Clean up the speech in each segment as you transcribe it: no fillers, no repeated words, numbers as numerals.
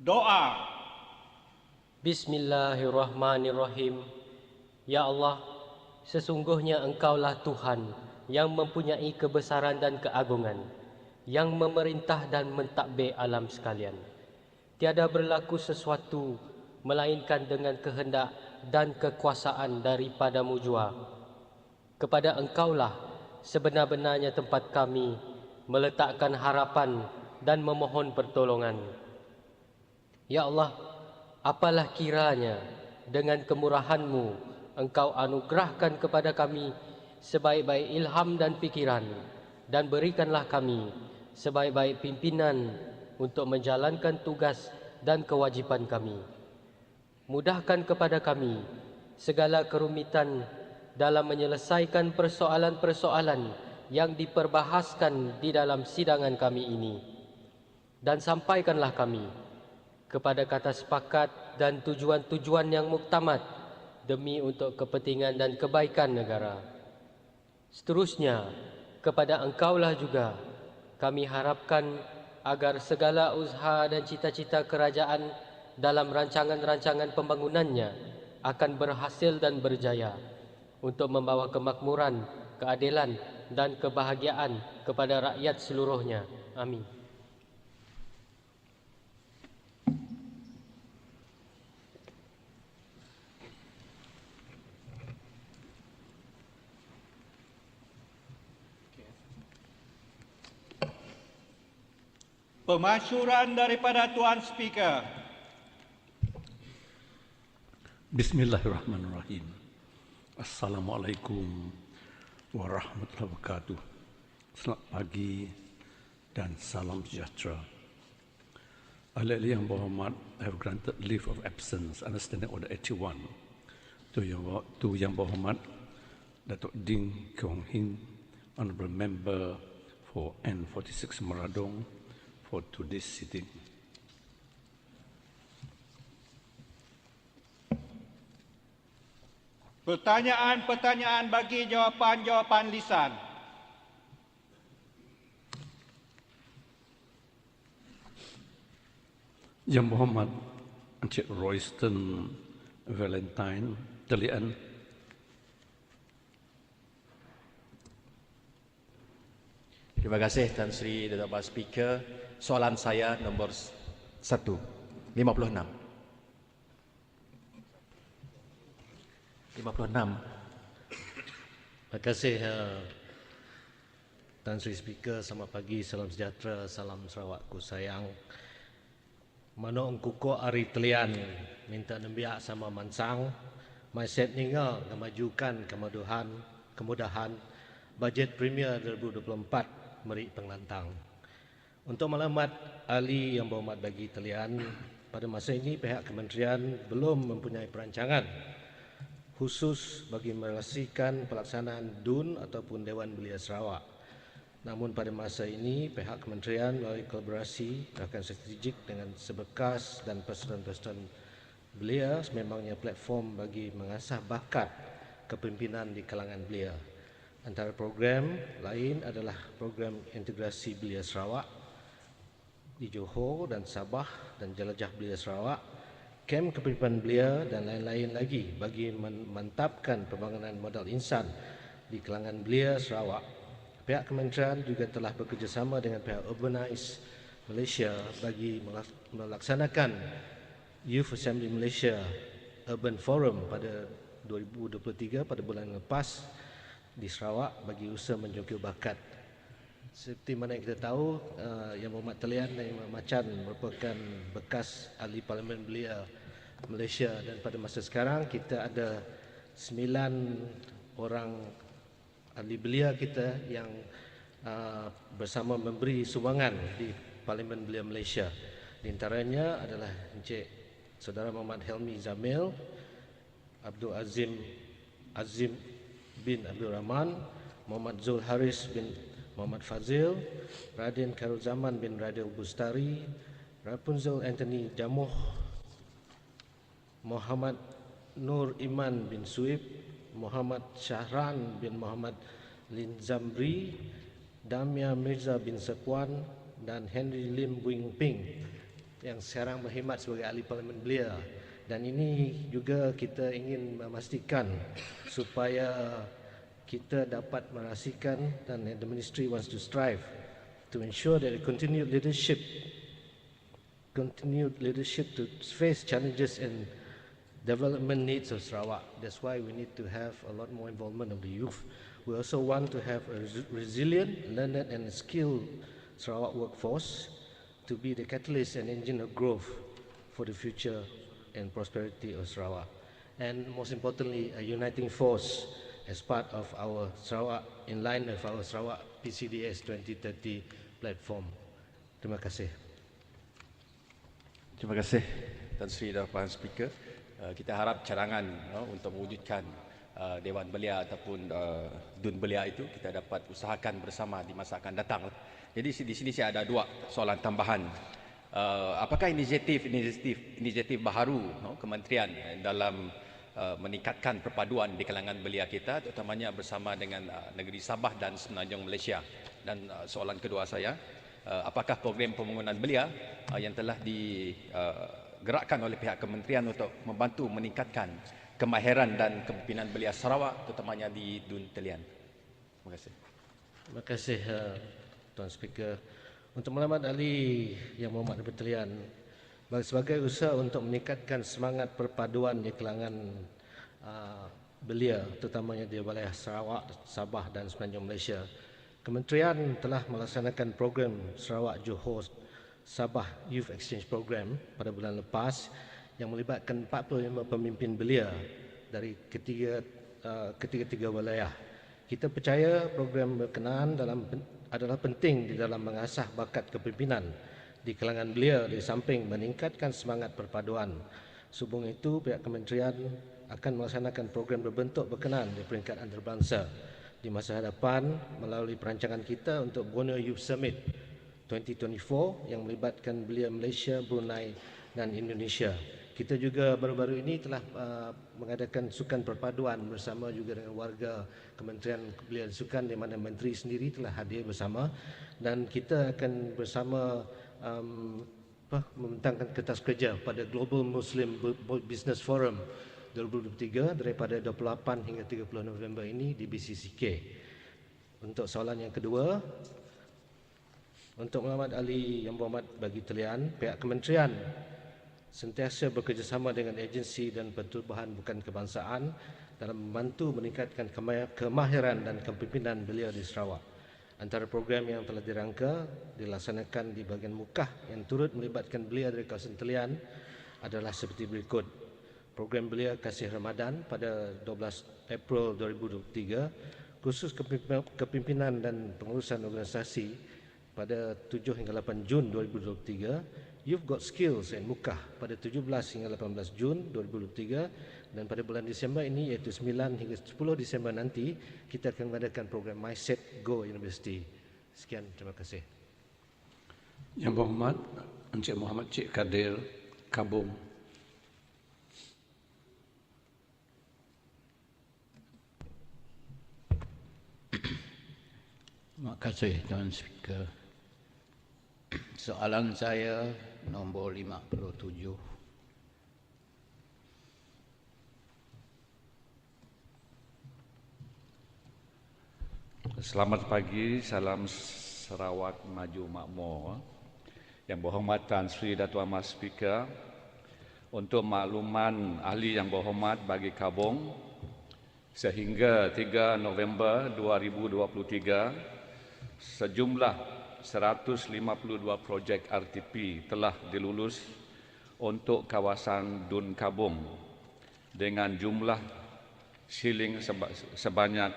Doa. Bismillahirrahmanirrahim. Ya Allah, sesungguhnya Engkaulah Tuhan yang mempunyai kebesaran dan keagungan, yang memerintah dan mentadbir alam sekalian. Tiada berlaku sesuatu melainkan dengan kehendak dan kekuasaan daripada-Mu jua. Kepada Engkaulah sebenar-benarnya tempat kami meletakkan harapan dan memohon pertolongan. Ya Allah, apalah kiranya dengan kemurahan-Mu Engkau anugerahkan kepada kami sebaik-baik ilham dan pikiran, dan berikanlah kami sebaik-baik pimpinan untuk menjalankan tugas dan kewajipan kami. Mudahkan kepada kami segala kerumitan dalam menyelesaikan persoalan-persoalan yang diperbahaskan di dalam sidangan kami ini, dan sampaikanlah kami kepada kata sepakat dan tujuan-tujuan yang muktamad demi untuk kepentingan dan kebaikan negara. Seterusnya, kepada Engkaulah juga kami harapkan agar segala usaha dan cita-cita kerajaan dalam rancangan-rancangan pembangunannya akan berhasil dan berjaya untuk membawa kemakmuran, keadilan dan kebahagiaan kepada rakyat seluruhnya. Amin. Pemasyuran daripada Tuan Speaker. Bismillahirrahmanirrahim. Assalamualaikum warahmatullahi wabarakatuh. Selamat pagi dan salam sejahtera. Ahli yang berhormat, I have granted leave of absence under Standing Order 81 to Yang Berhormat Datuk Ding Keong Hin, Honourable Member for N46 Meradong, for today's sitting. Pertanyaan-pertanyaan bagi jawapan-jawapan lisan. Yang Berhormat Encik Royston Valentine Telian. Terima kasih Tan Sri Datuk Pak Speaker. Soalan saya nombor 1, 56. 56. Terima kasih Tan Sri Speaker. Selamat pagi, salam sejahtera, salam Sarawakku sayang. Mano engkuko ari telian minta nembiak sama mansang mindset ninga kemajukan kemudahan bajet Premier 2024 meri penglantang. Untuk maklumat ahli yang berhormat bagi talian, pada masa ini pihak kementerian belum mempunyai perancangan khusus bagi merasmikan pelaksanaan DUN ataupun Dewan Belia Sarawak. Namun pada masa ini pihak kementerian melalui kolaborasi rakan strategik dengan sebekas dan persatuan-persatuan belia sememangnya platform bagi mengasah bakat kepimpinan di kalangan belia. Antara program lain adalah program integrasi belia Sarawak di Johor dan Sabah dan jelajah belia Sarawak, kem kepimpinan belia dan lain-lain lagi bagi memantapkan pembangunan modal insan di kalangan belia Sarawak. Pihak kementerian juga telah bekerjasama dengan pihak Urbanize Malaysia bagi melaksanakan Youth Assembly Malaysia Urban Forum pada 2023 pada bulan lepas di Sarawak bagi usaha menjangkau bakat. Seperti mana yang kita tahu, Yang Berhormat Talian dan Yang Macan merupakan bekas ahli Parlimen belia Malaysia, dan pada masa sekarang kita ada 9 orang ahli belia kita yang bersama memberi sumbangan di Parlimen belia Malaysia. Di antaranya adalah Encik Saudara Muhammad Helmi Zamil, Abdul Azim bin Abdul Rahman, Muhammad Zul Haris bin Muhammad Fazil, Raden Khairul Zaman bin Radil Bustari, Rapunzel Anthony Jamuh, Muhammad Nur Iman bin Suib, Muhammad Syahran bin Muhammad Lin Zamri, Damia Mirza bin Sekwan dan Henry Lim Wing Ping. yang sekarang berkhidmat sebagai ahli parlimen belia, dan ini juga kita ingin memastikan supaya kita dapat merahsikan, dan the ministry wants to strive to ensure that the continued leadership to face challenges and development needs of Sarawak. That's why we need to have a lot more involvement of the youth. We also want to have a resilient, learned and skilled Sarawak workforce to be the catalyst and engine of growth for the future and prosperity of Sarawak. And most importantly, a uniting force as part of our Sarawak, in line with our Sarawak PCDS 2030 platform. Terima kasih. Terima kasih Tan Sri dan Puan Speaker. Kita harap cadangan untuk mewujudkan Dewan Belia ataupun Dun Belia itu kita dapat usahakan bersama di masa akan datang. Jadi di sini saya ada dua soalan tambahan. Apakah inisiatif baharu kementerian dalam meningkatkan perpaduan di kalangan belia kita, terutamanya bersama dengan negeri Sabah dan Semenanjung Malaysia? Dan soalan kedua saya, apakah program pembangunan belia yang telah digerakkan oleh pihak kementerian untuk membantu meningkatkan kemahiran dan kepimpinan belia Sarawak, terutamanya di Dun Talian? Terima kasih. Terima kasih Tuan Speaker. Untuk Maklumat Ahli Yang Berhormat Talian, sebagai usaha untuk meningkatkan semangat perpaduan di kalangan belia, terutamanya di wilayah Sarawak, Sabah dan Semenanjung Malaysia, Kementerian telah melaksanakan program Sarawak Johor Sabah Youth Exchange Program pada bulan lepas yang melibatkan 45 pemimpin belia dari ketiga wilayah. Kita percaya program berkenaan adalah penting di dalam mengasah bakat kepimpinan di kalangan belia di samping meningkatkan semangat perpaduan. Sehubung itu, pihak kementerian akan melaksanakan program berbentuk berkenaan di peringkat antarabangsa di masa hadapan melalui perancangan kita untuk Borneo Youth Summit 2024 yang melibatkan belia Malaysia, Brunei dan Indonesia. Kita juga baru-baru ini telah mengadakan sukan perpaduan bersama juga dengan warga Kementerian Belia dan Sukan, di mana Menteri sendiri telah hadir bersama, dan kita akan bersama membentangkan kertas kerja pada Global Muslim Business Forum 2023 daripada 28 hingga 30 November ini di BCCK. Untuk soalan yang kedua, untuk Maklumat Ahli Yang Berhormat bagi Talian, pihak kementerian sentiasa bekerjasama dengan agensi dan pertubuhan bukan kebangsaan dalam membantu meningkatkan kemahiran dan kepimpinan belia di Sarawak. Antara program yang telah dirangka dilaksanakan di bahagian Mukah yang turut melibatkan belia dari kawasan Talian adalah seperti berikut. Program Belia Kasih Ramadan pada 12 April 2023, khusus kepimpinan dan pengurusan organisasi pada 7 hingga 8 Jun 2023, You've Got Skills and Mukah pada 17 hingga 18 Jun 2023, dan pada bulan Disember ini iaitu 9 hingga 10 Disember nanti kita akan mengadakan program MySet Go University. Sekian, terima kasih. Yang Berhormat Encik Muhammad Cik Kadir Kabung. Terima kasih Tuan Speaker. Soalan saya nombor 57. Selamat pagi, salam Sarawak maju makmur. Yang Berhormat Tan Sri Datuk Mas Speaker, untuk makluman ahli yang berhormat bagi Kabung, sehingga 3 November 2023 sejumlah 152 projek RTP telah dilulus untuk kawasan Dun Kabung dengan jumlah shilling sebanyak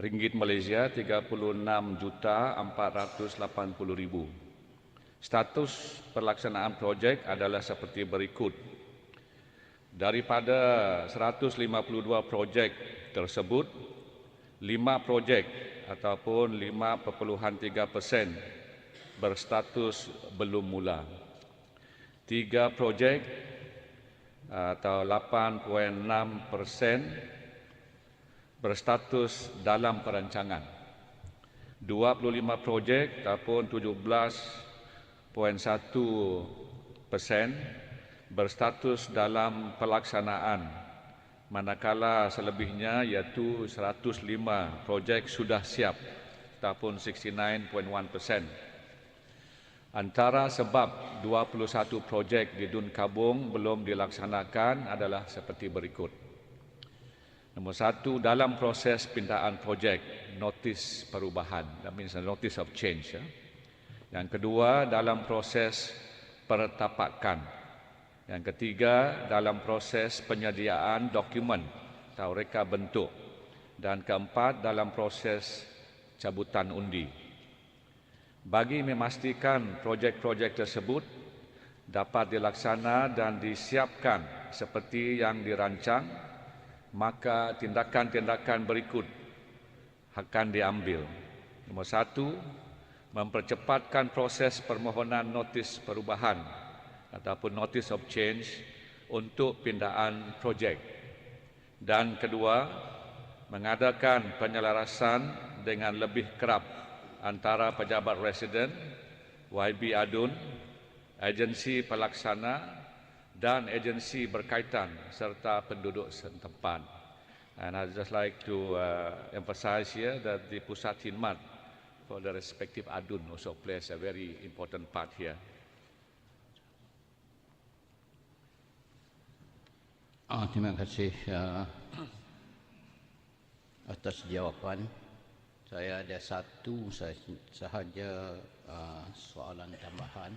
ringgit Malaysia 36,480,000. Status pelaksanaan projek adalah seperti berikut. Daripada 152 projek tersebut, 5 projek ataupun 5.3% berstatus belum mula. 3 projek atau 8.6% berstatus dalam perancangan. 25 projek ataupun 17.8% berstatus dalam pelaksanaan, manakala selebihnya iaitu 105 projek sudah siap ataupun 69.1%. Antara sebab 21 projek di Dun Kabung belum dilaksanakan adalah seperti berikut. Nombor 1, dalam proses pindaan projek, notis perubahan, that means a notice of change. Yang kedua, dalam proses pertapakan. Yang ketiga, dalam proses penyediaan dokumen atau reka bentuk. Dan keempat, dalam proses cabutan undi. Bagi memastikan projek-projek tersebut dapat dilaksana dan disiapkan seperti yang dirancang, maka tindakan-tindakan berikut akan diambil. Nombor 1, mempercepatkan proses permohonan notis perubahan ataupun notice of change untuk pindaan projek. Dan kedua, mengadakan penyelarasan dengan lebih kerap antara pejabat residen, YB Adun, agensi pelaksana dan agensi berkaitan serta penduduk setempat. And I'd just like to emphasize here that the Pusat Khidmat for the respective Adun also plays a very important part here. Terima kasih atas jawapan. Saya ada satu sahaja soalan tambahan.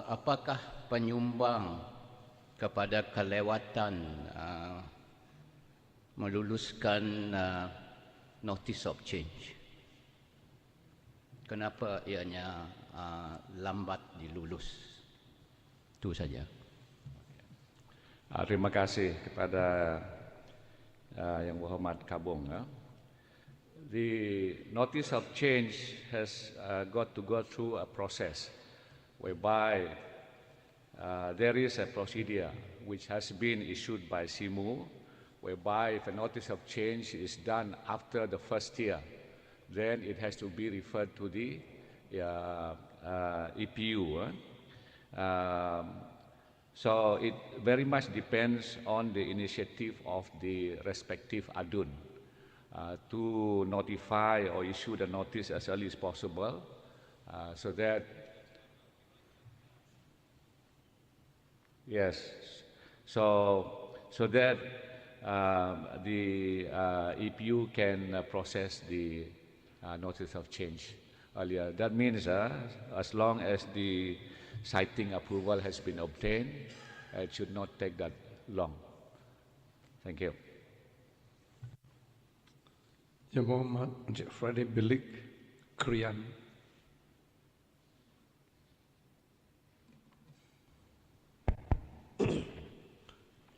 Apakah penyumbang kepada kelewatan meluluskan notice of change? Kenapa ianya lambat dilulus? Itu saja. Terima kasih kepada Yang Berhormat Kabung. The notice of change has got to go through a process whereby there is a procedure which has been issued by SIMU, whereby if a notice of change is done after the first year, then it has to be referred to the EPU. So it very much depends on the initiative of the respective ADUN to notify or issue the notice as early as possible, so that that the EPU can process the notice of change earlier. That means as long as the citing approval has been obtained, it should not take that long. Thank you. Yang Berhormat Encik Friday Bilik Krian.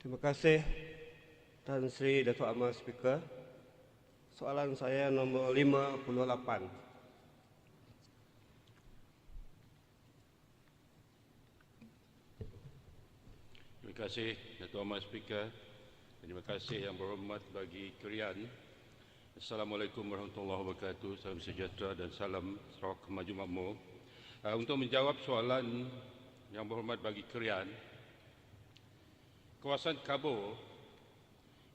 Terima kasih Tan Sri Datuk Amar Speaker. Soalan saya nombor 58. Terima kasih Datuk Amar Speaker. Terima kasih Yang Berhormat bagi Krian. Assalamualaikum warahmatullahi wabarakatuh. Salam sejahtera dan salam Sarawak maju makmur. Untuk menjawab soalan Yang Berhormat bagi Krian, kawasan Kabur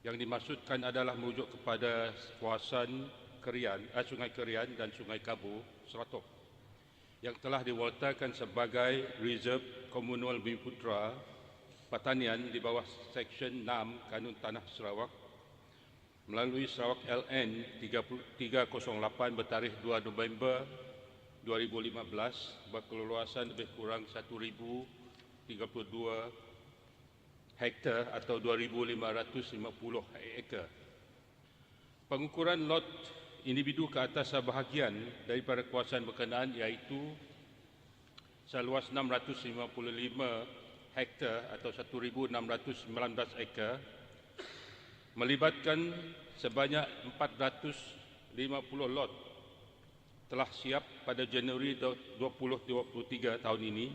yang dimaksudkan adalah merujuk kepada kawasan Sungai Kerian dan Sungai Kabur, Seratok, yang telah diwartakan sebagai Reserve Komunal Bumi Putera Pertanian di bawah Seksyen 6 Kanun Tanah Sarawak melalui Sarawak LN 308 bertarikh 2 November 2015 berkeluasan lebih kurang 1,032 hektar atau 2,550 ekar. Pengukuran lot individu ke atas sebahagian daripada kawasan berkenaan iaitu seluas 655 hektar atau 1,619 ekar melibatkan sebanyak 450 lot telah siap pada Januari 2023 tahun ini,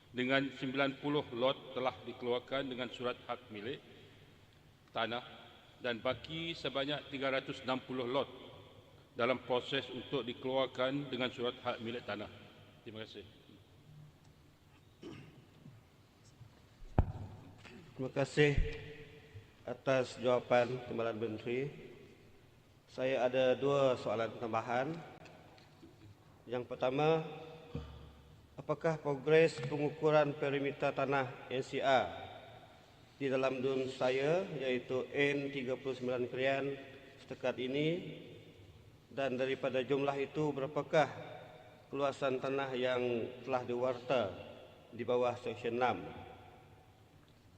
dengan 90 lot telah dikeluarkan dengan surat hak milik tanah dan baki sebanyak 360 lot dalam proses untuk dikeluarkan dengan surat hak milik tanah. Terima kasih. Terima kasih atas jawapan Timbalan Menteri. Saya ada dua soalan tambahan. Yang pertama, apakah progres pengukuran perimeter tanah NCR di dalam DUN saya iaitu N39 Krian setakat ini, dan daripada jumlah itu berapakah keluasan tanah yang telah diwarta di bawah Seksyen 6?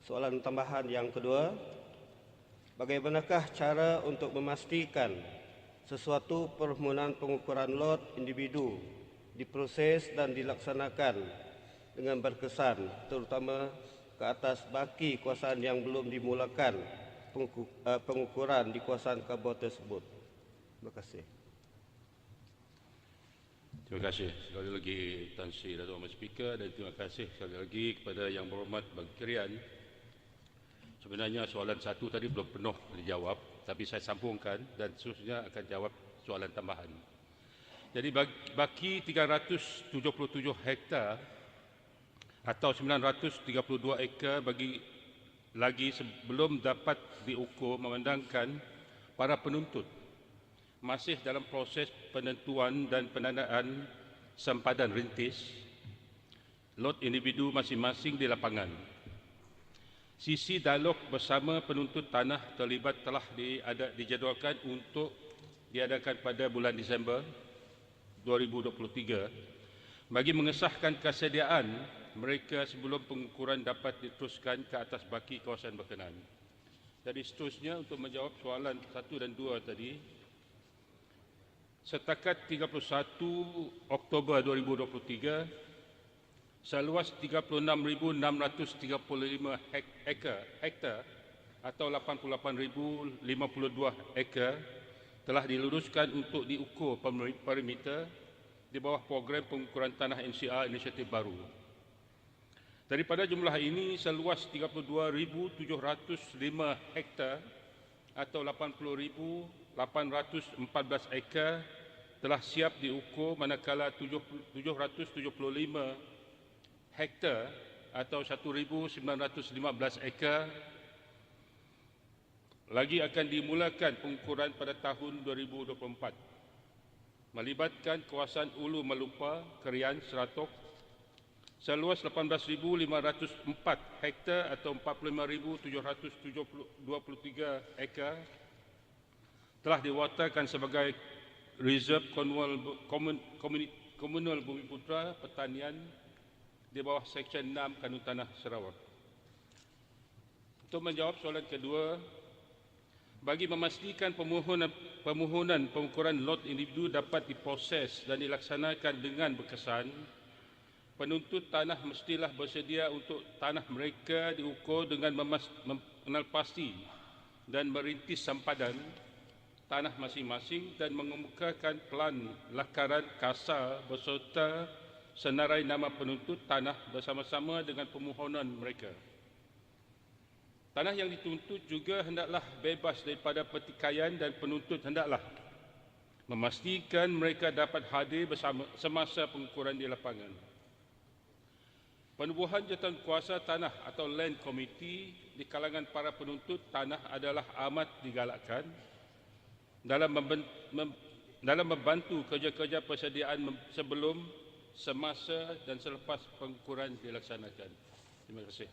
Soalan tambahan yang kedua, bagaimanakah cara untuk memastikan sesuatu permohonan pengukuran lot individu diproses dan dilaksanakan dengan berkesan, terutama ke atas baki kuasaan yang belum dimulakan pengukuran di kuasaan kabel tersebut? Terima kasih. Terima kasih sekali lagi Tan Sri Dato' Ahmad Speaker, dan terima kasih sekali lagi kepada Yang Berhormat Bagi Krian. Sebenarnya soalan satu tadi belum penuh dijawab, tapi saya sambungkan dan seterusnya akan jawab soalan tambahan. Jadi baki 377 hektar atau 932 ekar bagi lagi sebelum dapat diukur, memandangkan para penuntut masih dalam proses penentuan dan penandaan sempadan rintis lot individu masing-masing di lapangan. Sisi dialog bersama penuntut tanah terlibat telah dijadualkan untuk diadakan pada bulan Disember 2023 bagi mengesahkan kesediaan mereka sebelum pengukuran dapat diteruskan ke atas baki kawasan berkenaan. Jadi seterusnya untuk menjawab soalan 1 dan 2 tadi, setakat 31 Oktober 2023, seluas 36,635 hektar atau 88,052 ekar telah diluruskan untuk diukur perimeter di bawah program pengukuran tanah NCR inisiatif baru. Daripada jumlah ini, seluas 32,705 hektar atau 80,814 ekar telah siap diukur, manakala 775 hektar atau 1,915 ekar lagi akan dimulakan pengukuran pada tahun 2024, melibatkan kawasan Ulu Melupa, Krian, Seratok seluas 18,504 hektar atau 45,723 ekar telah diwatakan sebagai reserve komunal bumi putra pertanian di bawah Seksyen 6 Kanun Tanah Sarawak. Untuk menjawab soalan kedua, bagi memastikan permohonan pengukuran lot individu dapat diproses dan dilaksanakan dengan berkesan, penuntut tanah mestilah bersedia untuk tanah mereka diukur dengan mengenal pasti dan merintis sempadan tanah masing-masing dan mengemukakan pelan lakaran kasar beserta senarai nama penuntut tanah bersama-sama dengan permohonan mereka. Tanah yang dituntut juga hendaklah bebas daripada pertikaian dan penuntut hendaklah memastikan mereka dapat hadir semasa pengukuran di lapangan. Penubuhan jawatankuasa tanah atau land committee di kalangan para penuntut tanah adalah amat digalakkan dalam membantu kerja-kerja persediaan sebelum, semasa dan selepas pengukuran dilaksanakan. Terima kasih.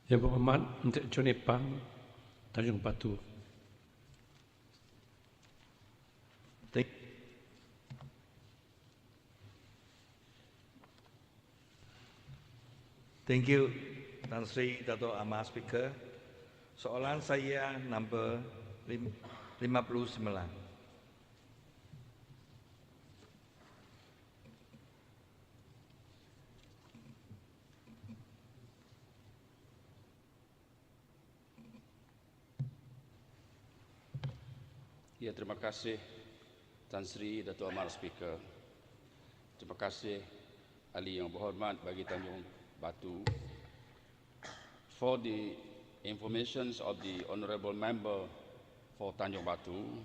Yang Berhormat Menteri Johnny Pang, Tanjung Batu. Thank you, Tan Sri Dato' Ahmad Speaker. Soalan saya nombor 59. Ya, terima kasih Tan Sri Dato' Ahmad Speaker. Terima kasih Ahli Yang Berhormat bagi Tanjung Batu for the information of the Honourable Member for Tanjung Batu.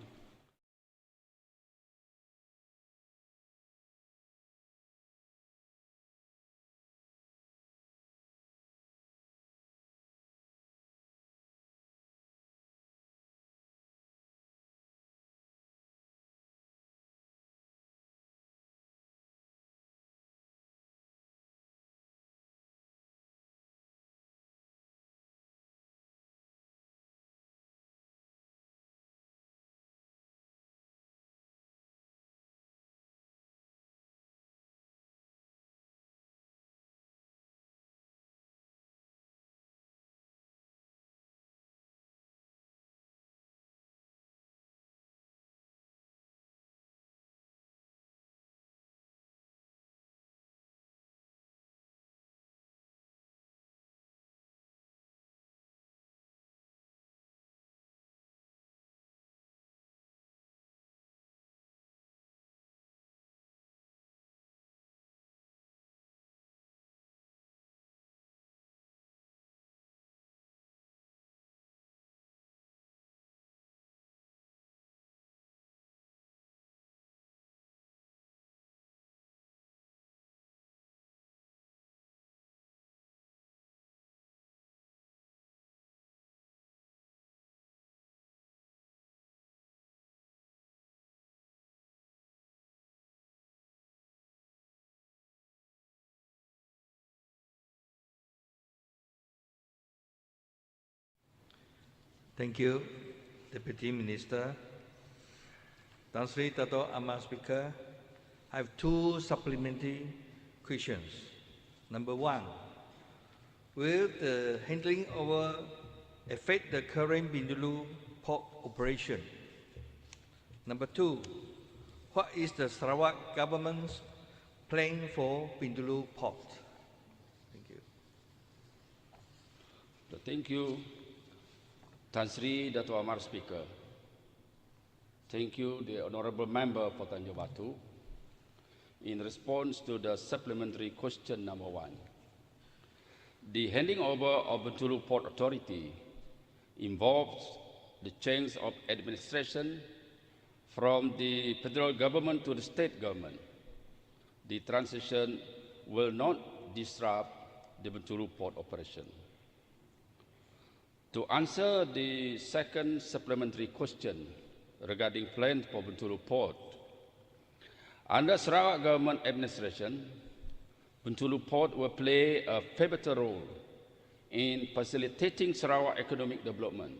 Thank you, Deputy Minister. Tan Sri Dato' Amar Speaker, I have two supplementary questions. Number one, will the handling over affect the current Bintulu port operation? Number two, what is the Sarawak government's plan for Bintulu port? Thank you. Thank you, Tan Sri Dato' Amar Speaker. Thank you, the Honourable Member for Tanjung Batu. In response to the supplementary question number one, the handing over of Bintulu Port Authority involves the change of administration from the federal government to the state government. The transition will not disrupt the Bintulu Port operation. To answer the second supplementary question regarding plans for Bintulu Port, under Sarawak government administration, Bintulu Port will play a pivotal role in facilitating Sarawak economic development,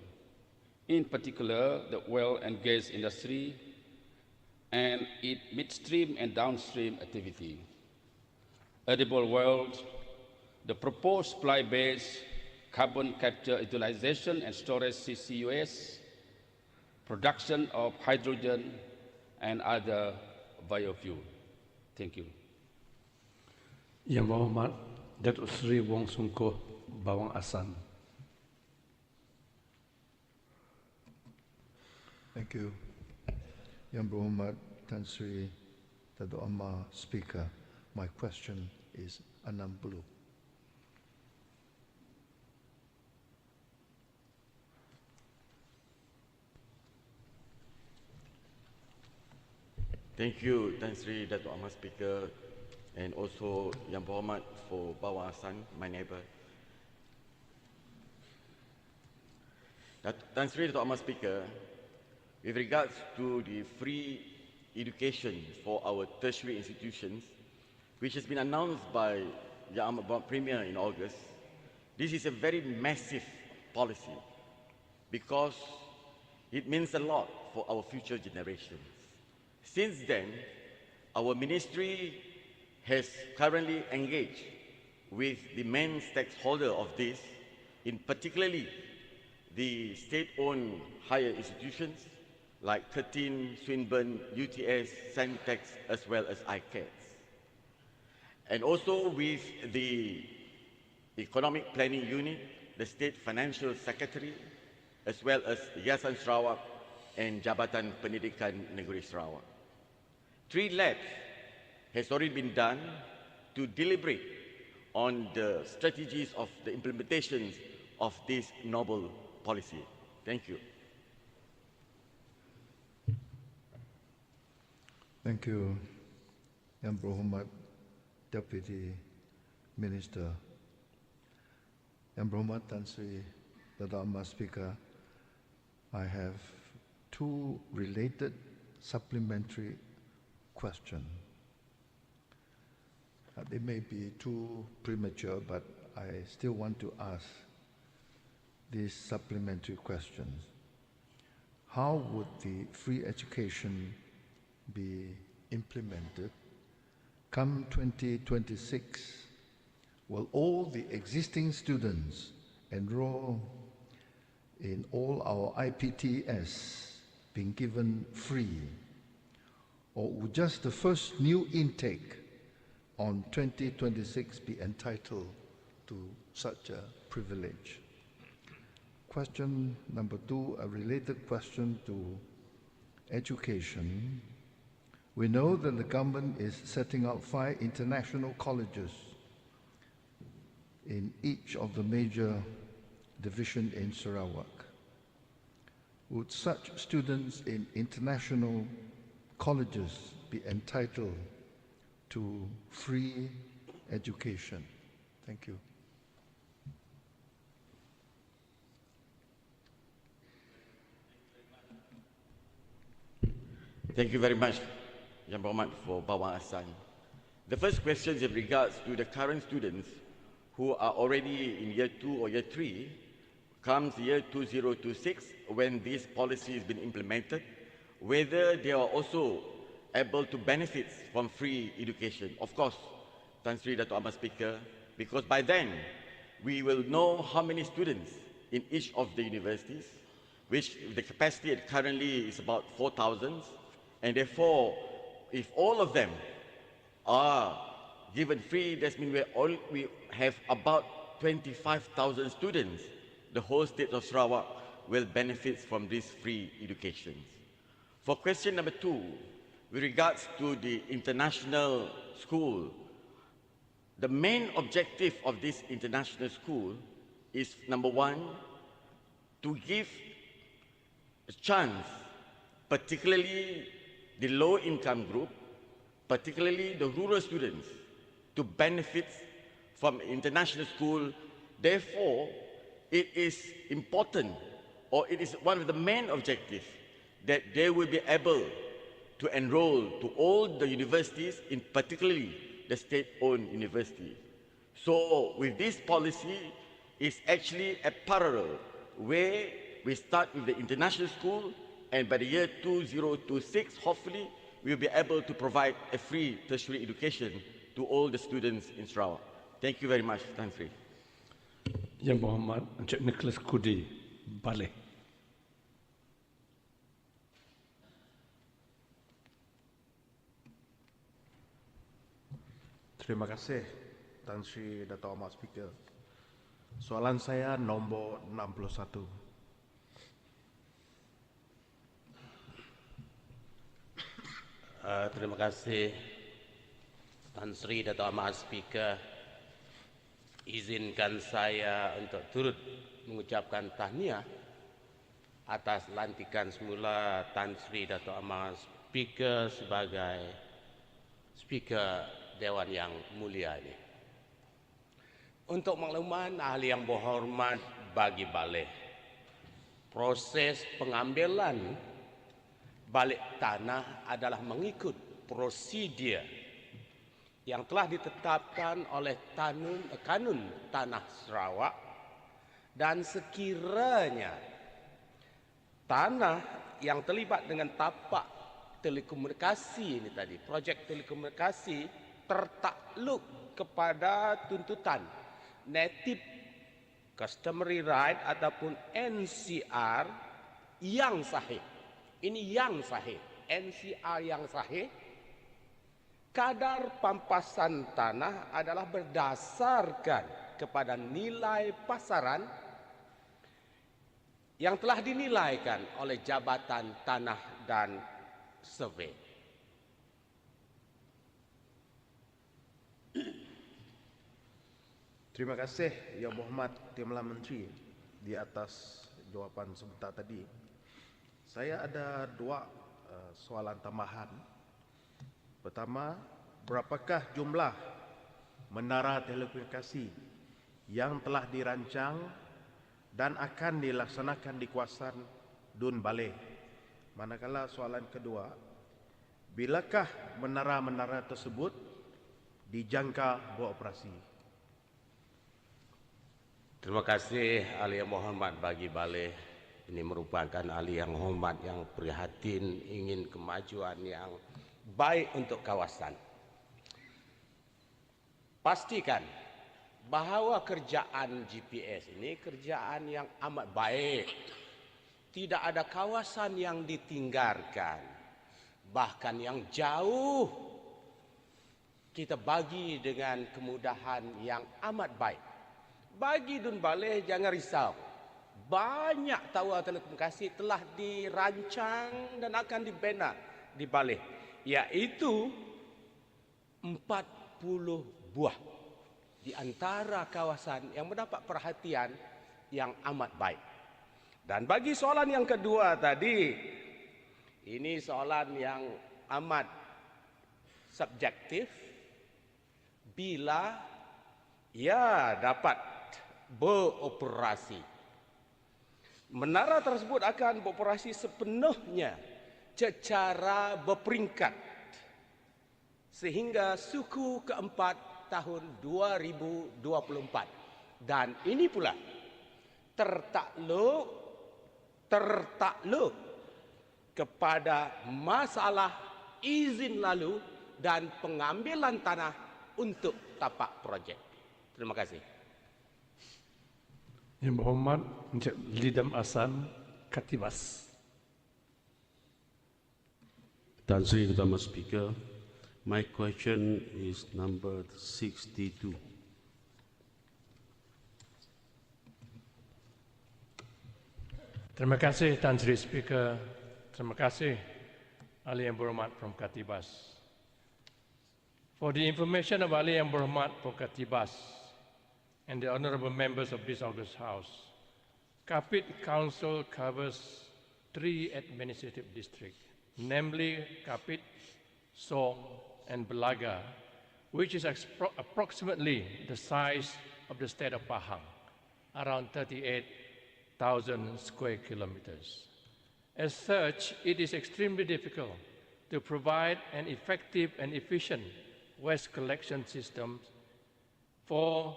in particular the oil and gas industry and its midstream and downstream activity. Edible wells, the proposed supply-based carbon capture, utilization and storage CCUS, production of hydrogen and other biofuel. Thank you. Yang Berhormat Datuk Seri Wong Sungkoh Bawang Asan. Thank you. Yang Berhormat Tan Sri Dato' Amar Speaker, my question is 60. Thank you, Tan Sri Dato' Amar Speaker, and also Yang Berhormat for Bawang Asan, my neighbour. Tan Sri Dato' Amar Speaker, with regards to the free education for our tertiary institutions, which has been announced by Yang Amat Premier in August, this is a very massive policy because it means a lot for our future generations. Since then, our ministry has currently engaged with the main stakeholder of this, in particularly the state-owned higher institutions like 13, Swinburne, UTS, Santex, as well as ICATS. And also with the Economic Planning Unit, the State Financial Secretary, as well as Yayasan Sarawak and Jabatan Pendidikan Negeri Sarawak. 3 labs has already been done to deliberate on the strategies of the implementations of this noble policy. Thank you. Thank you, Yang Berhormat Deputy Minister. Yang Berhormat Tan Sri Dato' Amar Speaker, I have 2 related supplementary questions. They may be too premature, but I still want to ask these supplementary questions. How would the free education be implemented come 2026? Will all the existing students enroll in all our IPTS being given free? Or would just the first new intake on 2026 be entitled to such a privilege? Question number 2, a related question to education. We know that the government is setting up 5 international colleges in each of the major divisions in Sarawak. Would such students in international colleges be entitled to free education? Thank you. Thank you very much, Yang Berhormat for Bawang Asan. The first question is in regards to the current students who are already in year 2 or year 3, comes the year 2026, when this policy has been implemented, whether they are also able to benefit from free education. Of course, Tan Sri Dato' Ahmad Speaker, because by then we will know how many students in each of the universities, which the capacity currently is about 4,000, and therefore, if all of them are given free, that means we have about 25,000 students. The whole state of Sarawak will benefit from this free education. For question number 2, with regards to the international school, the main objective of this international school is, number 1, to give a chance, particularly the low-income group, particularly the rural students, to benefit from international school. Therefore, it is important, or it is one of the main objectives, that they will be able to enroll to all the universities, in particularly the state-owned university. So with this policy, it's actually a parallel where we start with the international school, and by the year 2026, hopefully, we'll be able to provide a free tertiary education to all the students in Sarawak. Thank you very much, Tan Sri. Yang Berhormat Encik Nicholas Kudi, balik. Terima kasih, Tan Sri Dato' Ahmad Speaker. Soalan saya nombor 61. Terima kasih, Tan Sri Dato' Ahmad Speaker. Izinkan saya untuk turut mengucapkan tahniah atas lantikan semula Tan Sri Dato' Ahmad Speaker sebagai Speaker Dewan yang mulia ini. Untuk makluman ahli yang berhormat bagi balik, proses pengambilan balik tanah adalah mengikut prosedur yang telah ditetapkan oleh Kanun Tanah Sarawak, dan sekiranya tanah yang terlibat dengan tapak telekomunikasi ini tadi, projek telekomunikasi, tertakluk kepada tuntutan native customary right ataupun NCR yang sahih. Ini yang sahih, NCR yang sahih. Kadar pampasan tanah adalah berdasarkan kepada nilai pasaran yang telah dinilaikan oleh Jabatan Tanah dan Survey. Terima kasih, Yang Berhormat Timbalan Menteri, di atas jawapan sebentar tadi. Saya ada dua soalan tambahan. Pertama, berapakah jumlah menara telekomunikasi yang telah dirancang dan akan dilaksanakan di kawasan Dun Baleh? Manakala soalan kedua, bilakah menara-menara tersebut dijangka beroperasi? Terima kasih ahli yang berhormat bagi balik. Ini merupakan ahli yang hormat, yang prihatin, ingin kemajuan yang baik untuk kawasan. Pastikan bahawa kerjaan GPS ini kerjaan yang amat baik. Tidak ada kawasan yang ditinggalkan. Bahkan yang jauh kita bagi dengan kemudahan yang amat baik. Bagi Dun Baleh, jangan risau. Banyak tower telekomunikasi telah dirancang dan akan dibina di Baleh, iaitu 40 buah di antara kawasan yang mendapat perhatian yang amat baik. Dan bagi soalan yang kedua tadi, ini soalan yang amat subjektif. Bila ia dapat beroperasi, menara tersebut akan beroperasi sepenuhnya secara berperingkat sehingga suku keempat tahun 2024. Dan ini pula tertakluk kepada masalah izin lalu dan pengambilan tanah untuk tapak projek. Terima kasih. Yang berhormat Encik Lidam Asan Katibas. Tan Sri Utama Speaker, my question is number 62. Terima kasih Tan Sri Speaker. Terima kasih Ahli Yang Berhormat from Katibas. For the information of Ahli Yang Berhormat from Katibas and the honorable members of this August House, Kapit Council covers 3 administrative districts, namely Kapit, Song, and Belaga, which is approximately the size of the state of Pahang, around 38,000 square kilometers. As such, it is extremely difficult to provide an effective and efficient waste collection system for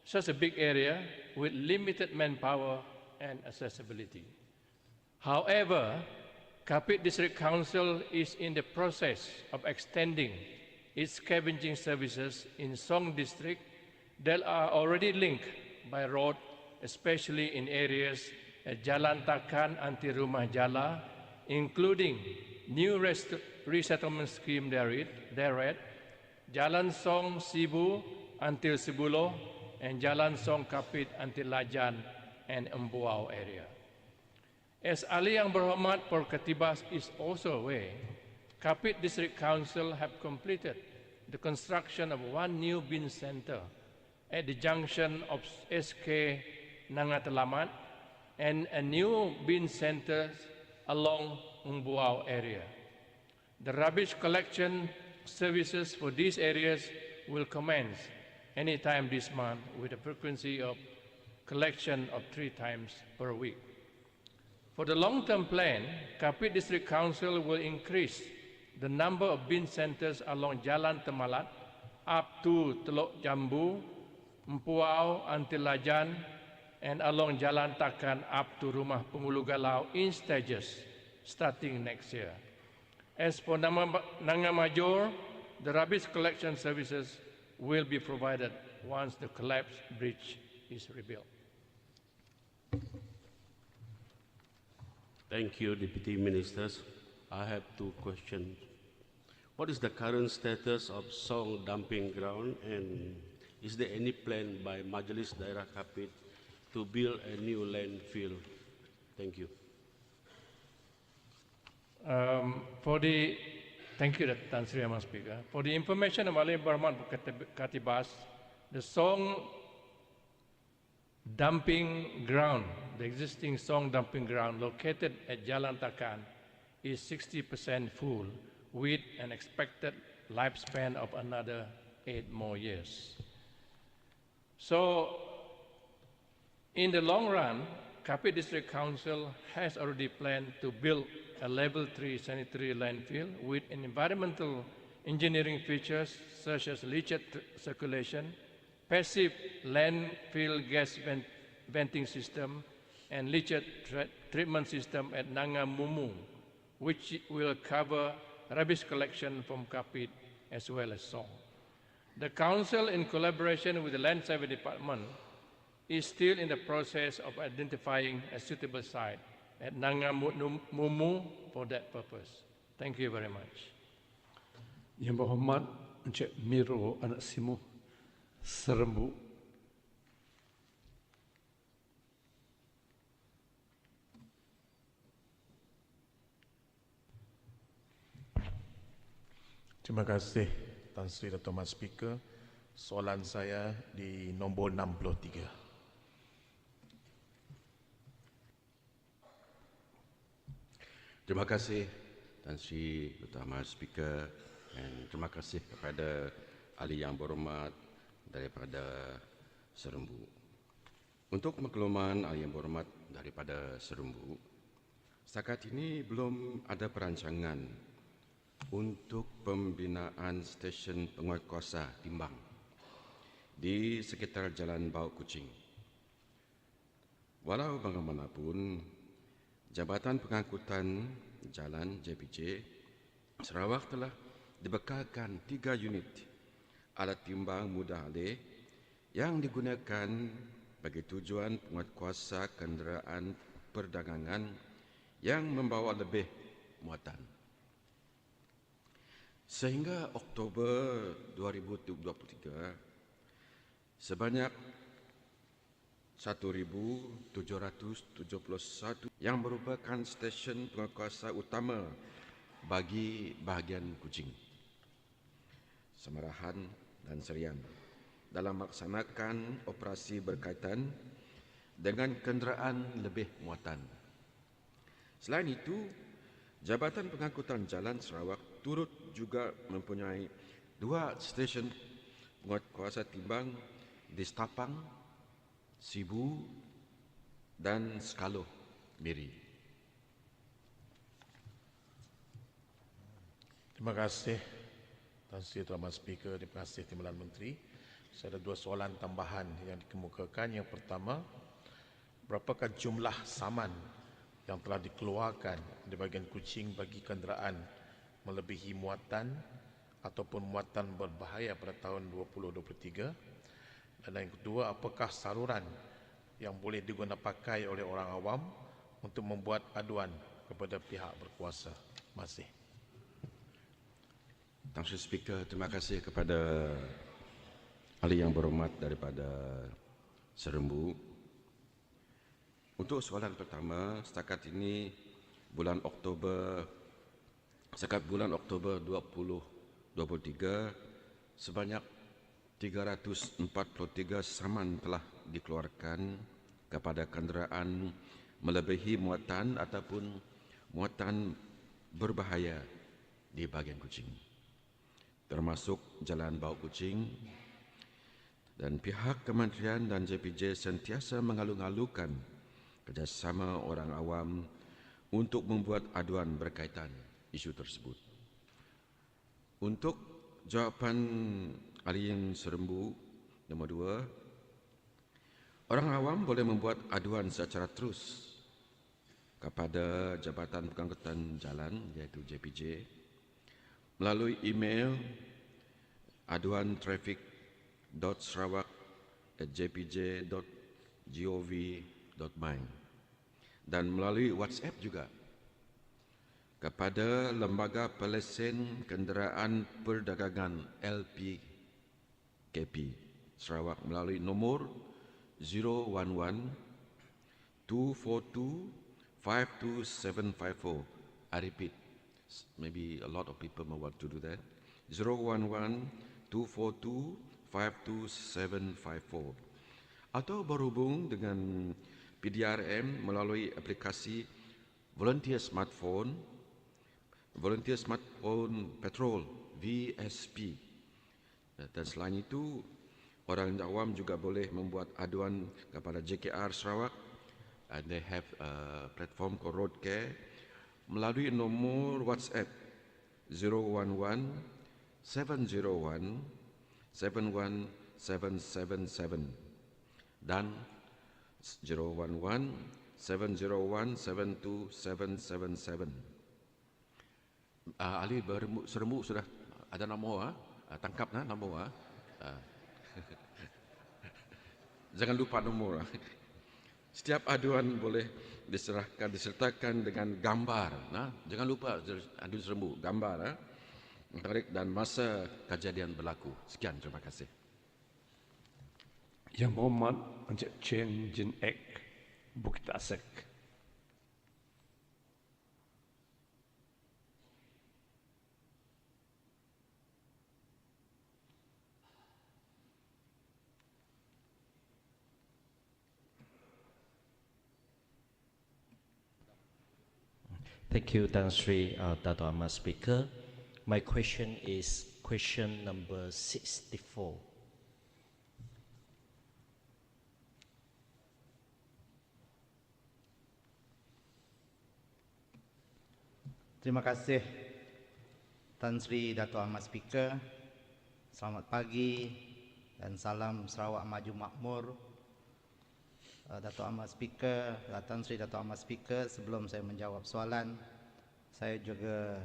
such a big area with limited manpower and accessibility. However, Kapit District Council is in the process of extending its scavenging services in Song District that are already linked by road, especially in areas at Jalan Takan Anti Rumah Jala, including new resettlement scheme Deret, Jalan Song Sibu until Sibulo, and Jalan Song Kapit until Lajan and Embuau area. As Ahli Yang Berhormat for Katibas is also aware, Kapit District Council have completed the construction of 1 new bin center at the junction of SK Nangatelamat and a new bin center along Embuau area. The rubbish collection services for these areas will commence anytime this month with a frequency of collection of 3 times per week. For the long-term plan, Kapit District Council will increase the number of bin centers along Jalan Temalat up to Teluk Jambu, Empuau until Lajan, and along Jalan Takan up to Rumah Pengulu Galau in stages starting next year. As for Nanga Major, the rubbish collection services will be provided once the collapsed bridge is rebuilt. Thank you, Deputy Ministers. I have 2 questions. What is the current status of Song dumping ground, and is there any plan by Majlis Daerah Kapit to build a new landfill? Thank you. Thank you, Tan Sri Ahmad Speaker. For the information of Ahli Yang Berhormat Katibas, the Song dumping ground, the existing Song dumping ground located at Jalan Takan is 60% full with an expected lifespan of another 8 more years. So, in the long run, Kapit District Council has already planned to build a level 3 sanitary landfill with environmental engineering features such as leachate circulation, passive landfill gas venting system, and leachate treatment system at Nanga Mumu, which will cover rubbish collection from Kapit as well as Song. The Council, in collaboration with the Land Survey Department, is still in the process of identifying a suitable site at Nanga Mumu for that purpose. Thank you very much. Yang Berhormat Encik Miro Anak Simu Serembu. Terima kasih Tan Sri Dato' Mas Speaker. Soalan saya di nombor 63. Terima kasih Tan Sri Utama Speaker, dan terima kasih kepada Ahli Yang Berhormat daripada Serembu. Untuk makluman Ahli Yang Berhormat daripada Serembu, setakat ini belum ada perancangan untuk pembinaan stesen penguatkuasa timbang di sekitar Jalan Bau Kucing. Walau bagaimanapun, Jabatan Pengangkutan Jalan JPJ Sarawak telah dibekalkan 3 unit alat timbang mudah alih yang digunakan bagi tujuan penguatkuasa kenderaan perdagangan yang membawa lebih muatan. Sehingga Oktober 2023, sebanyak 1,771 yang merupakan stesen penguatkuasa utama bagi bahagian Kuching, Samarahan dan Serian dalam melaksanakan operasi berkaitan dengan kenderaan lebih muatan. Selain itu, Jabatan Pengangkutan Jalan Sarawak turut juga mempunyai 2 stesen penguatkuasa timbang di Setapang, Sibu dan Skaloh, Miri. Terima kasih Tan Sri Tuan Speaker, terima kasih Timbalan Menteri. Saya ada 2 soalan tambahan yang dikemukakan. Yang pertama, berapakah jumlah saman yang telah dikeluarkan di bahagian Kuching bagi kenderaan melebihi muatan ataupun muatan berbahaya pada tahun 2023? Dan yang kedua, apakah saluran yang boleh digunakan pakai oleh orang awam untuk membuat aduan kepada pihak berkuasa? Terima kasih. Tan Sri Speaker, terima kasih kepada ahli yang berhormat daripada Serembu. Untuk soalan pertama, setakat bulan Oktober 2023, sebanyak 343 saman telah dikeluarkan kepada kenderaan melebihi muatan ataupun muatan berbahaya di bahagian Kuching, termasuk Jalan Bau Kuching, dan pihak Kementerian dan JPJ sentiasa mengalu-alukan kerjasama orang awam untuk membuat aduan berkaitan isu tersebut. Untuk jawapan ahli yang Serembu nombor 2, orang awam boleh membuat aduan secara terus kepada Jabatan Pengangkutan Jalan iaitu JPJ melalui email aduan.traffic.sarawak@jpj.gov.my dan melalui WhatsApp juga kepada Lembaga Pelesen Kenderaan Perdagangan LPKP Sarawak melalui nombor 011-242-52754. I repeat, maybe a lot of people may want to do that. 011-242-52754. Atau berhubung dengan PDRM melalui aplikasi Volunteer Smartphone Patrol VSP. Dan selain itu, orang awam juga boleh membuat aduan kepada JKR Sarawak, and they have a platform called Road Care melalui nombor WhatsApp 011-701-71777 dan 011-701-72777. Ahli Serembu sudah ada nombor, tangkap nombor. Jangan lupa nomor. Setiap aduan boleh disertakan dengan gambar. Jangan lupa aduan Serembu, gambar, tarikh dan masa kejadian berlaku. Sekian, terima kasih. Yang berhormat Encik Cheng Jin Ek, Bukit Asek. Thank you, Tan Sri Dato' Ahmad Speaker. My question is question number 64. Terima kasih Tan Sri Dato' Ahmad Speaker. Selamat pagi dan salam Sarawak Maju Makmur. Dato' Amat Speaker, Tan Sri Dato' Amat Speaker, sebelum saya menjawab soalan, saya juga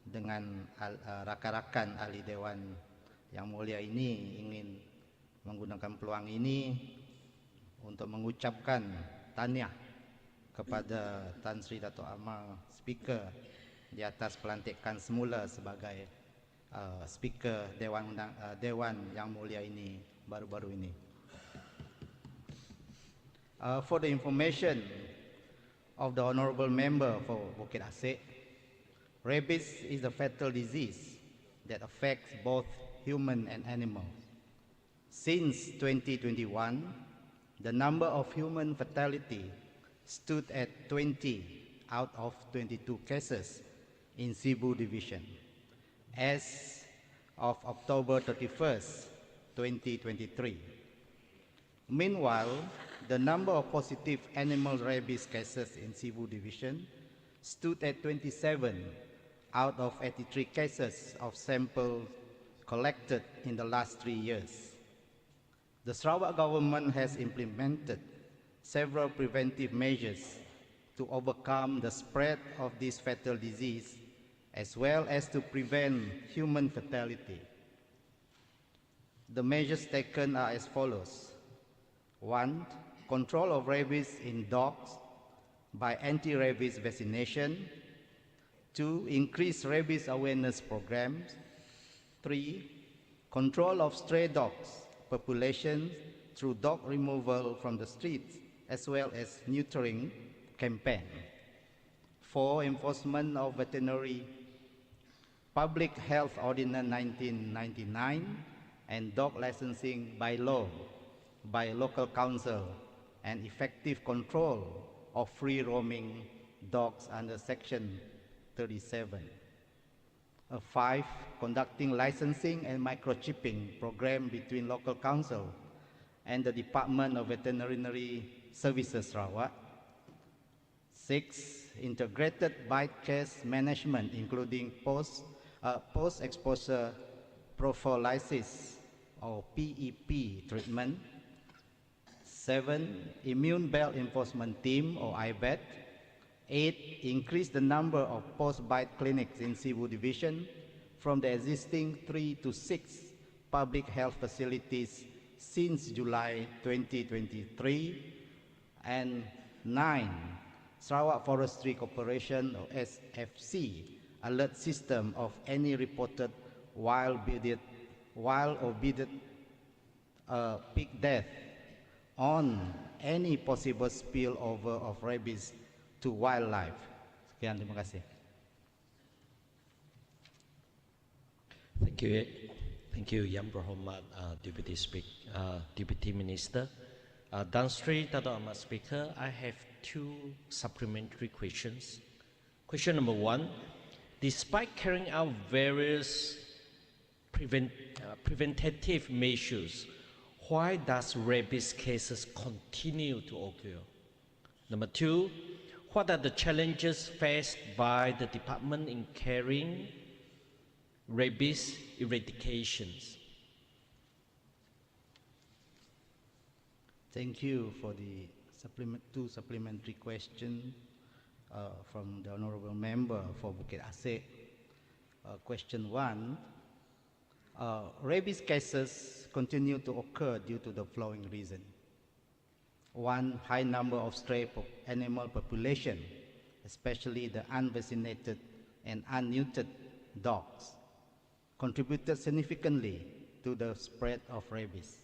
dengan rakan-rakan ahli Dewan yang mulia ini ingin menggunakan peluang ini untuk mengucapkan tahniah kepada Tan Sri Dato' Amat Speaker di atas pelantikan semula sebagai Speaker Dewan yang mulia ini baru-baru ini. For the information of the Honourable Member for Bukit Asik, rabies is a fatal disease that affects both human and animals. Since 2021, the number of human fatality stood at 20 out of 22 cases in Cebu Division as of October 31st, 2023. Meanwhile, the number of positive animal rabies cases in Cebu Division stood at 27 out of 83 cases of samples collected in the last 3 years. The Sarawak government has implemented several preventive measures to overcome the spread of this fatal disease as well as to prevent human fatality. The measures taken are as follows. 1. Control of rabies in dogs by anti-rabies vaccination. 2. Increase rabies awareness programs. 3. Control of stray dogs population through dog removal from the streets as well as neutering campaign. 4. Enforcement of veterinary Public Health Ordinance 1999 and dog licensing by law by local council and effective control of free roaming dogs under Section 37. 5. Conducting licensing and microchipping program between local council and the Department of Veterinary Services Sarawak. 6. Integrated bite case management including post-exposure prophylaxis or PEP treatment. 7. Immune belt enforcement team or IBET. 8. Increase the number of post-bite clinics in Cebu Division from the existing 3 to 6 public health facilities since July 2023. And 9. Sarawak Forestry Corporation or SFC alert system of any reported wild or bearded pig death on any possible spillover of rabies to wildlife. Sekian, terima kasih. Thank you, Yang Berhormat Deputy Minister. Tan Sri Dato' Amat Speaker, I have 2 supplementary questions. Question number 1, despite carrying out various preventative measures, why does rabies cases continue to occur? Number 2, what are the challenges faced by the department in carrying rabies eradications? Thank you for the 2 supplementary questions from the Honourable Member for Bukit Asik. Question 1, rabies cases continue to occur due to the following reason. 1. High number of stray animal population, especially the unvaccinated and unneutered dogs, contributed significantly to the spread of rabies.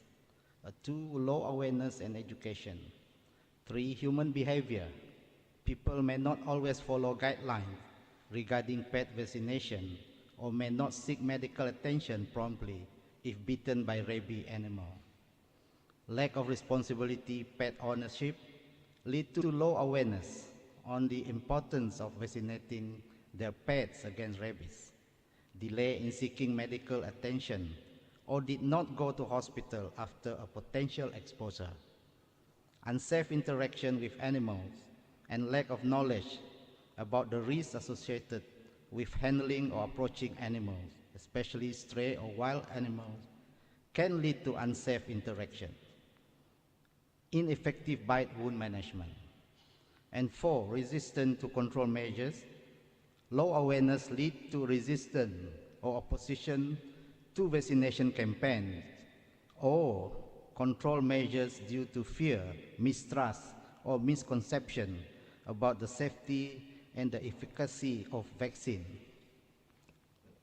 2. Low awareness and education. 3. Human behavior. People may not always follow guidelines regarding pet vaccination or may not seek medical attention promptly if bitten by rabid animal. Lack of responsibility pet ownership lead to low awareness on the importance of vaccinating their pets against rabies. Delay in seeking medical attention or did not go to hospital after a potential exposure. Unsafe interaction with animals and lack of knowledge about the risks associated with handling or approaching animals, especially stray or wild animals, can lead to unsafe interaction. ineffective bite wound management. And 4, resistance to control measures. Low awareness lead to resistance or opposition to vaccination campaigns or control measures due to fear, mistrust, or misconception about the safety and the efficacy of vaccine.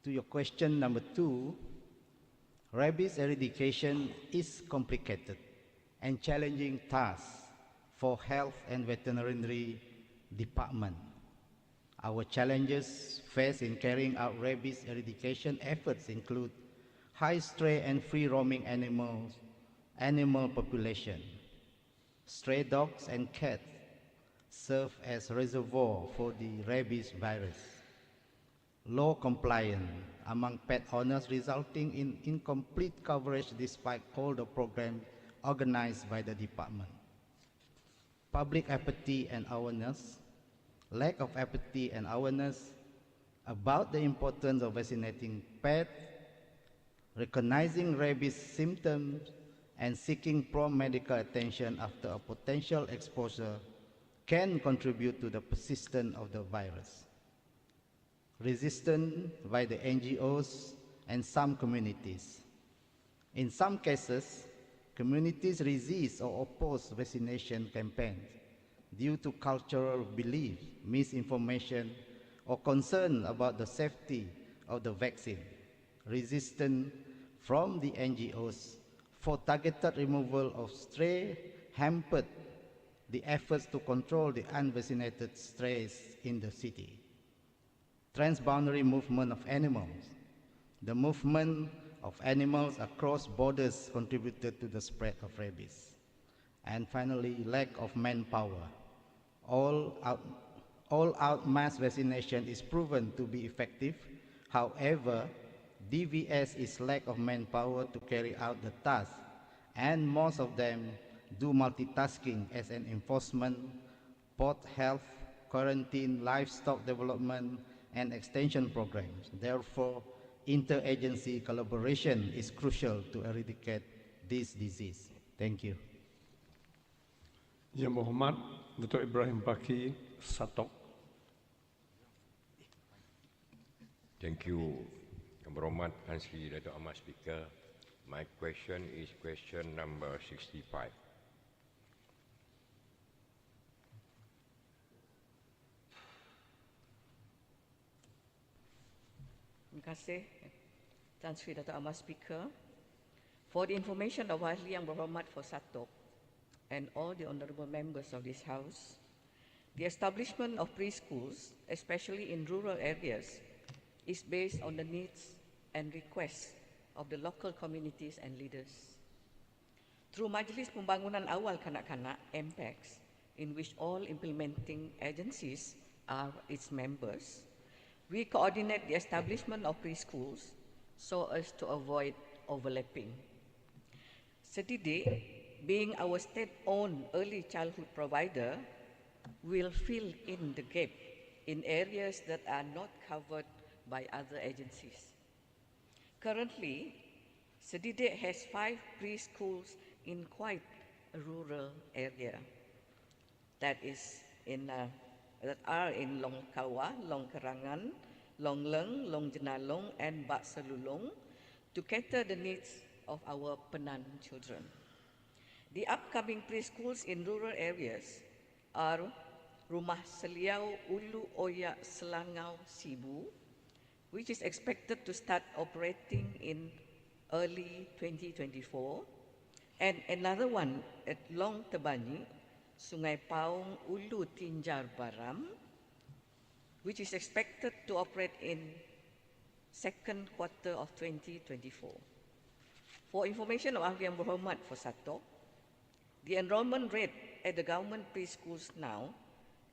To your question number 2, rabies eradication is complicated and challenging task for health and veterinary department. Our challenges faced in carrying out rabies eradication efforts include high stray and free roaming animal population. Stray dogs and cats serve as reservoir for the rabies virus. Low compliance among pet owners resulting in incomplete coverage despite all the programs organized by the department. Public apathy and awareness. Lack of apathy and awareness about the importance of vaccinating pets, recognizing rabies symptoms, and seeking prompt medical attention after a potential exposure can contribute to the persistence of the virus. Resistance by the NGOs and some communities. In some cases, communities resist or oppose vaccination campaigns due to cultural belief, misinformation, or concern about the safety of the vaccine. Resistance from the NGOs for targeted removal of stray hampered the efforts to control the unvaccinated strays in the city. Transboundary movement of animals. The movement of animals across borders contributed to the spread of rabies. And finally, lack of manpower. All-out mass vaccination is proven to be effective. However, DVS is lack of manpower to carry out the task, and most of them do multitasking as an enforcement, port health, quarantine, livestock development, and extension programs. Therefore, interagency collaboration is crucial to eradicate this disease. Thank you. Yang Berhormat Datuk Ibrahim Baki Satok. Thank you, Yang Berhormat Tan Sri Datuk Ahmad Speaker. My question is question number 65. Terima kasih Tan Sri Datuk Ahmad Speaker. For the information of Ahli Yang Berhormat for Satok and all the honourable members of this House, the establishment of preschools, especially in rural areas, is based on the needs and requests of the local communities and leaders. Through Majlis Pembangunan Awal Kanak-Kanak, MPEX, in which all implementing agencies are its members, we coordinate the establishment of preschools so as to avoid overlapping. Sedidik, being our state-owned early childhood provider, will fill in the gap in areas that are not covered by other agencies. Currently, Sedidik has 5 preschools in quite a rural area that are in Long Kawa, Long Kerangan, Long Leng, Long Jenalong, and Bak Selulong to cater the needs of our Penan children. The upcoming preschools in rural areas are Rumah Seliau Ulu Oyak Selangau Sibu, which is expected to start operating in early 2024, and another one at Long Tebani, Sungai Paung Ulu Tinjar Baram, which is expected to operate in second quarter of 2024. For information of Ahli Yang Berhormat for Satok, the enrollment rate at the government preschools now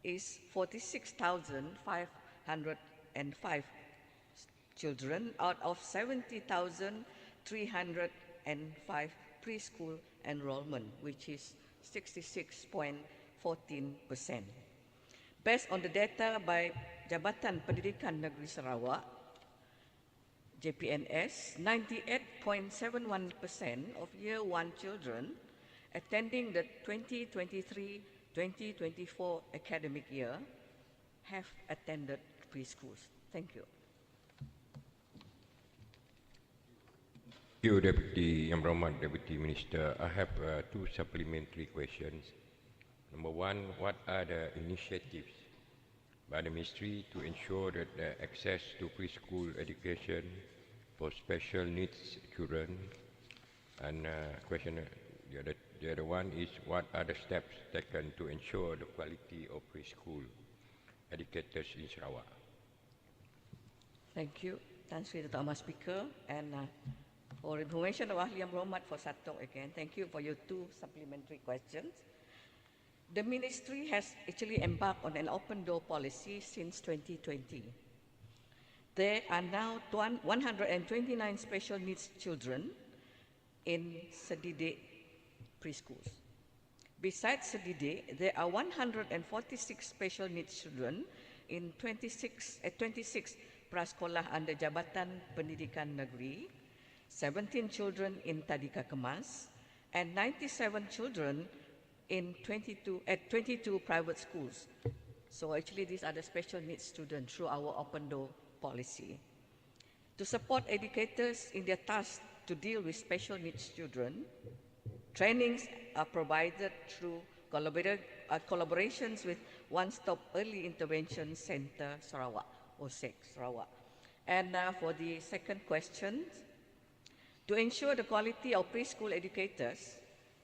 is 46,505 children out of 70,305 preschool enrollment, which is 66.14%. Based on the data by Jabatan Pendidikan Negeri Sarawak, JPNS, 98.71% of Year 1 children attending the 2023-2024 academic year have attended preschools? Thank you. Thank you, Deputy Yang Berhormat Deputy Minister. I have two supplementary questions. Number one, what are the initiatives by the Ministry to ensure that the access to preschool education for special needs children? And the other one is, what are the steps taken to ensure the quality of preschool educators in Sarawak? Thank you, Tan Sri Dato' Ahmad Speaker. And for information of Ahli Yang Berhormat for Satok again, thank you for your two supplementary questions. The Ministry has actually embarked on an open door policy since 2020. There are now 129 special needs children in Sedide preschools. Besides Sedide, there are 146 special needs children in 26 prasekolah under Jabatan Pendidikan Negeri, 17 children in Tadika Kemas, and 97 children in 22 private schools. So actually these are the special needs students through our open door policy. To support educators in their task to deal with special needs children, trainings are provided through collaborations with One Stop Early Intervention Center Sarawak, or SEC Sarawak. And for the second question, to ensure the quality of preschool educators,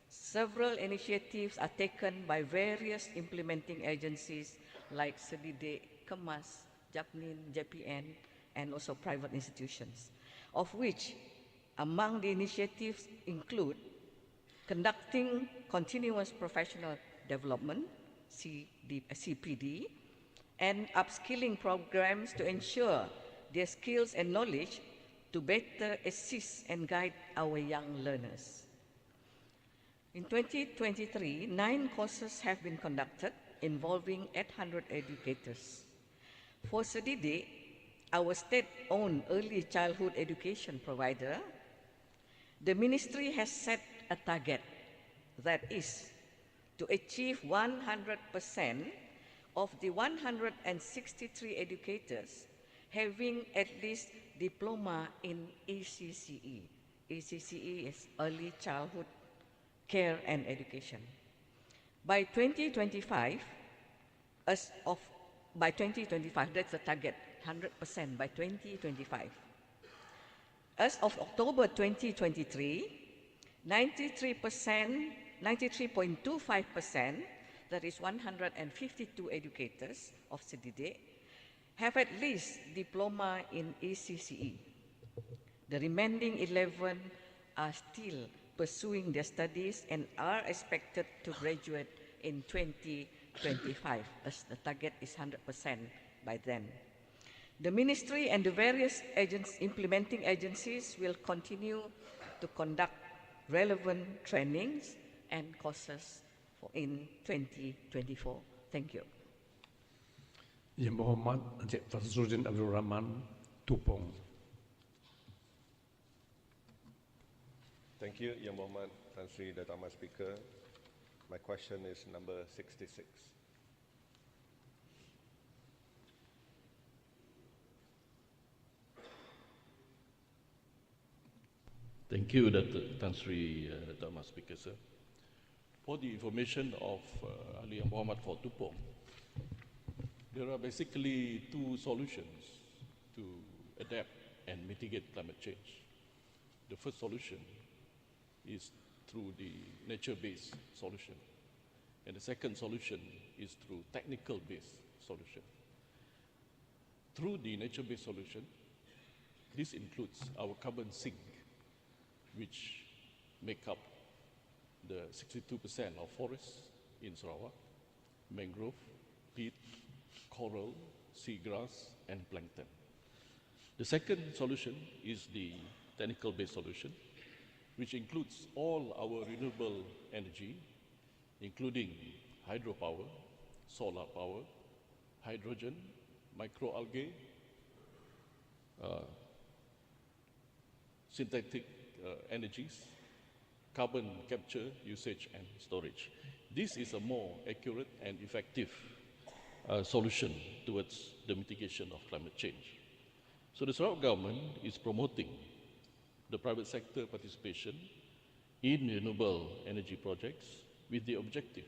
several initiatives are taken by various implementing agencies like Sedide, Kemas, Japnin, JPN, and also private institutions, of which among the initiatives include conducting continuous professional development, CPD, and upskilling programs to ensure their skills and knowledge to better assist and guide our young learners. In 2023, 9 courses have been conducted involving 800 educators. For Sedide, our state-owned early childhood education provider, the Ministry has set a target that is to achieve 100% of the 163 educators having at least diploma in ECCE. ECCE is Early Childhood Care and Education. By 2025, that's the target, 100% by 2025. As of October 2023, 93.25%, that is 152 educators of Sedide, have at least diploma in ECCE. The remaining 11 are still pursuing their studies and are expected to graduate in 2025, as the target is 100% by then. The Ministry and the various implementing agencies will continue to conduct relevant trainings and courses in 2024. Thank you. Yang Berhormat Encik Fazruddin Abdul Rahman, Tupong. Thank you, Yang Berhormat Tan Sri Dato' Ahmad Speaker. My question is number 66. Thank you, Tan Sri Dato' Ahmad Speaker, sir. For the information of Ali Yang Berhormat for Tupong, there are basically two solutions to adapt and mitigate climate change. The first solution is through the nature-based solution, and the second solution is through technical-based solution. Through the nature-based solution, this includes our carbon sink, which make up the 62% of forests in Sarawak, mangrove, peat, coral, seagrass, and plankton. The second solution is the technical-based solution, which includes all our renewable energy, including hydropower, solar power, hydrogen, microalgae, synthetic energies, carbon capture, usage and storage. This is a more accurate and effective solution towards the mitigation of climate change. So the Sarawak government is promoting the private sector participation in renewable energy projects with the objective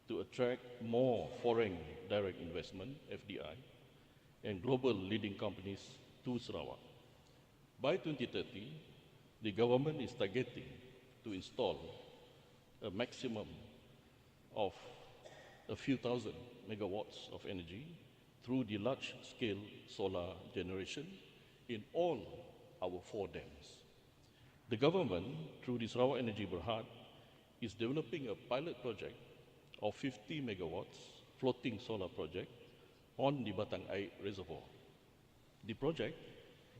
to attract more foreign direct investment, FDI, and global leading companies to Sarawak. By 2030, the government is targeting to install a maximum of a few thousand megawatts of energy through the large-scale solar generation in all our 4 dams. The government, through the Sarawak Energy Berhad, is developing a pilot project of 50 megawatts floating solar project on the Batang Air Reservoir. The project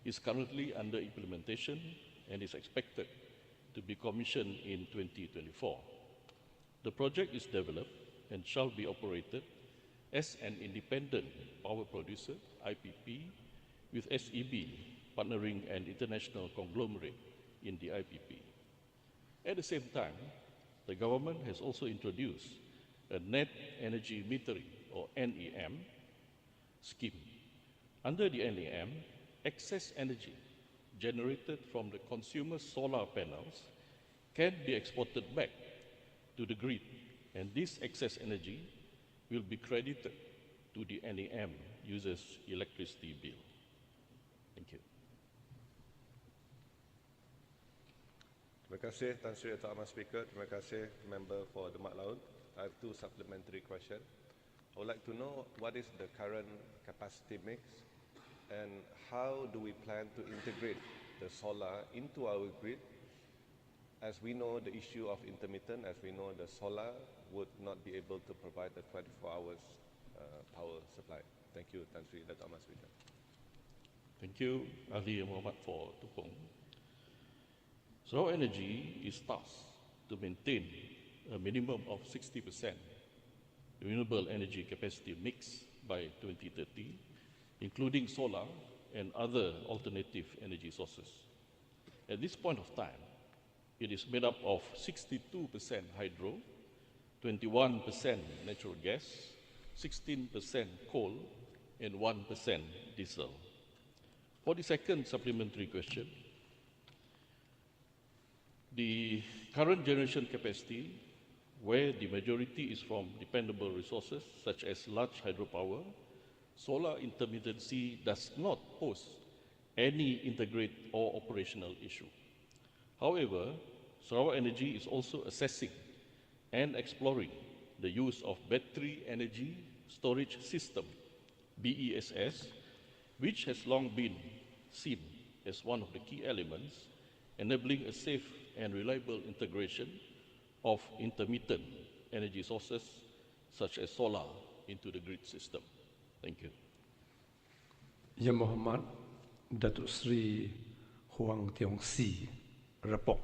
is currently under implementation and is expected to be commissioned in 2024. The project is developed and shall be operated as an independent power producer, IPP, with SEB partnering an international conglomerate in the IPP. At the same time, the government has also introduced a net energy metering, or NEM, scheme. Under the NEM, excess energy generated from the consumer solar panels can be exported back to the grid, and this excess energy will be credited to the NEM users' electricity bill. Thank you. Terima kasih Tan Sri Dato' Ahmad Speaker. Terima kasih Member for Demak Laut. I have 2 supplementary questions. I would like to know what is the current capacity mix and how do we plan to integrate the solar into our grid. As we know the issue of intermittent, as we know the solar would not be able to provide the 24 hours power supply. Thank you, Tan Sri Dato' Ahmad Speaker. Thank you, Ahli Muhammad for Tupong. Sarawak Energy is tasked to maintain a minimum of 60% renewable energy capacity mix by 2030, including solar and other alternative energy sources. At this point of time, it is made up of 62% hydro, 21% natural gas, 16% coal, and 1% diesel. For the second supplementary question, the current generation capacity, where the majority is from dependable resources such as large hydropower, solar intermittency does not pose any integrate or operational issue. However, Sarawak Energy is also assessing and exploring the use of battery energy storage system, BESS, which has long been seen as one of the key elements enabling a safe and reliable integration of intermittent energy sources such as solar into the grid system. Thank you. Yang Muhammad Datuk Sri Huang Tiong Si, Repok.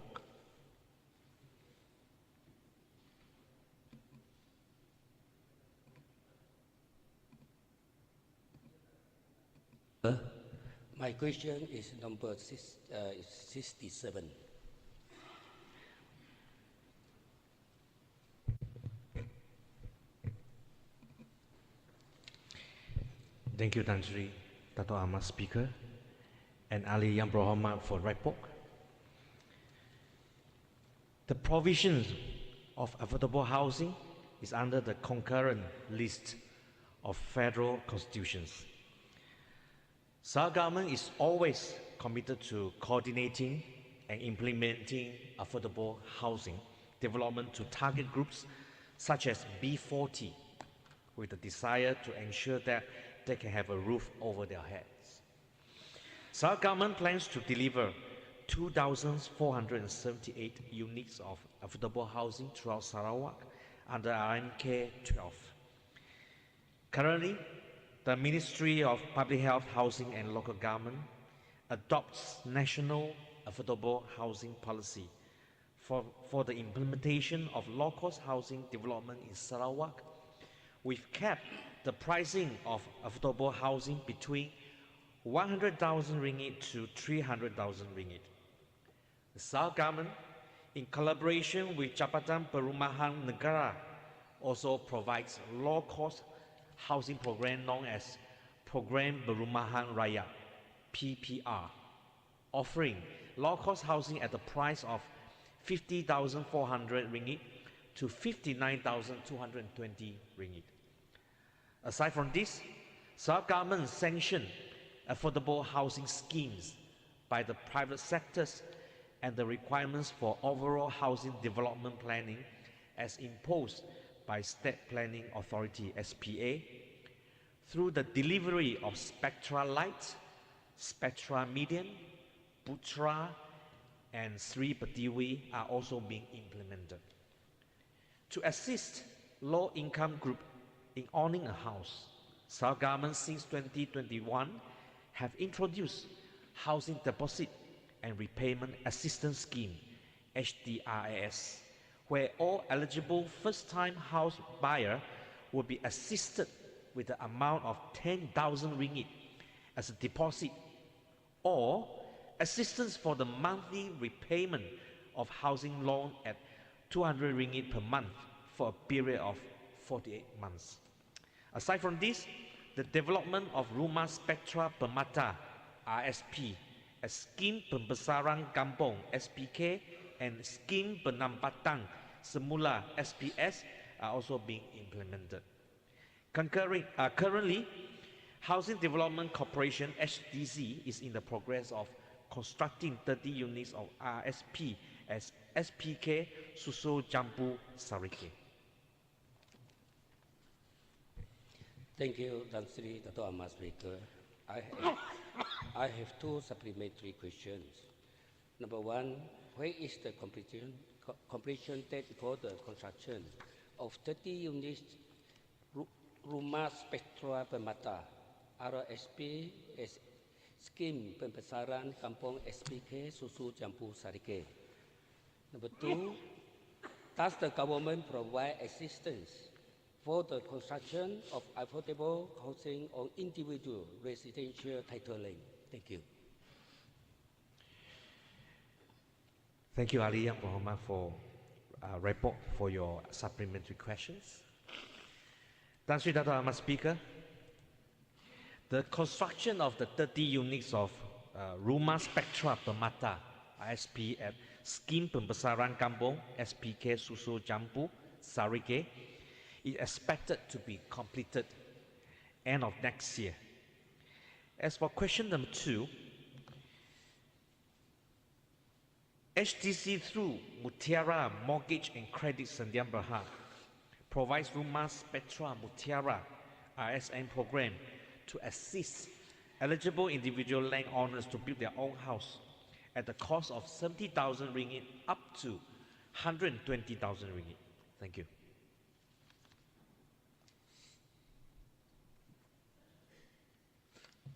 My question is number 67. Thank you, Tan Sri Dato' Ahmad Speaker, and Ali Yang Berhormat for Repok. The provisions of affordable housing is under the concurrent list of federal constitutions. Sarawak government is always committed to coordinating and implementing affordable housing development to target groups such as B40, with the desire to ensure that they can have a roof over their heads. Sarawak government plans to deliver 2,478 units of affordable housing throughout Sarawak under RMK 12. Currently, the Ministry of Public Health, Housing and Local Government adopts national affordable housing policy for the implementation of low-cost housing development in Sarawak. We've kept the pricing of affordable housing between 100,000 ringgit to 300,000 ringgit. The Sarawak government in collaboration with Jabatan Perumahan Negara, also provides low-cost housing program known as Program Perumahan Rakyat, PPR, offering low-cost housing at the price of 50,400 ringgit to 59,220 ringgit. Aside from this, Sarawak government sanctioned affordable housing schemes by the private sectors and the requirements for overall housing development planning as imposed by State Planning Authority (SPA) through the delivery of Spectra Light, Spectra Medium, Putra, and Sri Pertiwi are also being implemented. To assist low-income group in owning a house, Sarawak government since 2021 have introduced Housing Deposit and Repayment Assistance Scheme, HDRAS, where all eligible first-time house buyer will be assisted with the amount of 10,000 ringgit as a deposit or assistance for the monthly repayment of housing loan at 200 ringgit per month for a period of 48 months. Aside from this, the development of Rumah Spectra Permata, RSP, a scheme Pembesaran Kampung, SPK, and scheme Penampatan Semula, SPS, are also being implemented. Currently, Housing Development Corporation, HDC, is in the progress of constructing 30 units of RSP as SPK Susul Jambu Sarike. Thank you, Tan Sri Dato' Ahmad Speaker. I have two supplementary questions. Number one, where is the completion date for the construction of 30 units Rumah Spectra Permata, RSP, scheme Pembesaran Kampung SPK Susu Jambu Sarike? Number two, does the government provide assistance for the construction of affordable housing on individual residential title land? Thank you. Thank you, Ali Yang Muhammad, for report for your supplementary questions. Tan Sri Dato' Ahmad Speaker, the construction of the 30 units of Rumah Spectra Permata, ISP, at Scheme Pembesaran Kampung, SPK Susul Jambu Sarike, is expected to be completed end of next year. As for question number two, HDC through Mutiara Mortgage and Credit Sandian Berhad provides Rumah Spectra Mutiara RSN program to assist eligible individual landowners to build their own house at the cost of 70,000 ringgit up to 120,000 ringgit. Thank you.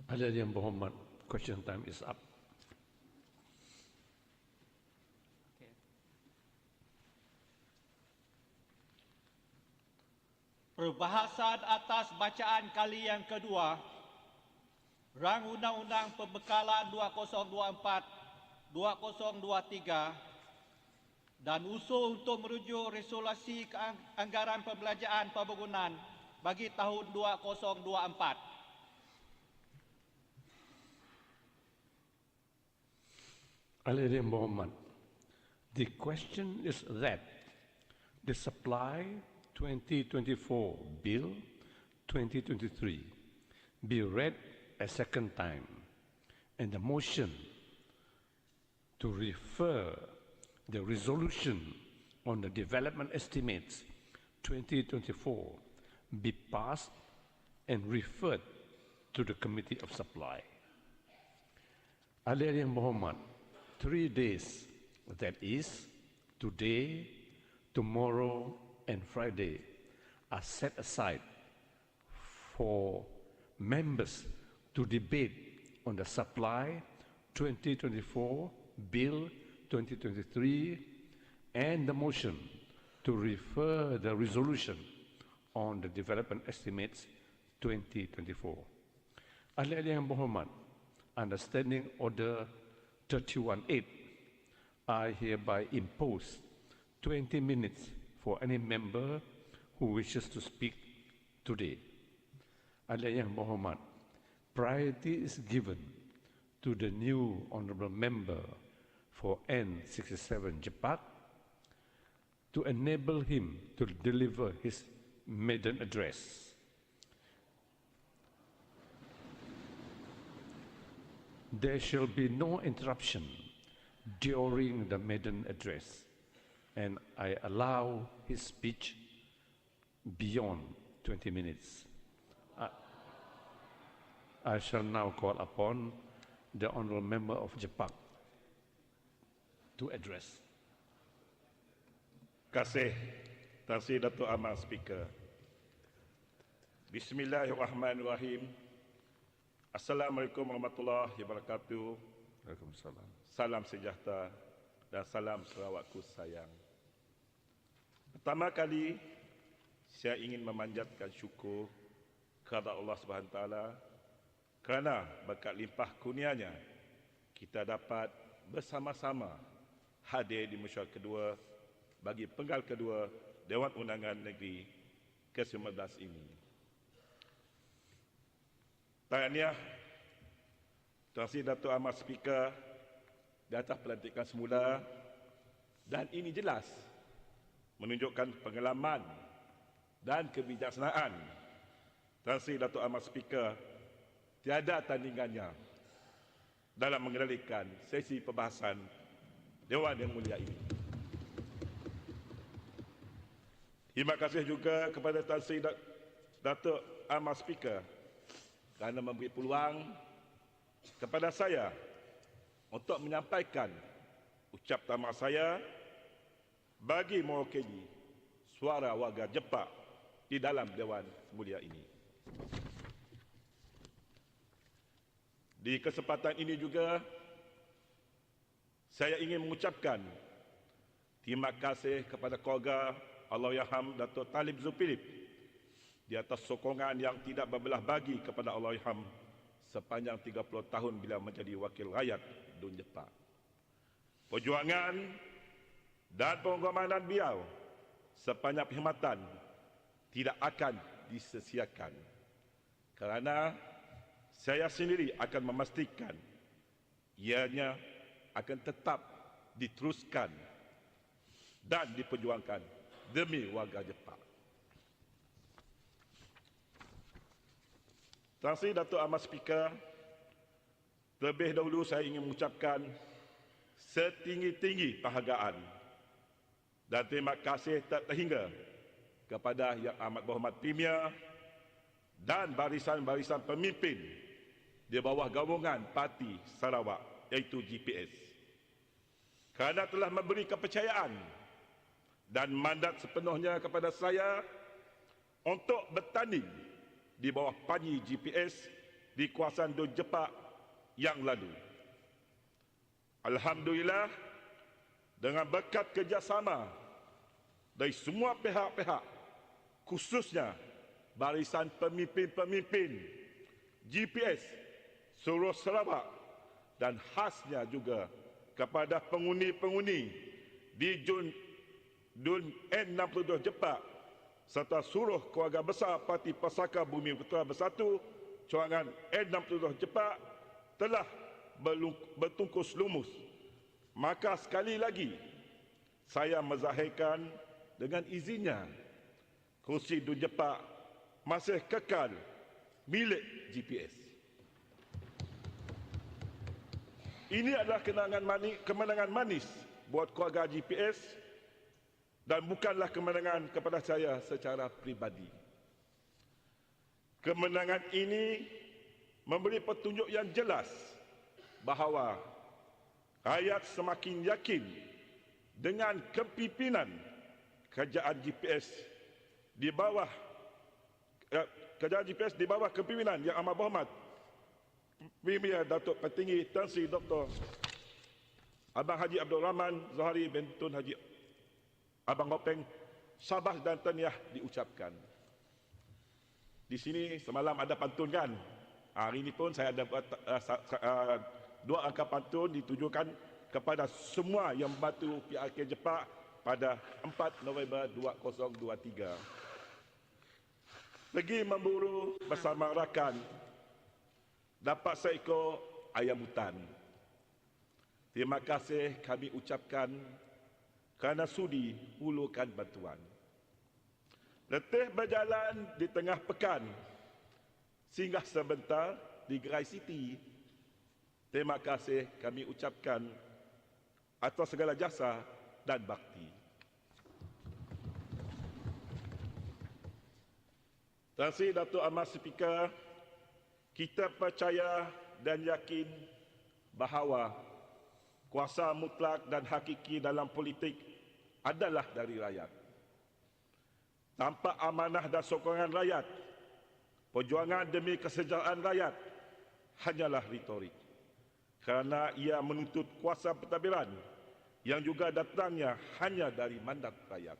Ali Muhammad, question time is up. Perbahasan atas bacaan kali yang kedua, Rang Undang-Undang Pembekalan 2024-2023 dan usul untuk merujuk resolusi anggaran pembelanjaan pembangunan bagi tahun 2024. Ali Muhammad, the question is that the supply 2024 Bill 2023 be read a second time, and the motion to refer the resolution on the development estimates 2024 be passed and referred to the Committee of Supply. Ali Muhammad, 3 days, that is today, tomorrow, and Friday, are set aside for members to debate on the Supply 2024 Bill 2023 and the motion to refer the resolution on the development estimates 2024. Ali Muhammad, understanding Order 318 I hereby impose 20 minutes for any member who wishes to speak today. Ahli yang berhormat, priority is given to the new honourable member for N67 Jepak to enable him to deliver his maiden address. There shall be no interruption during the maiden address, and I allow his speech beyond 20 minutes. I shall now call upon the honourable member of Jepak to address. Terima kasih Datuk Amal Speaker. Bismillahirrahmanirrahim. Assalamualaikum warahmatullahi wabarakatuh. Waalaikumsalam. Salam sejahtera dan salam Sarawakku sayang. Pertama kali saya ingin memanjatkan syukur kepada Allah SWT kerana berkat limpah kurnianya kita dapat bersama-sama hadir di Mesyuarat Kedua bagi Penggal Kedua Dewan Undangan Negeri Ke-19 ini. Tahniah Terima kasih Datuk Amat Speaker di atas pelantikan semula, dan ini jelas menunjukkan pengalaman dan kebijaksanaan. Terima kasih Datuk Amat Speaker, tiada tandingannya dalam mengendalikan sesi perbahasan Dewan yang mulia ini. Terima kasih juga kepada Tan Sri Datuk Amat Speaker kerana memberi peluang kepada saya untuk menyampaikan ucap tamak saya bagi mewakili suara warga Jepak di dalam Dewan mulia ini. Di kesempatan ini juga saya ingin mengucapkan terima kasih kepada keluarga Allahyarham Datuk Talib Zulkifli di atas sokongan yang tidak berbelah bagi kepada Allahyarham sepanjang 30 tahun bila menjadi wakil rakyat Dun Jepak. Perjuangan dan pengorbanan beliau sepanjang perkhidmatan tidak akan disesiakan, kerana saya sendiri akan memastikan ianya akan tetap diteruskan dan diperjuangkan demi warga Jepak. Terima kasih Datuk Amat Speaker. Terlebih dahulu saya ingin mengucapkan setinggi-tinggi penghargaan dan terima kasih tak terhingga kepada Yang Amat Berhormat Premier dan barisan-barisan pemimpin di bawah gabungan Parti Sarawak iaitu GPS, kerana telah memberi kepercayaan dan mandat sepenuhnya kepada saya untuk bertanding di bawah panji GPS di kawasan Dun Jepak yang lalu. Alhamdulillah, dengan berkat kerjasama dari semua pihak-pihak, khususnya barisan pemimpin-pemimpin GPS seluruh Sarawak dan khasnya juga kepada pengundi-pengundi di Dun N62 Jepak serta seluruh keluarga besar Parti Pasaka Bumi Putera Bersatu cawangan N62 Jepak telah bertungkus lumus. Maka sekali lagi saya menzahirkan dengan izinnya kursi Dun Jepak masih kekal milik GPS. Ini adalah kemenangan manis buat keluarga GPS dan bukanlah kemenangan kepada saya secara pribadi. Kemenangan ini memberi petunjuk yang jelas bahawa rakyat semakin yakin dengan kepimpinan kerajaan GPS di bawah kepimpinan Yang Amat Berhormat Premier Datuk Petinggi Tan Sri Dr. Abang Haji Abdul Rahman Zohari bin Tun Haji Abang Hopeng, Sabah dan tahniah diucapkan. Di sini semalam ada pantun kan? Hari ini pun saya ada buat 2 angka pantun ditujukan kepada semua yang membantu PRK Jepak pada 4 November 2023. Pergi memburu bersama rakan, dapat seekor ayam hutan. Terima kasih kami ucapkan kerana sudi hulurkan bantuan. Letih berjalan di tengah pekan, singgah sebentar di Gerai City. Terima kasih kami ucapkan atas segala jasa dan bakti. Terima kasih Datuk Amat Speaker. Kita percaya dan yakin bahawa kuasa mutlak dan hakiki dalam politik adalah dari rakyat. Tanpa amanah dan sokongan rakyat, perjuangan demi kesejahteraan rakyat hanyalah retorik. Kerana ia menuntut kuasa pentadbiran yang juga datangnya hanya dari mandat rakyat.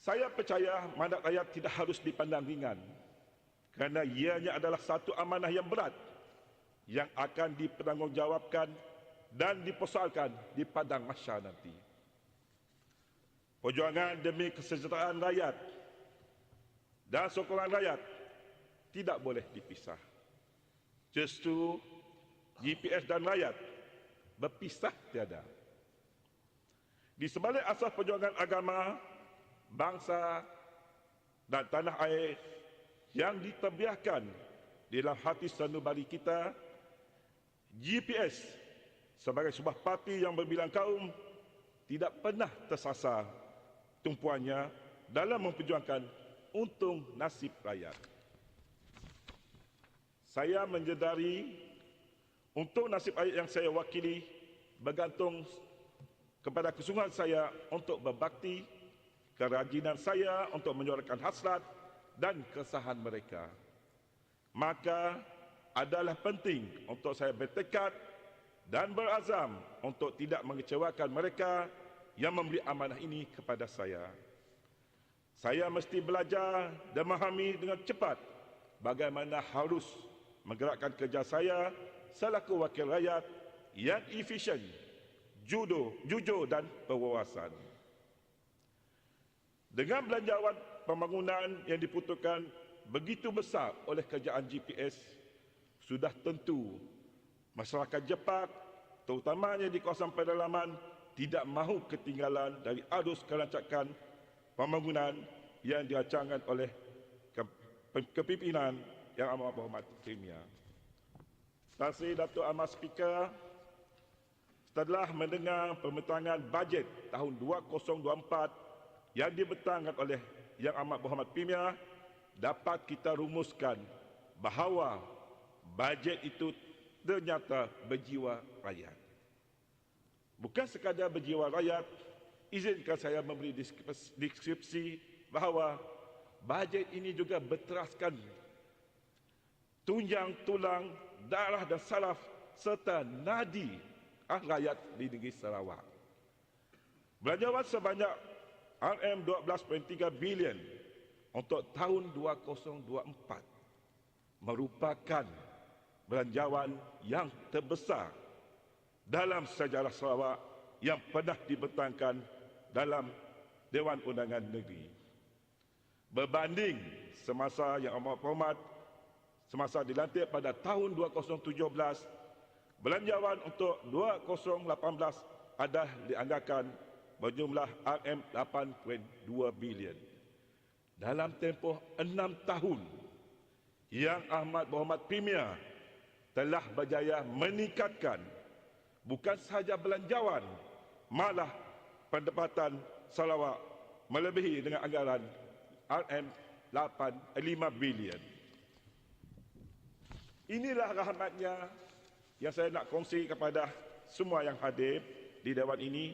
Saya percaya mandat rakyat tidak harus dipandang ringan kerana ianya adalah satu amanah yang berat yang akan dipertanggungjawabkan dan dipersoalkan di padang mahsyar nanti. Perjuangan demi kesejahteraan rakyat dan sokongan rakyat tidak boleh dipisah. Justru GPS dan rakyat berpisah tiada. Di sebalik asas perjuangan agama, bangsa dan tanah air yang diterbiahkan di dalam hati sanubari kita, GPS sebagai sebuah parti yang berbilang kaum tidak pernah tersasar tumpuannya dalam memperjuangkan untung nasib rakyat. Saya menyedari untuk nasib rakyat yang saya wakili bergantung kepada kesungguhan saya untuk berbakti, kerajinan saya untuk menyuarakan hasrat dan keresahan mereka. Maka adalah penting untuk saya bertekad dan berazam untuk tidak mengecewakan mereka yang memberi amanah ini kepada saya. Saya mesti belajar dan memahami dengan cepat bagaimana harus menggerakkan kerja saya selaku wakil rakyat yang efisien, jujur dan berwawasan. Dengan belanjawan pembangunan yang dibutuhkan begitu besar oleh kerajaan GPS, sudah tentu masyarakat Jepak, terutamanya di kawasan pedalaman, tidak mahu ketinggalan dari arus kelancaran pembangunan yang dirancangkan oleh kepimpinan yang amat berhormat Premier. Terima kasih Datuk Amat Speaker. Setelah mendengar pembentangan bajet tahun 2024 yang dibentangkan oleh Yang Amat Berhormat Premier, dapat kita rumuskan bahawa bajet itu ternyata berjiwa rakyat. Bukan sekadar berjiwa rakyat, izinkan saya memberi deskripsi bahawa bajet ini juga berteraskan tunjang tulang, darah dan saraf serta nadi rakyat di negeri Sarawak. Belanjawan sebanyak RM12.3 bilion untuk tahun 2024 merupakan belanjawan yang terbesar dalam sejarah Sarawak yang pernah dibentangkan dalam Dewan Undangan Negeri. Berbanding semasa Yang Amat Berhormat semasa dilantik pada tahun 2017, belanjawan untuk 2018 adalah dianggarkan berjumlah RM8.2 bilion. Dalam tempoh 6 tahun, Yang Amat Berhormat Premier telah berjaya meningkatkan bukan sahaja belanjawan, malah pendapatan Sarawak melebihi dengan anggaran RM5 bilion. Inilah rahmatnya yang saya nak kongsi kepada semua yang hadir di Dewan ini.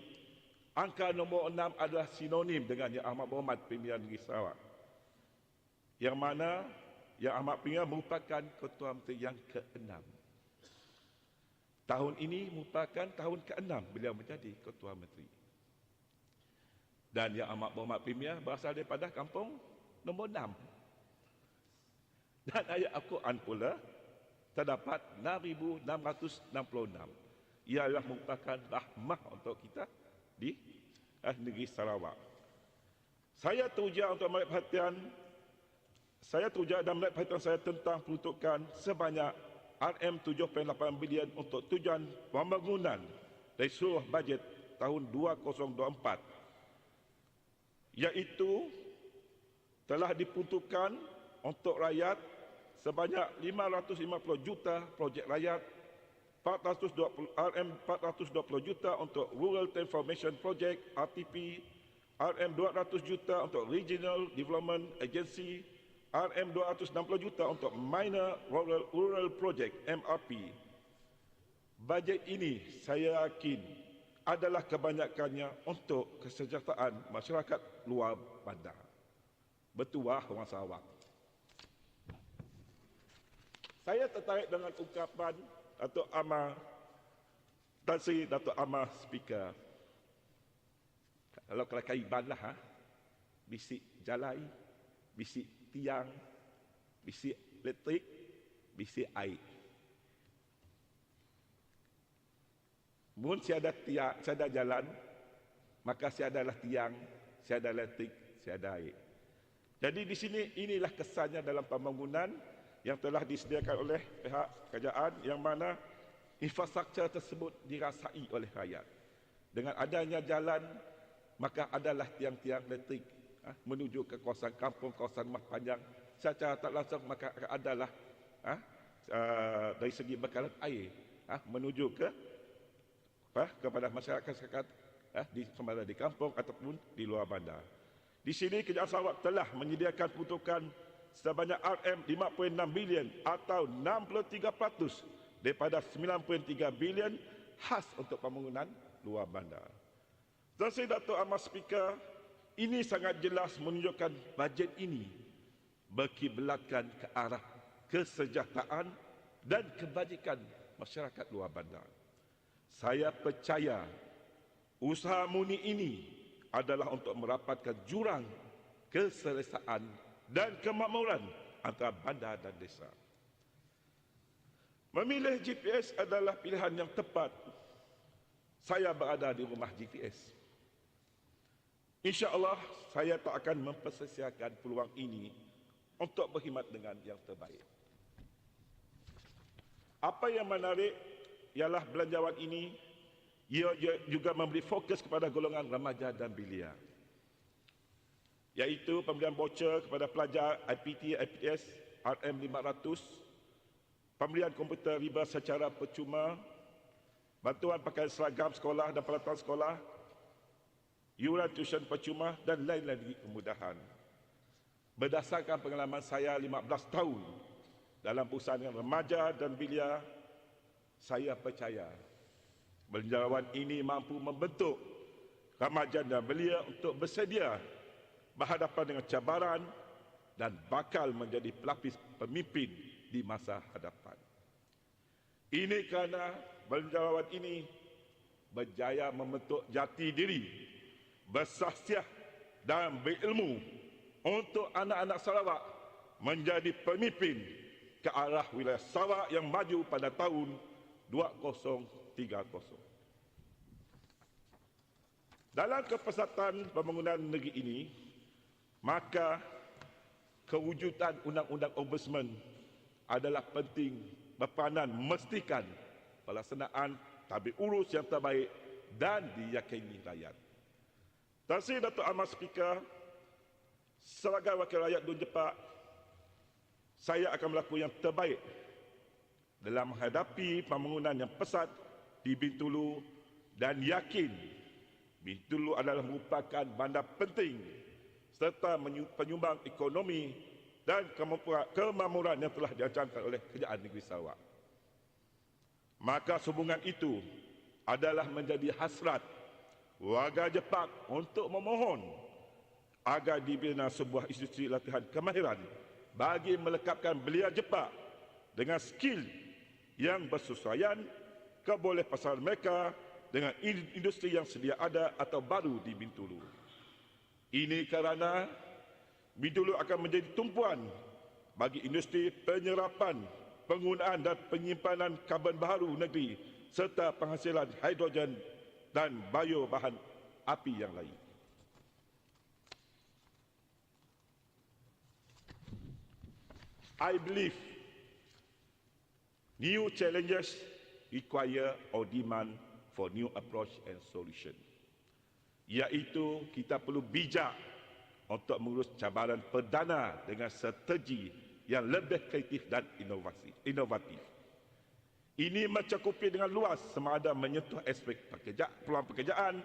Angka nombor 6 adalah sinonim dengan Yang Amat Berhormat Premier Negeri Sarawak, yang mana Yang Amat Premier merupakan Ketua Menteri yang ke-6. Tahun ini merupakan tahun ke-6 beliau menjadi Ketua Menteri. Dan Yang Amat Berhormat Premier berasal daripada kampung nombor 6. Dan ayat Al-Quran pula terdapat 6,666. Ia adalah merupakan rahmah untuk kita di negeri Sarawak. Saya teruja untuk menarik perhatian saya tentang peruntukan sebanyak RM7.8 bilion untuk tujuan pembangunan dari seluruh bajet tahun 2024, iaitu telah diperuntukkan untuk rakyat sebanyak 550 juta projek rakyat, RM420 juta untuk Rural Transformation Project RTP, RM200 juta untuk Regional Development Agency, RM260 juta untuk Minor Rural Project MRP. Bajet ini saya yakin adalah kebanyakannya untuk kesejahteraan masyarakat luar bandar. Bertuah orang Sarawak. Saya tertarik dengan ungkapan Datuk Amar Tan Sri Datuk Amar Speaker. Kalau kaiban lah, bisik jalai, bisik tiang, bisik elektrik, bisik air. Mun siada tiang, siada jalan, maka siadalah tiang, siada elektrik, siada air. Jadi di sini inilah kesannya dalam pembangunan yang telah disediakan oleh pihak kerajaan, yang mana infrastruktur tersebut dirasai oleh rakyat. Dengan adanya jalan, maka adalah tiang-tiang elektrik menuju ke kawasan kampung, kawasan rumah panjang. Secara tak langsung maka adalah dari segi bekalan air menuju ke kepada masyarakat sama ada di kampung ataupun di luar bandar. Di sini Kerajaan Sarawak telah menyediakan peruntukan sebanyak RM5.6 bilion atau 63% daripada 9.3 bilion khas untuk pembangunan luar bandar. Dan saya Datuk Amar Speaker, ini sangat jelas menunjukkan bajet ini berkiblatkan ke arah kesejahteraan dan kebajikan masyarakat luar bandar. Saya percaya usaha murni ini adalah untuk merapatkan jurang keselesaan dan kemakmuran antara bandar dan desa. Memilih GPS adalah pilihan yang tepat. Saya berada di rumah GPS. InsyaAllah saya tak akan mempersia-siakan peluang ini untuk berkhidmat dengan yang terbaik. Apa yang menarik ialah belanjawan ini ia juga memberi fokus kepada golongan remaja dan belia, iaitu pemberian baucer kepada pelajar IPT, IPS RM500, pemberian komputer riba secara percuma, bantuan pakaian seragam sekolah dan peralatan sekolah, iuran tuition percuma dan lain-lain kemudahan. Berdasarkan pengalaman saya 15 tahun dalam berusaha dengan remaja dan belia, saya percaya belanjawan ini mampu membentuk remaja dan belia untuk bersedia berhadapan dengan cabaran dan bakal menjadi pelapis pemimpin di masa hadapan. Ini kerana belanjawan ini berjaya membentuk jati diri, bersahsiah dan berilmu untuk anak-anak Sarawak menjadi pemimpin ke arah wilayah Sarawak yang maju pada tahun 2030. Dalam kepesatan pembangunan negeri ini, maka kewujudan Undang-Undang Ombudsman adalah penting berperanan memastikan pelaksanaan tabik urus yang terbaik dan diyakini rakyat. Tan Sri Datuk Amar Speaker, sebagai wakil rakyat Dun Jepak, saya akan melakukan yang terbaik dalam menghadapi pembangunan yang pesat di Bintulu dan yakin Bintulu adalah merupakan bandar penting serta penyumbang ekonomi dan kemakmuran yang telah dirancangkan oleh Kerajaan Negeri Sarawak. Maka sehubungan itu adalah menjadi hasrat warga Jepak untuk memohon agar dibina sebuah institusi latihan kemahiran bagi melekapkan belia Jepak dengan skill yang bersesuaian keboleh pasaran mereka dengan industri yang sedia ada atau baru di Bintulu. Ini kerana Bintulu akan menjadi tumpuan bagi industri penyerapan penggunaan dan penyimpanan karbon baharu negeri serta penghasilan hidrogen dan bahan api yang lain. I believe new challenges require or demand for new approach and solution. Iaitu kita perlu bijak untuk mengurus cabaran perdana dengan strategi yang lebih kreatif dan inovatif. Ini mencakupi dengan luas sama ada menyentuh aspek peluang pekerjaan,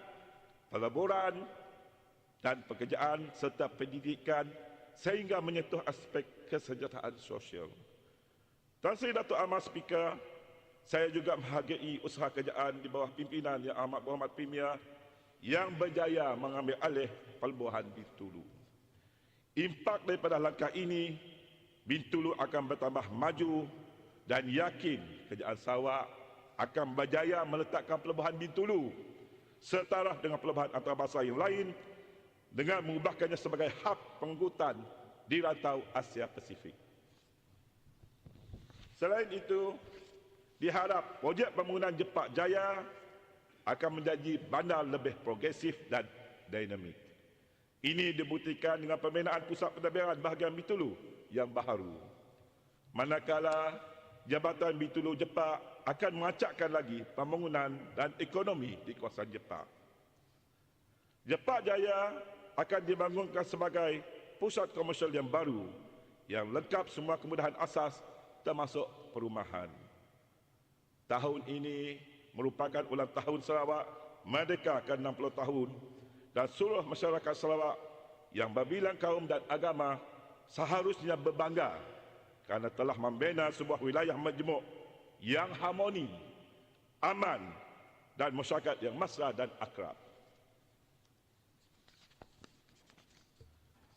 pelaburan dan pekerjaan serta pendidikan sehingga menyentuh aspek kesejahteraan sosial. Tuan Sri Datuk Amar Speaker, saya juga menghargai usaha kerajaan di bawah pimpinan Yang Amat Berhormat Premier yang berjaya mengambil alih pelabuhan Bintulu. Impak daripada langkah ini, Bintulu akan bertambah maju dan yakin kerajaan Sarawak akan berjaya meletakkan pelabuhan Bintulu setara dengan pelabuhan antarabangsa yang lain dengan mengubahkannya sebagai hub pengangkutan di rantau Asia Pasifik. Selain itu, diharap projek pembangunan Jepak Jaya akan menjadi bandar lebih progresif dan dinamik. Ini dibuktikan dengan pembinaan pusat pentadbiran bahagian Bintulu yang baharu. Manakala Jabatan Bintulu Jepak akan mengacakkan lagi pembangunan dan ekonomi di kawasan Jepak. Jepak Jaya akan dibangunkan sebagai pusat komersial yang baru yang lengkap semua kemudahan asas termasuk perumahan. Tahun ini merupakan ulang tahun Sarawak merdeka ke-60 tahun dan seluruh masyarakat Sarawak yang berbilang kaum dan agama seharusnya berbangga kerana telah membina sebuah wilayah majmuk yang harmoni, aman dan masyarakat yang mesra dan akrab.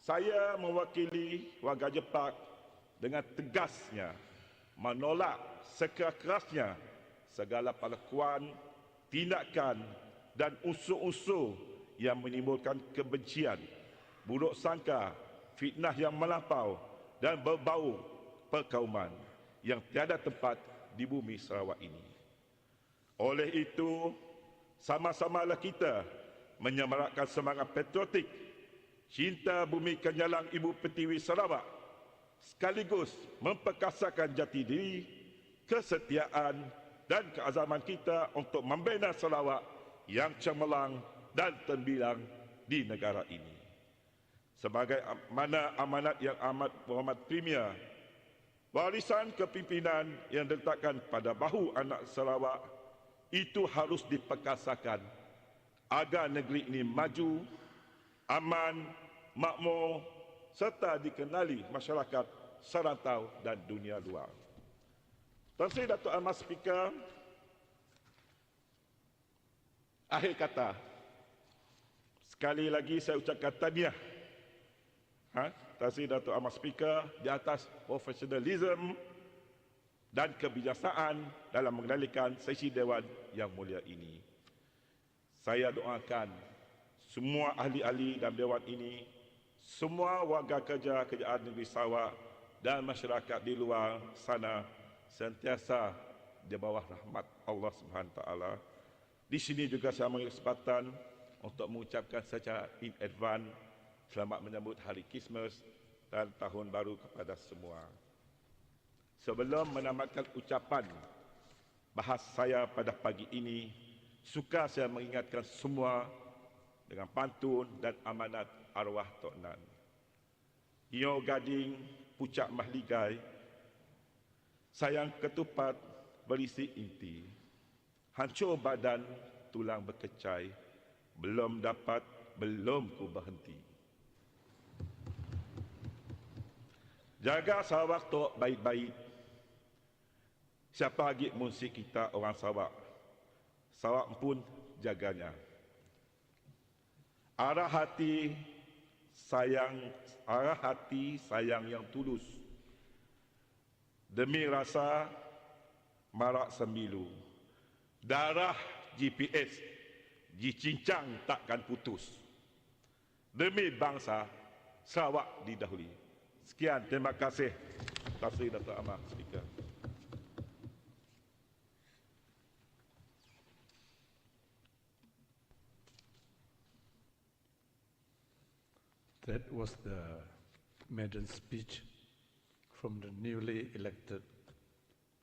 Saya mewakili warga Jepak dengan tegasnya menolak sekeras-kerasnya segala pelakuan, tindakan dan unsur-unsur yang menimbulkan kebencian, buruk sangka, fitnah yang melampau dan berbau perkauman yang tiada tempat di bumi Sarawak ini. Oleh itu, sama-samalah kita menyemarakkan semangat patriotik, cinta bumi kenyalang Ibu Pertiwi Sarawak, sekaligus memperkasakan jati diri, kesetiaan dan keazaman kita untuk membina Sarawak yang cemerlang dan terbilang di negara ini. Sebagai mana amanat Yang Amat Berhormat Premier, warisan kepimpinan yang diletakkan pada bahu anak Sarawak itu harus diperkasakan agar negeri ini maju, aman, makmur serta dikenali masyarakat serantau dan dunia luar. Tuan Sri Datuk Amar Speaker, akhir kata, sekali lagi saya ucapkan tahniah Tuan Sri Datuk Amar Speaker di atas profesionalisme dan kebijaksanaan dalam mengendalikan sesi Dewan yang mulia ini. Saya doakan semua ahli-ahli dalam Dewan ini, semua warga kerja Kerajaan Negeri Sarawak dan masyarakat di luar sana sentiasa di bawah rahmat Allah Subhanahu Taala. Di sini juga saya mengambil kesempatan untuk mengucapkan secara in advance selamat menyambut Hari Krismas dan Tahun Baru kepada semua. Sebelum menamatkan ucapan bahas saya pada pagi ini, suka saya mengingatkan semua dengan pantun dan amanat arwah Tok Nan. Iyo gading pucak mahligai, sayang ketupat berisi inti, hancur badan tulang berkecai, belum dapat, belum ku berhenti. Jaga Sarawak Tok baik-baik. Siapa lagi munsik kita orang Sarawak? Sarawak pun jaganya. Arah hati sayang yang tulus. Demi rasa marak semilu. Darah GPS dicincang takkan putus. Demi bangsa, Sarawak didahului. Sekian, terima kasih. Tuan Sri Datuk Amar Speaker. That was the maiden speech from the newly elected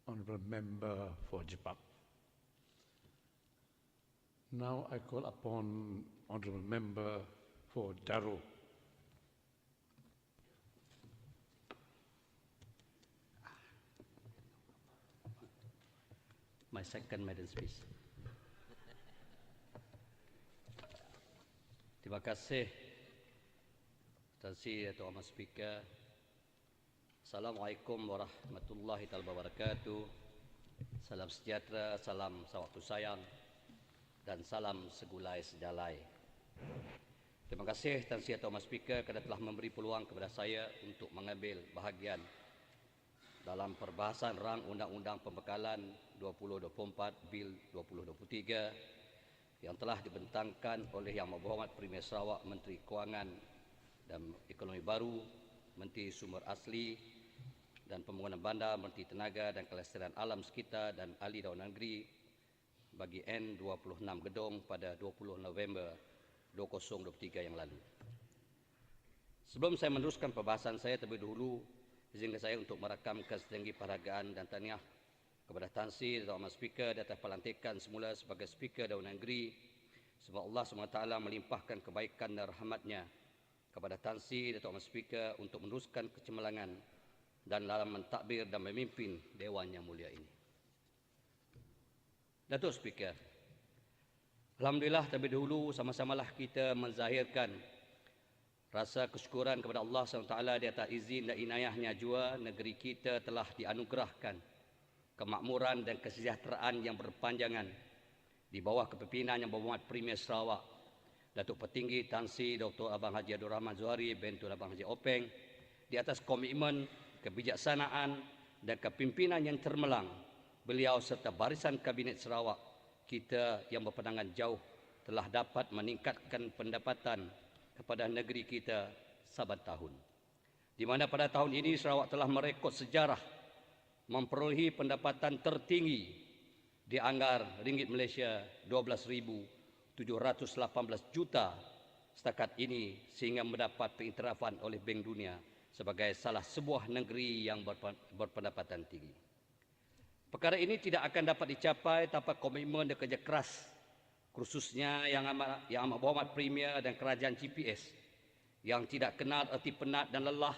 honorable member for Jipak. Now I call upon honorable member for Daro. My second maiden speech. Terima kasih Tuan Sri Dato' Ahmad Speaker. Assalamualaikum warahmatullahi wabarakatuh. Salam sejahtera, salam Sarawak sayang dan salam segulai sejalai. Terima kasih Tuan Sri Dato' Ahmad Speaker kerana telah memberi peluang kepada saya untuk mengambil bahagian dalam perbahasan rang Undang-Undang Pembekalan 2024 Bil 2023 yang telah dibentangkan oleh Yang Berhormat Premier Sarawak, Menteri Kewangan dan Ekonomi Baru, Menteri Sumber Asli dan Pembangunan Bandar, Menteri Tenaga dan Kelestarian Alam Sekitar dan Ahli Dewan Negeri bagi N26 Gedong pada 20 November 2023 yang lalu. Sebelum saya meneruskan perbahasan saya, terlebih dahulu izinkan saya untuk merakamkan setinggi penghargaan dan tahniah kepada Tan Sri Dato' Ahmad Speaker di atas pelantikan semula sebagai Speaker Dewan Negeri. Semoga Allah SWT melimpahkan kebaikan dan rahmatnya kepada Tan Sri Dato' Ahmad Speaker untuk meneruskan kecemerlangan dan dalam mentadbir dan memimpin Dewan yang mulia ini. Datuk Speaker, alhamdulillah terlebih dahulu sama-samalah kita menzahirkan rasa kesyukuran kepada Allah SWT di atas izin dan inayahnya jua negeri kita telah dianugerahkan kemakmuran dan kesejahteraan yang berpanjangan di bawah kepimpinan Yang Berhormat Premier Sarawak Datuk Petinggi Tan Sri Dr. Abang Haji Abdul Rahman Zuhari bin Tun Abang Haji Openg di atas komitmen, kebijaksanaan dan kepimpinan yang cermelang beliau serta barisan Kabinet Sarawak kita yang berpandangan jauh telah dapat meningkatkan pendapatan kepada negeri kita saban tahun. Di mana pada tahun ini Sarawak telah merekod sejarah memperolehi pendapatan tertinggi di anggar ringgit Malaysia 12,718 juta setakat ini sehingga mendapat pengiktirafan oleh Bank Dunia sebagai salah sebuah negeri yang berpendapatan tinggi. Perkara ini tidak akan dapat dicapai tanpa komitmen dan kerja keras khususnya yang amat berhormat Premier dan Kerajaan GPS yang tidak kenal erti penat dan lelah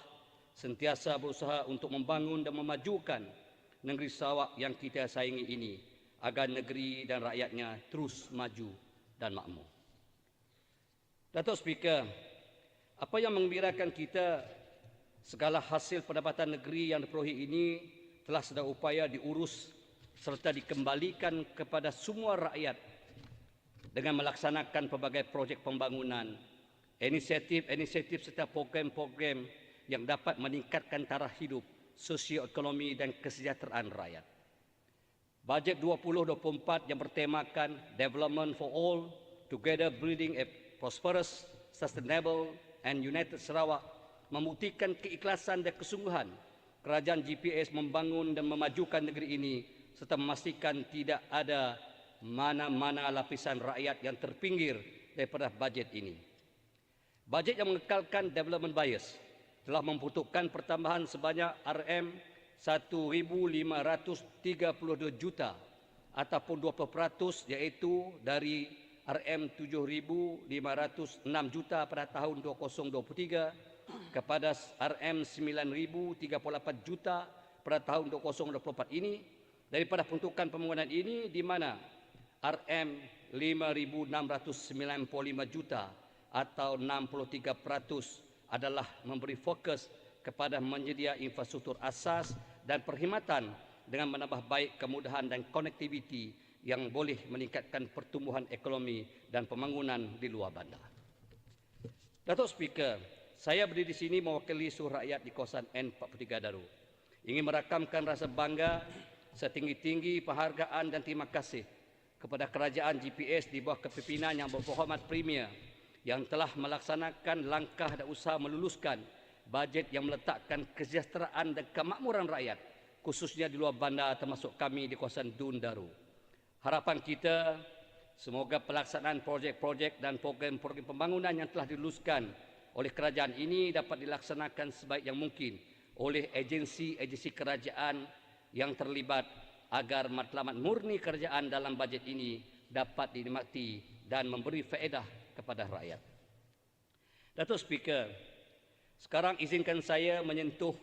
sentiasa berusaha untuk membangun dan memajukan negeri Sarawak yang kita sayangi ini agar negeri dan rakyatnya terus maju dan makmur. Datuk Speaker, apa yang menggembirakan kita, segala hasil pendapatan negeri yang diperolehi ini telah sedang upaya diurus serta dikembalikan kepada semua rakyat dengan melaksanakan pelbagai projek pembangunan, inisiatif serta program-program yang dapat meningkatkan taraf hidup, sosioekonomi dan kesejahteraan rakyat. Bajet 2024 yang bertemakan Development for All, Together Building a Prosperous, Sustainable and United Sarawak membuktikan keikhlasan dan kesungguhan Kerajaan GPS membangun dan memajukan negeri ini serta memastikan tidak ada mana-mana lapisan rakyat yang terpinggir daripada bajet ini. Bajet yang mengekalkan development bias telah membutuhkan pertambahan sebanyak RM1,532 juta ataupun 20% iaitu dari RM7,506 juta pada tahun 2023 kepada RM9,038 juta pada tahun 2024 ini. Daripada peruntukan pembangunan ini di mana RM5,695 juta atau 63% adalah memberi fokus kepada menyedia infrastruktur asas dan perkhidmatan dengan menambah baik kemudahan dan konektiviti yang boleh meningkatkan pertumbuhan ekonomi dan pembangunan di luar bandar. Datuk Speaker, saya berdiri di sini mewakili seluruh rakyat di kawasan N43 Daru. Ingin merakamkan rasa bangga setinggi-tinggi penghargaan dan terima kasih kepada Kerajaan GPS di bawah kepimpinan Yang Berhormat Premier yang telah melaksanakan langkah dan usaha meluluskan bajet yang meletakkan kesejahteraan dan kemakmuran rakyat khususnya di luar bandar termasuk kami di kawasan Dun Daru. Harapan kita semoga pelaksanaan projek-projek dan program-program pembangunan yang telah diluluskan oleh kerajaan ini dapat dilaksanakan sebaik yang mungkin oleh agensi-agensi kerajaan yang terlibat agar matlamat murni kerajaan dalam bajet ini dapat dinikmati dan memberi faedah kepada rakyat. Datuk Speaker, sekarang izinkan saya menyentuh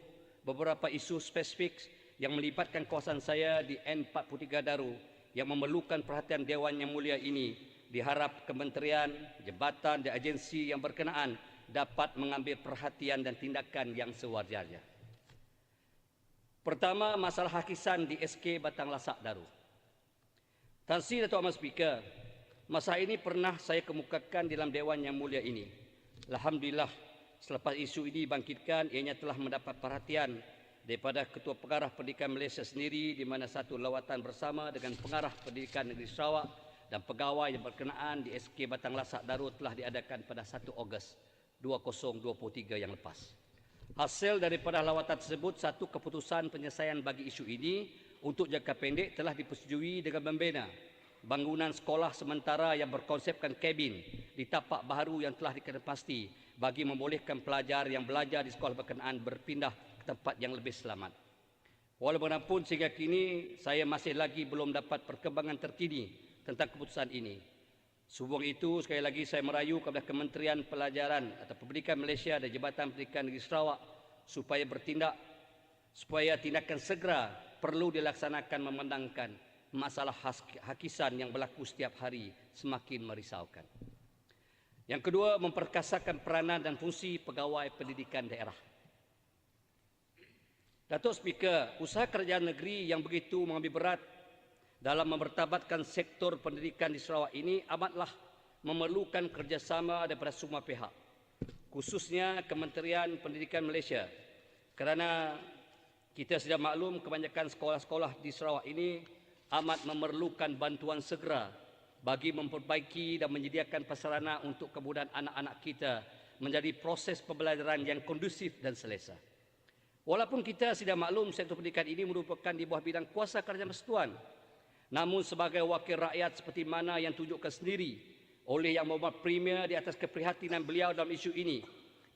beberapa isu spesifik yang melibatkan kawasan saya di N43 Daru yang memerlukan perhatian Dewan Yang Mulia ini. Diharap kementerian, jabatan dan agensi yang berkenaan dapat mengambil perhatian dan tindakan yang sewajarnya. Pertama, masalah hakisan di SK Batang Lasak Daru. Tan Sri Datuk Ahmad Speaker, masalah ini pernah saya kemukakan dalam Dewan Yang Mulia ini. Alhamdulillah, selepas isu ini dibangkitkan, ianya telah mendapat perhatian daripada Ketua Pengarah Pendidikan Malaysia sendiri, di mana satu lawatan bersama dengan Pengarah Pendidikan Negeri Sarawak dan pegawai yang berkenaan di SK Batang Lasak Daru telah diadakan pada 1 Ogos 2023 yang lepas. Hasil daripada lawatan tersebut, satu keputusan penyelesaian bagi isu ini untuk jangka pendek telah dipersetujui dengan membina bangunan sekolah sementara yang berkonsepkan kabin di tapak baharu yang telah dikenepasti bagi membolehkan pelajar yang belajar di sekolah berkenaan berpindah ke tempat yang lebih selamat. Walaupun sehingga kini saya masih lagi belum dapat perkembangan terkini tentang keputusan ini. Sehubung itu, sekali lagi saya merayu kepada Kementerian Pelajaran atau Pendidikan Malaysia dan Jabatan Pendidikan Negeri Sarawak supaya bertindak, supaya tindakan segera perlu dilaksanakan memandangkan masalah hakisan yang berlaku setiap hari semakin merisaukan. Yang kedua, memperkasakan peranan dan fungsi pegawai pendidikan daerah. Datuk Speaker, usaha kerajaan negeri yang begitu mengambil berat dalam memertabatkan sektor pendidikan di Sarawak ini amatlah memerlukan kerjasama daripada semua pihak, khususnya Kementerian Pendidikan Malaysia, kerana kita sudah maklum kebanyakan sekolah-sekolah di Sarawak ini amat memerlukan bantuan segera bagi memperbaiki dan menyediakan prasarana untuk kemudahan anak-anak kita menjadi proses pembelajaran yang kondusif dan selesa. Walaupun kita sudah maklum sektor pendidikan ini merupakan di bawah bidang kuasa kerajaan persekutuan, namun sebagai wakil rakyat seperti mana yang tunjukkan sendiri oleh Yang Berhormat Premier di atas keprihatinan beliau dalam isu ini,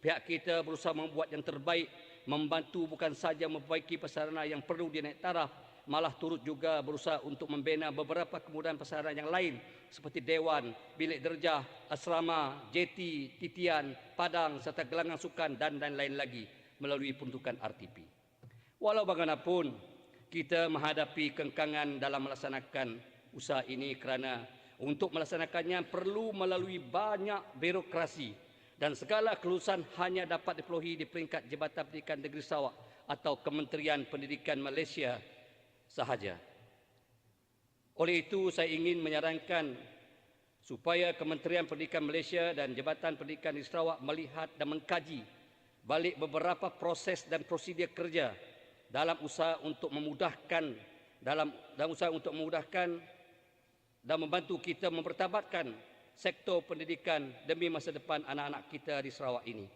pihak kita berusaha membuat yang terbaik, membantu bukan saja memperbaiki prasarana yang perlu dinaik taraf, malah turut juga berusaha untuk membina beberapa kemudahan prasarana yang lain seperti dewan, bilik derjah, asrama, jeti, titian, padang serta gelangan sukan dan lain-lain lagi melalui peruntukan RTP. Walau bagaimanapun, kita menghadapi kengkangan dalam melaksanakan usaha ini kerana untuk melaksanakannya perlu melalui banyak birokrasi dan segala kelulusan hanya dapat diperolehi di peringkat Jabatan Pendidikan Negeri Sarawak atau Kementerian Pendidikan Malaysia sahaja. Oleh itu, saya ingin menyarankan supaya Kementerian Pendidikan Malaysia dan Jabatan Pendidikan Negeri Sarawak melihat dan mengkaji balik beberapa proses dan prosedur kerja dalam usaha untuk memudahkan dan membantu kita mempertabatkan sektor pendidikan demi masa depan anak-anak kita di Sarawak ini,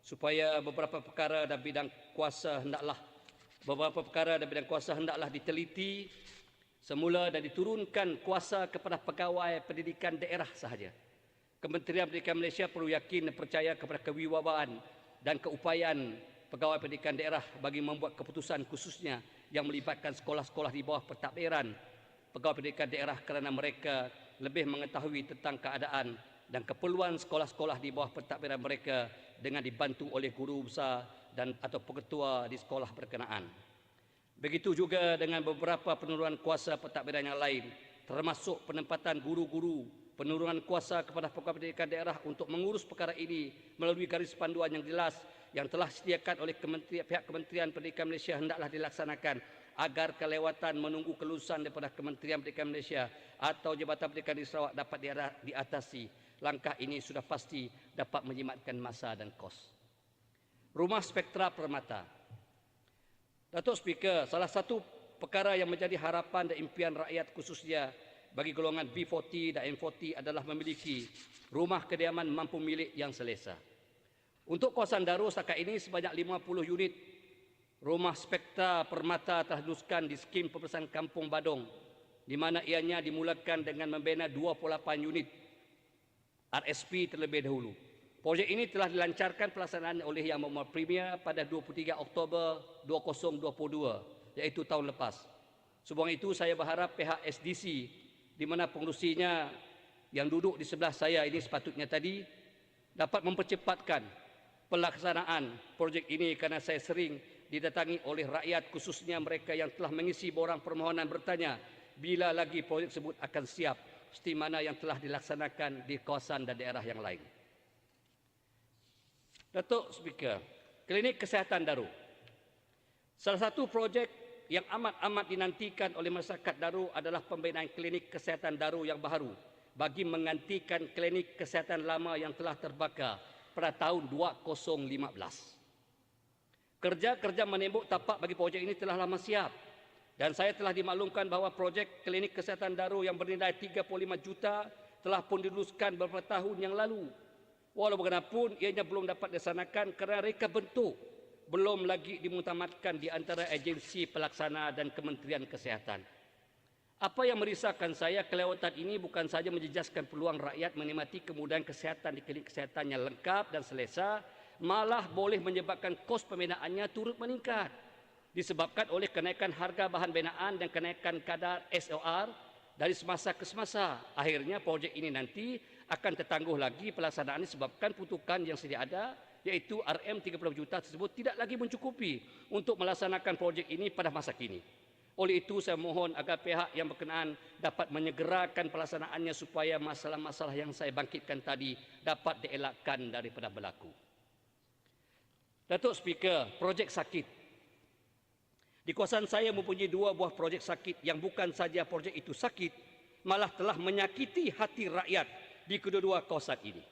supaya beberapa perkara dan bidang kuasa hendaklah diteliti semula dan diturunkan kuasa kepada pegawai pendidikan daerah sahaja. Kementerian Pendidikan Malaysia perlu yakin dan percaya kepada kewibawaan dan keupayaan pegawai pendidikan daerah bagi membuat keputusan khususnya yang melibatkan sekolah-sekolah di bawah pentadbiran pegawai pendidikan daerah kerana mereka lebih mengetahui tentang keadaan dan keperluan sekolah-sekolah di bawah pentadbiran mereka dengan dibantu oleh guru besar dan atau pengetua di sekolah berkenaan. Begitu juga dengan beberapa penurunan kuasa pentadbiran yang lain, termasuk penempatan guru-guru, penurunan kuasa kepada pegawai pendidikan daerah untuk mengurus perkara ini melalui garis panduan yang jelas yang telah disediakan oleh pihak Kementerian Pendidikan Malaysia hendaklah dilaksanakan agar kelewatan menunggu kelulusan daripada Kementerian Pendidikan Malaysia atau Jabatan Pendidikan di Sarawak dapat diatasi. Langkah ini sudah pasti dapat menjimatkan masa dan kos. Rumah spektra permata. Datuk Speaker, salah satu perkara yang menjadi harapan dan impian rakyat khususnya bagi golongan B40 dan M40 adalah memiliki rumah kediaman mampu milik yang selesa. Untuk kawasan Daru setakat ini sebanyak 50 unit rumah spektra permata telah diluluskan di skim pembebasan Kampung Badong, di mana ianya dimulakan dengan membina 28 unit RSP terlebih dahulu. Projek ini telah dilancarkan pelaksanaannya oleh Yang Berhormat Premier pada 23 Oktober 2022, iaitu tahun lepas. Sebab itu saya berharap pihak SDC di mana pengerusinya yang duduk di sebelah saya ini sepatutnya tadi dapat mempercepatkan pelaksanaan projek ini, kerana saya sering didatangi oleh rakyat, khususnya mereka yang telah mengisi borang permohonan bertanya bila lagi projek tersebut akan siap seperti mana yang telah dilaksanakan di kawasan dan daerah yang lain. Datuk Speaker, klinik kesihatan Daru. Salah satu projek yang amat-amat dinantikan oleh masyarakat Daru adalah pembinaan klinik kesihatan Daru yang baru bagi menggantikan klinik kesihatan lama yang telah terbakar pada tahun 2015. Kerja-kerja menembok tapak bagi projek ini telah lama siap dan saya telah dimaklumkan bahawa projek klinik kesihatan Daru yang bernilai 35 juta telah pun diluluskan beberapa tahun yang lalu. Walau bagaimanapun ianya belum dapat dilaksanakan kerana reka bentuk belum lagi dimutamatkan di antara agensi pelaksana dan Kementerian Kesihatan. Apa yang merisaukan saya, kelewatan ini bukan saja menjejaskan peluang rakyat menikmati kemudahan kesihatan di klinik kesihatan yang lengkap dan selesa, malah boleh menyebabkan kos pembinaannya turut meningkat disebabkan oleh kenaikan harga bahan binaan dan kenaikan kadar SOR dari semasa ke semasa. Akhirnya projek ini nanti akan tertangguh lagi pelaksanaannya disebabkan putukan yang sedia ada, iaitu RM 30 juta tersebut tidak lagi mencukupi untuk melaksanakan projek ini pada masa kini. Oleh itu saya mohon agar pihak yang berkenaan dapat menyegerakan pelaksanaannya supaya masalah-masalah yang saya bangkitkan tadi dapat dielakkan daripada berlaku. Datuk Speaker, projek sakit. Di kawasan saya mempunyai 2 buah projek sakit yang bukan saja projek itu sakit, malah telah menyakiti hati rakyat di kedua-dua kawasan ini.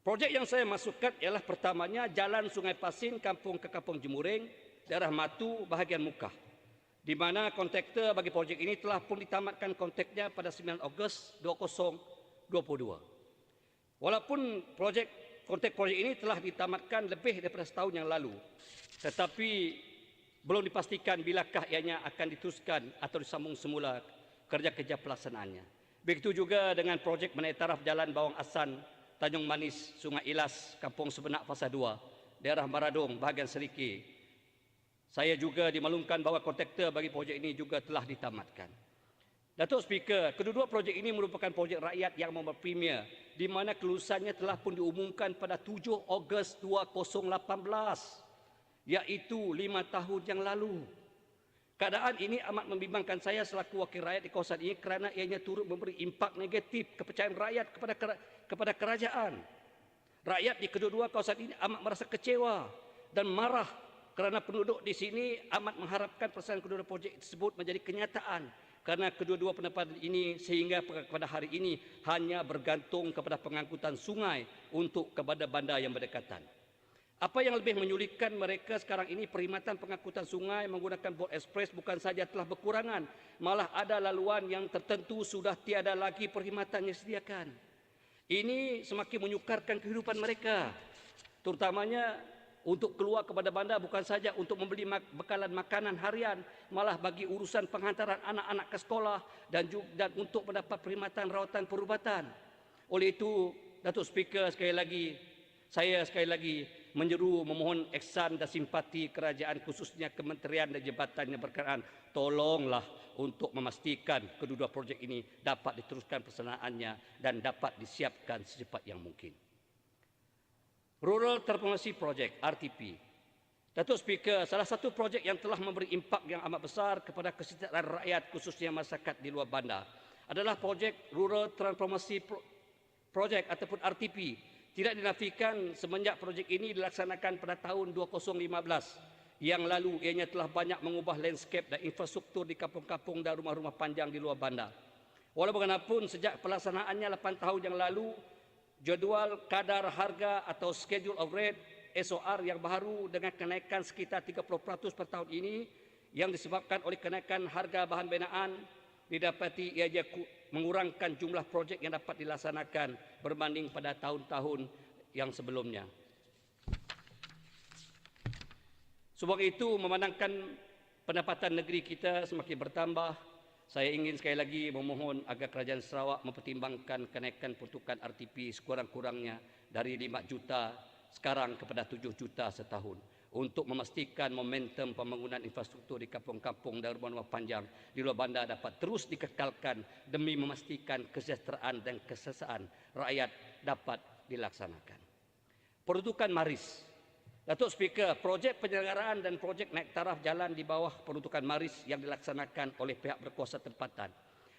Projek yang saya masukkan ialah pertamanya Jalan Sungai Pasin, Kampung ke Kampung Jemureng, daerah Matu, bahagian Mukah, di mana kontraktor bagi projek ini telah pun ditamatkan kontraknya pada 9 Ogos 2022. Walaupun kontrak projek ini telah ditamatkan lebih daripada setahun yang lalu, tetapi belum dipastikan bilakah ianya akan diteruskan atau disambung semula kerja-kerja pelaksanaannya. Begitu juga dengan projek menaik taraf Jalan Bawang Asan, Tanjung Manis, Sungai Ilas, Kampung Sebenak Fasa 2, daerah Maradong, bahagian Seriki. Saya juga dimaklumkan bahawa kontraktor bagi projek ini juga telah ditamatkan. Datuk Speaker, kedua-dua projek ini merupakan projek rakyat yang berpremier, di mana kelulusannya telah pun diumumkan pada 7 Ogos 2018, iaitu 5 tahun yang lalu. Keadaan ini amat membimbangkan saya selaku wakil rakyat di kawasan ini kerana ianya turut memberi impak negatif kepercayaan rakyat kepada kerajaan. Rakyat di kedua-dua kawasan ini amat merasa kecewa dan marah kerana penduduk di sini amat mengharapkan pelaksanaan kedua-dua projek tersebut menjadi kenyataan, kerana kedua-dua pendapat ini sehingga pada hari ini hanya bergantung kepada pengangkutan sungai untuk kepada bandar yang berdekatan. Apa yang lebih menyulitkan mereka sekarang ini, perkhidmatan pengangkutan sungai menggunakan bot ekspres bukan saja telah berkurangan, malah ada laluan yang tertentu sudah tiada lagi perkhidmatan yang disediakan. Ini semakin menyukarkan kehidupan mereka, terutamanya untuk keluar kepada bandar bukan saja untuk membeli bekalan makanan harian, malah bagi urusan penghantaran anak-anak ke sekolah dan untuk mendapat perkhidmatan rawatan perubatan. Oleh itu, Datuk Speaker, saya sekali lagi menyeru memohon ihsan dan simpati kerajaan, khususnya kementerian dan jabatan yang berkenaan, tolonglah untuk memastikan kedua-dua projek ini dapat diteruskan pelaksanaannya dan dapat disiapkan secepat yang mungkin. Rural Transformation Project (RTP). Datuk Speaker, salah satu projek yang telah memberi impak yang amat besar kepada kesejahteraan rakyat, khususnya masyarakat di luar bandar, adalah projek Rural Transformation Project ataupun RTP. Tidak dinafikan semenjak projek ini dilaksanakan pada tahun 2015 yang lalu, ianya telah banyak mengubah landscape dan infrastruktur di kampung-kampung dan rumah-rumah panjang di luar bandar. Walau bagaimanapun, sejak pelaksanaannya 8 tahun yang lalu, jadual kadar harga atau schedule of rate SOR yang baru dengan kenaikan sekitar 30% per tahun ini yang disebabkan oleh kenaikan harga bahan binaan, didapati ia mengurangkan jumlah projek yang dapat dilaksanakan berbanding pada tahun-tahun yang sebelumnya. Sebab itu, memandangkan pendapatan negeri kita semakin bertambah, saya ingin sekali lagi memohon agar Kerajaan Sarawak mempertimbangkan kenaikan peruntukan RTP sekurang-kurangnya dari 5 juta sekarang kepada 7 juta setahun untuk memastikan momentum pembangunan infrastruktur di kampung-kampung dan rumah-rumah panjang di luar bandar dapat terus dikekalkan demi memastikan kesejahteraan dan keselesaan rakyat dapat dilaksanakan. Peruntukan Maris. Datuk Speaker, projek penyelenggaraan dan projek naik taraf jalan di bawah peruntukan Maris yang dilaksanakan oleh pihak berkuasa tempatan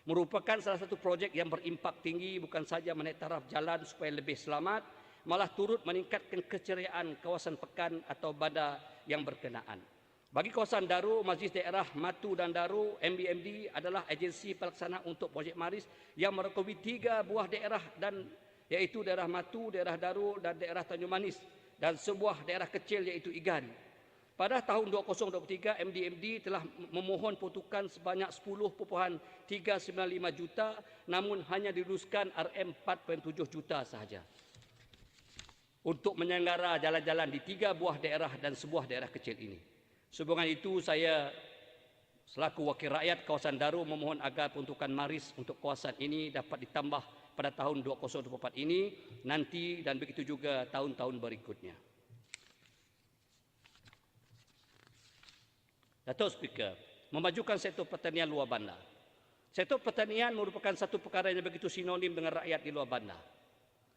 merupakan salah satu projek yang berimpak tinggi bukan saja menaik taraf jalan supaya lebih selamat, malah turut meningkatkan keceriaan kawasan pekan atau bandar yang berkenaan. Bagi kawasan Daru, Majlis Daerah Matu dan Daru, MBMD adalah agensi pelaksana untuk projek Maris yang merangkumi 3 buah daerah dan iaitu daerah Matu, daerah Daru dan daerah Tanjung Manis dan sebuah daerah kecil iaitu Igan. Pada tahun 2023, MDMD telah memohon peruntukan sebanyak 10.395 juta namun hanya diluluskan RM4.7 juta sahaja untuk menyelenggara jalan-jalan di 3 buah daerah dan sebuah daerah kecil ini. Sehubungan itu, saya selaku wakil rakyat kawasan Daru memohon agar peruntukan Maris untuk kawasan ini dapat ditambah pada tahun 2024 ini nanti dan begitu juga tahun-tahun berikutnya. Datuk Speaker, memajukan sektor pertanian luar bandar. Sektor pertanian merupakan satu perkara yang begitu sinonim dengan rakyat di luar bandar.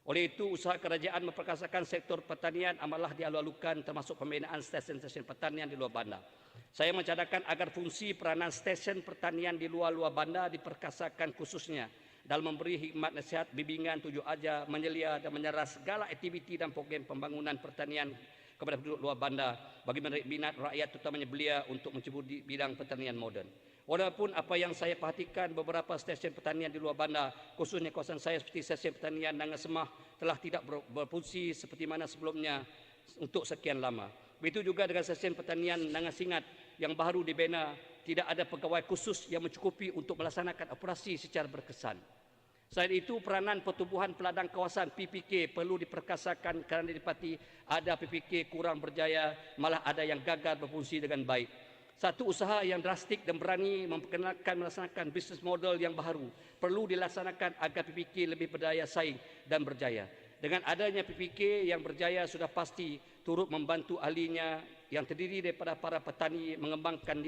Oleh itu, usaha kerajaan memperkasakan sektor pertanian amalah dialu-alukan termasuk pembinaan stesen-stesen pertanian di luar bandar. Saya mencadangkan agar fungsi peranan stesen pertanian di luar bandar diperkasakan khususnya dalam memberi hikmat nasihat, bimbingan, tujuh ajar, menyelia dan menyerah segala aktiviti dan program pembangunan pertanian kepada penduduk luar bandar bagi menarik minat rakyat terutamanya belia untuk mencebur di bidang pertanian moden. Walaupun apa yang saya perhatikan beberapa stesen pertanian di luar bandar, khususnya kawasan saya seperti stesen pertanian Nangan Semah telah tidak berfungsi seperti mana sebelumnya untuk sekian lama. Begitu juga dengan stesen pertanian Nangan Singat yang baru dibina, tidak ada pegawai khusus yang mencukupi untuk melaksanakan operasi secara berkesan. Selain itu, peranan pertubuhan peladang kawasan PPK perlu diperkasakan kerana didapati ada PPK kurang berjaya, malah ada yang gagal berfungsi dengan baik. Satu usaha yang drastik dan berani memperkenalkan melaksanakan bisnes model yang baru perlu dilaksanakan agar PPK lebih berdaya saing dan berjaya. Dengan adanya PPK yang berjaya sudah pasti turut membantu ahlinya yang terdiri daripada para petani mengembangkan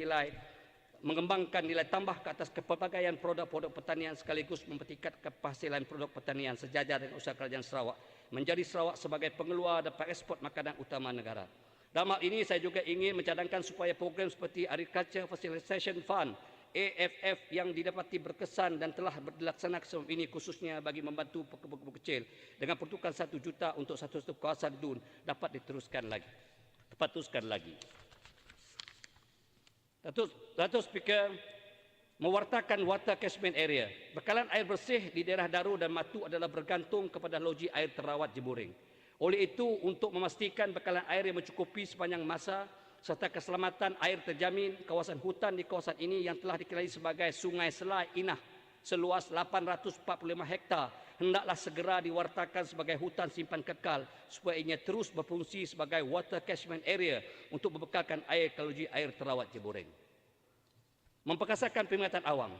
nilai tambah ke atas kepelbagaian produk-produk pertanian sekaligus mempertingkatkan penghasilan produk pertanian sejajar dengan usaha kerajaan Sarawak menjadi Sarawak sebagai pengeluar dan pengeksport makanan utama negara. Dalam hal ini saya juga ingin mencadangkan supaya program seperti Agriculture Facilitation Fund AFF yang didapati berkesan dan telah dilaksanakan sebelum ini khususnya bagi membantu pekebun kecil dengan peruntukan 1 juta untuk satu kawasan DUN dapat diteruskan lagi. Datuk Speaker, mewartakan water catchment area. Bekalan air bersih di daerah Daru dan Matu adalah bergantung kepada loji air terawat Jeburing. Oleh itu, untuk memastikan bekalan air yang mencukupi sepanjang masa serta keselamatan air terjamin, kawasan hutan di kawasan ini yang telah dikenali sebagai Sungai Selai Inah seluas 845 hektar hendaklah segera diwartakan sebagai hutan simpan kekal supaya ianya terus berfungsi sebagai water catchment area untuk membekalkan air ke loji air terawat Jeburing. Memperkasakan peringatan awam.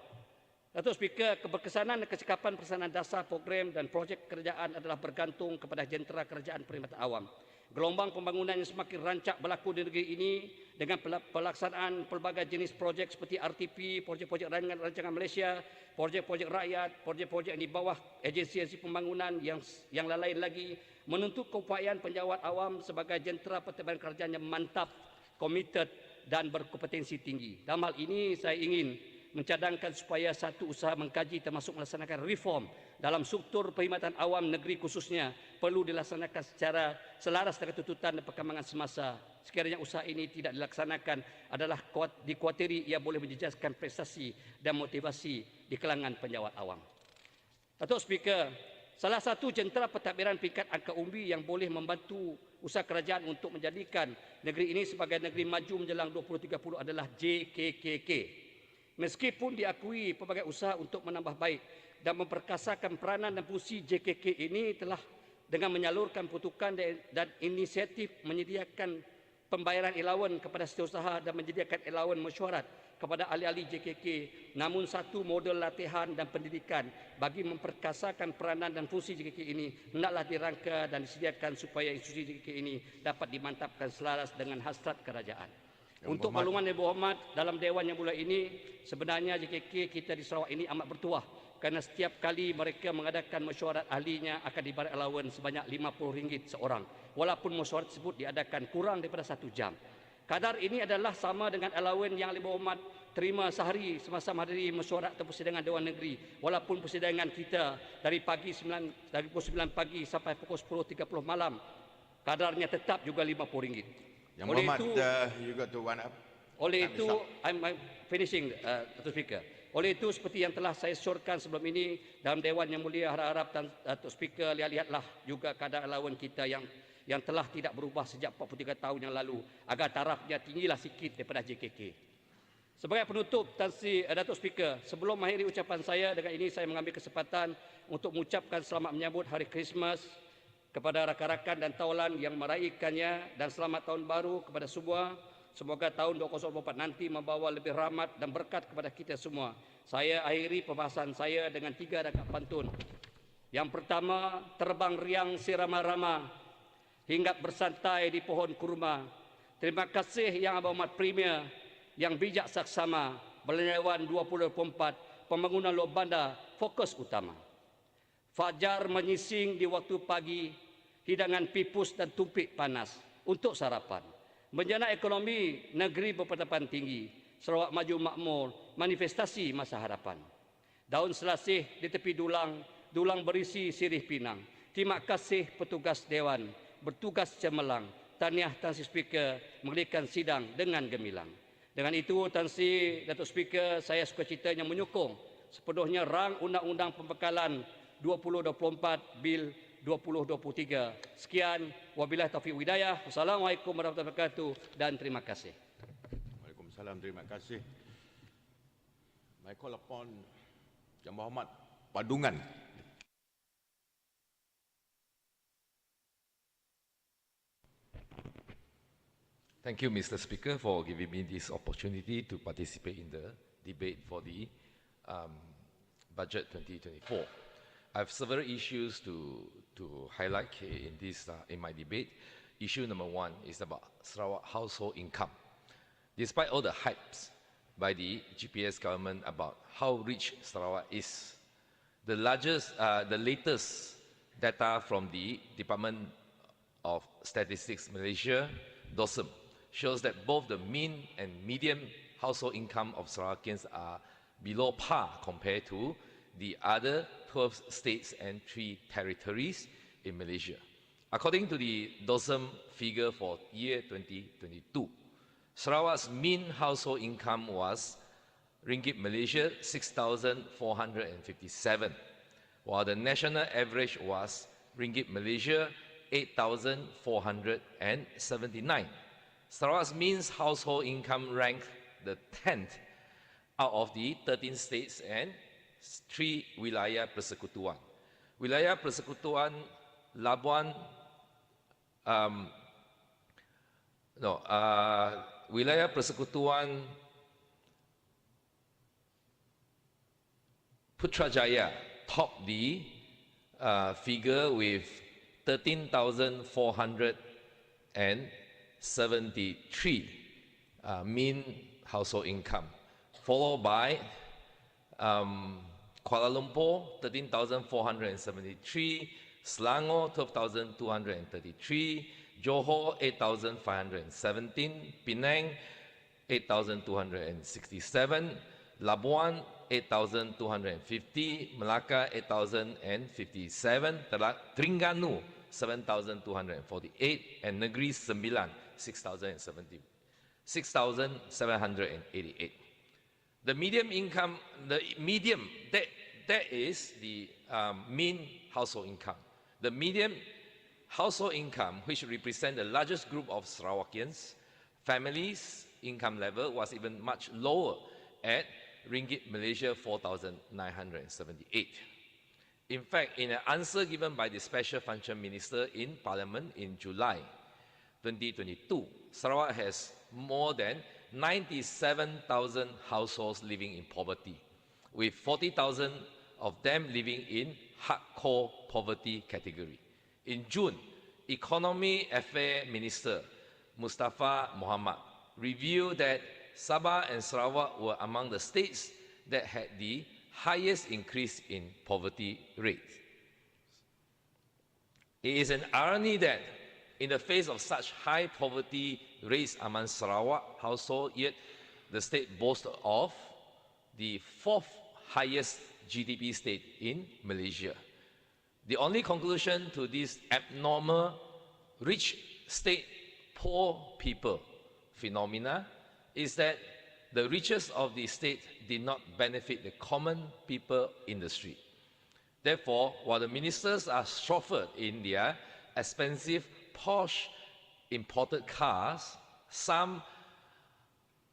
Datuk Speaker, keberkesanan dan kecekapan pelaksanaan dasar program dan projek kerajaan adalah bergantung kepada jentera kerajaan perkhidmatan awam. Gelombang pembangunan yang semakin rancak berlaku di negeri ini dengan pelaksanaan pelbagai jenis projek seperti RTP, projek-projek rancangan Malaysia, projek-projek rakyat, projek-projek di bawah agensi-agensi pembangunan yang lain lagi menuntut keupayaan penjawat awam sebagai jentera pertibaan kerajaan yang mantap, komited dan berkompetensi tinggi. Dalam hal ini saya ingin mencadangkan supaya satu usaha mengkaji termasuk melaksanakan reform dalam struktur perkhidmatan awam negeri khususnya perlu dilaksanakan secara selaras dengan tuntutan dan perkembangan semasa. Sekiranya usaha ini tidak dilaksanakan adalah dikuatiri ia boleh menjejaskan prestasi dan motivasi di kalangan penjawat awam. Datuk Speaker, salah satu jentera pentadbiran peringkat angka umbi yang boleh membantu usaha kerajaan untuk menjadikan negeri ini sebagai negeri maju menjelang 2030 adalah JKKK. Meskipun diakui pelbagai usaha untuk menambah baik dan memperkasakan peranan dan fungsi JKK ini telah dengan menyalurkan peruntukan dan inisiatif menyediakan pembayaran allowance kepada setiausaha dan menyediakan allowance mesyuarat kepada ahli-ahli JKK, namun satu model latihan dan pendidikan bagi memperkasakan peranan dan fungsi JKK ini hendaklah dirangka dan disediakan supaya institusi JKK ini dapat dimantapkan selaras dengan hasrat kerajaan. Untuk makluman Yang Berhormat, dalam Dewan yang bulan ini, sebenarnya JKK kita di Sarawak ini amat bertuah kerana setiap kali mereka mengadakan mesyuarat ahlinya akan diberi allowance sebanyak RM50 seorang, walaupun mesyuarat tersebut diadakan kurang daripada 1 jam. Kadar ini adalah sama dengan allowance yang Yang Berhormat terima sehari semasa menghadiri mesyuarat atau persidangan Dewan Negeri, walaupun persidangan kita dari pukul 9 pagi sampai pukul 10.30 malam, kadarnya tetap juga RM50. Yang Berhormat, you got to one up. Oleh itu, I'm finishing, Datuk Speaker. Oleh itu, seperti yang telah saya syorkan sebelum ini dalam Dewan Yang Mulia, harap-harap Datuk Speaker lihatlah juga kadar allowance kita yang telah tidak berubah sejak 43 tahun yang lalu, agar tarafnya tinggilah sikit daripada JKK. Sebagai penutup, Datuk Speaker, sebelum mengakhiri ucapan saya, dengan ini saya mengambil kesempatan untuk mengucapkan selamat menyambut Hari Krismas kepada rakan-rakan dan tawalan yang meraihkannya, dan selamat tahun baru kepada semua. Semoga tahun 2024 nanti membawa lebih rahmat dan berkat kepada kita semua. Saya akhiri pembahasan saya dengan 3 rakaat pantun. Yang pertama, terbang riang si rama-rama, hinggap bersantai di pohon kurma. Terima kasih Yang Berhormat Premier, yang bijak saksama, Belanjawan 2024, pembangunan Lok Bandar, fokus utama. Fajar menyising di waktu pagi, hidangan pipus dan tumpik panas untuk sarapan. Menjana ekonomi negeri berpendapatan tinggi, Sarawak maju makmur, manifestasi masa harapan. Daun selasih di tepi dulang, dulang berisi sirih pinang. Terima kasih petugas Dewan, bertugas cemerlang. Tahniah Tan Sri Speaker menggelikan sidang dengan gemilang. Dengan itu, Tan Sri Datuk Speaker, saya sukacitanya menyokong sepenuhnya rang Undang-Undang Pembekalan 2024 Bil 2023. Sekian, wabillahi taufiq hidayah. Wassalamualaikum warahmatullahi wabarakatuh dan terima kasih. Waalaikumsalam, terima kasih. I call upon Yang Berhormat Padungan. Thank you, Mr. Speaker, for giving me this opportunity to participate in the debate for the Budget 2024. I have several issues to highlight in my debate. Issue number 1 is about Sarawak household income. Despite all the hypes by the GPS government about how rich Sarawak is, the latest data from the Department of Statistics Malaysia, DOSM, shows that both the mean and median household income of Sarawakians are below par compared to the other 12 states and 3 territories in Malaysia. According to the DOSM figure for year 2022, Sarawak's mean household income was ringgit Malaysia 6,457, while the national average was ringgit Malaysia 8,479. Sarawak's mean household income ranked the 10th out of the 13 states and 3 wilayah persekutuan. Wilayah persekutuan Labuan, wilayah persekutuan Putrajaya topped the figure with 13,473 mean household income, followed by Kuala Lumpur 13,473, Selangor 12,233, Johor 8,517, Penang 8,267, Labuan 8,250, Melaka 8,057, Terengganu 7,248, and Negeri Sembilan 6,788. The medium income, that is the mean household income. The median household income, which represents the largest group of Sarawakians, families' income level was even much lower at ringgit Malaysia 4,978. In fact, in an answer given by the Special Function Minister in Parliament in July 2022, Sarawak has more than 97,000 households living in poverty, with 40,000 of them living in hardcore poverty category. In June, Economy Affairs Minister Mustafa Mohamad revealed that Sabah and Sarawak were among the states that had the highest increase in poverty rate. It is an irony that in the face of such high poverty rates among Sarawak households, yet the state boasts of the fourth highest GDP state in Malaysia. The only conclusion to this abnormal rich state, poor people phenomena is that the riches of the state did not benefit the common people in the street. Therefore, while the ministers are chauffeured in their expensive, posh, imported cars, some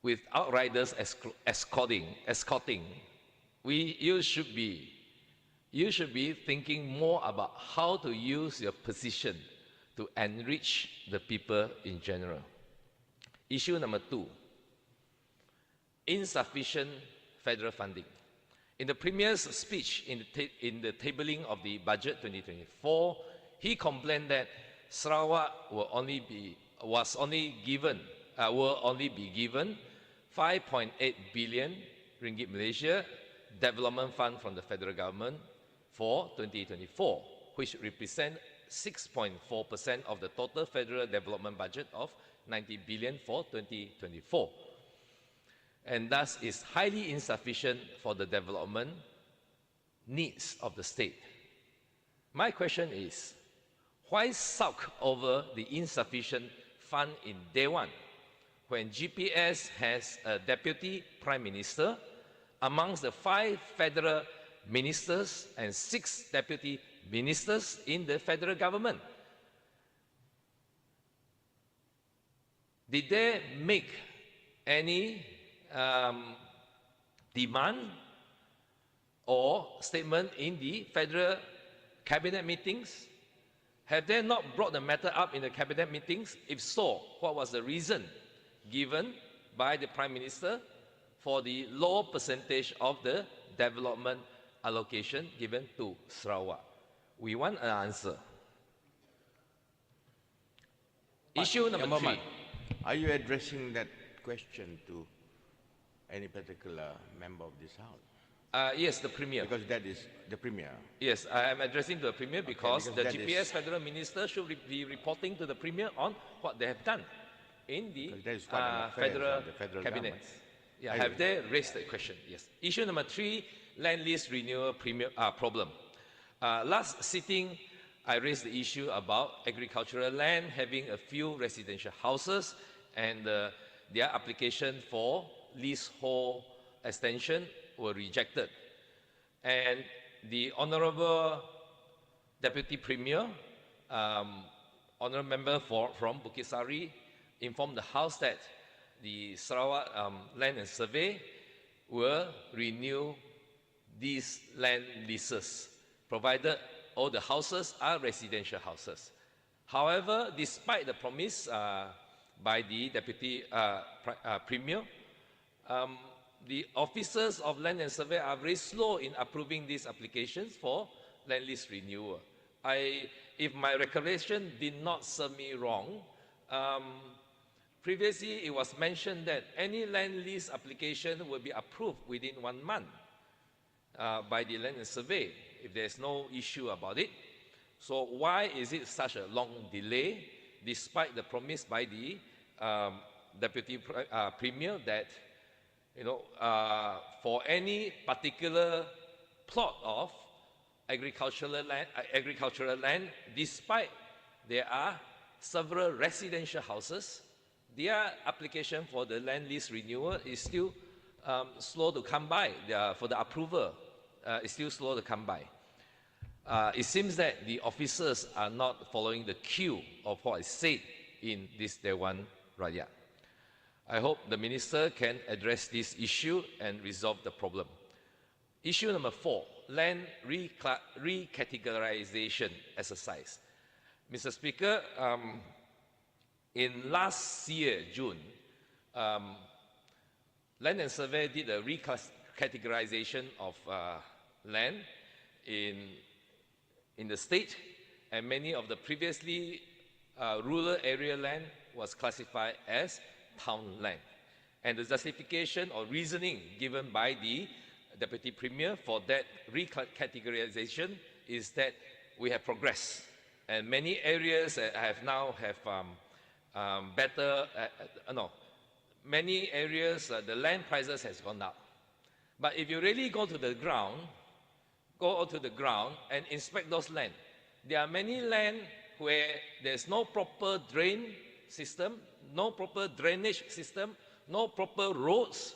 with outriders escorting, you should be thinking more about how to use your position to enrich the people in general. Issue number 2, insufficient federal funding. In the Premier's speech in the tabling of the budget 2024, he complained that Sarawak will only be given 5.8 billion ringgit Malaysia development fund from the federal government for 2024, which represent 6.4% of the total federal development budget of 90 billion for 2024. And thus is highly insufficient for the development needs of the state. My question is, why sulk over the insufficient fund in Dewan when GPS has a deputy prime minister amongst the 5 federal ministers and 6 deputy ministers in the federal government? Did they make any demand or statement in the federal cabinet meetings? Have they not brought the matter up in the cabinet meetings? If so, what was the reason given by the Prime Minister for the low percentage of the development allocation given to Sarawak? We want an answer. Issue number 3. Are you addressing that question to any particular member of this House? Yes, the Premier. Because that is the Premier. Yes, I am addressing the Premier because the that GPS Federal Minister should be reporting to the Premier on what they have done in the federal cabinet. Yeah, have they raised the question? Yes. Issue number 3, land lease renewal problem. Last sitting, I raised the issue about agricultural land having a few residential houses and their application for leasehold extension were rejected. And the Honourable Deputy Premier, Honourable Member from Bukit Sari, informed the House that the Sarawak Land and Survey will renew these land leases, provided all the houses are residential houses. However, despite the promise by the Deputy Premier, the officers of Land and Survey are very slow in approving these applications for land lease renewal. If my recollection did not serve me wrong, previously it was mentioned that any land lease application will be approved within 1 month by the Land and Survey, if there's no issue about it. So why is it such a long delay, despite the promise by the Deputy Premier that, you know, for any particular plot of agricultural land, despite there are several residential houses, their application for the land lease renewal is still slow to come by. For the approval, is still slow to come by. It seems that the officers are not following the queue of what is said in this Dewan Rakyat. I hope the Minister can address this issue and resolve the problem. Issue number 4, land recategorization exercise. Mr. Speaker, in last year, June, Land and Survey did a recategorization of land in the state, and many of the previously rural area land was classified as town land. And the justification or reasoning given by the Deputy Premier for that recategorization is that we have progressed, and many areas have now many areas the land prices has gone up. But if you really go to the ground and inspect those land, there are many land where there's no proper drain system, no proper drainage system, no proper roads,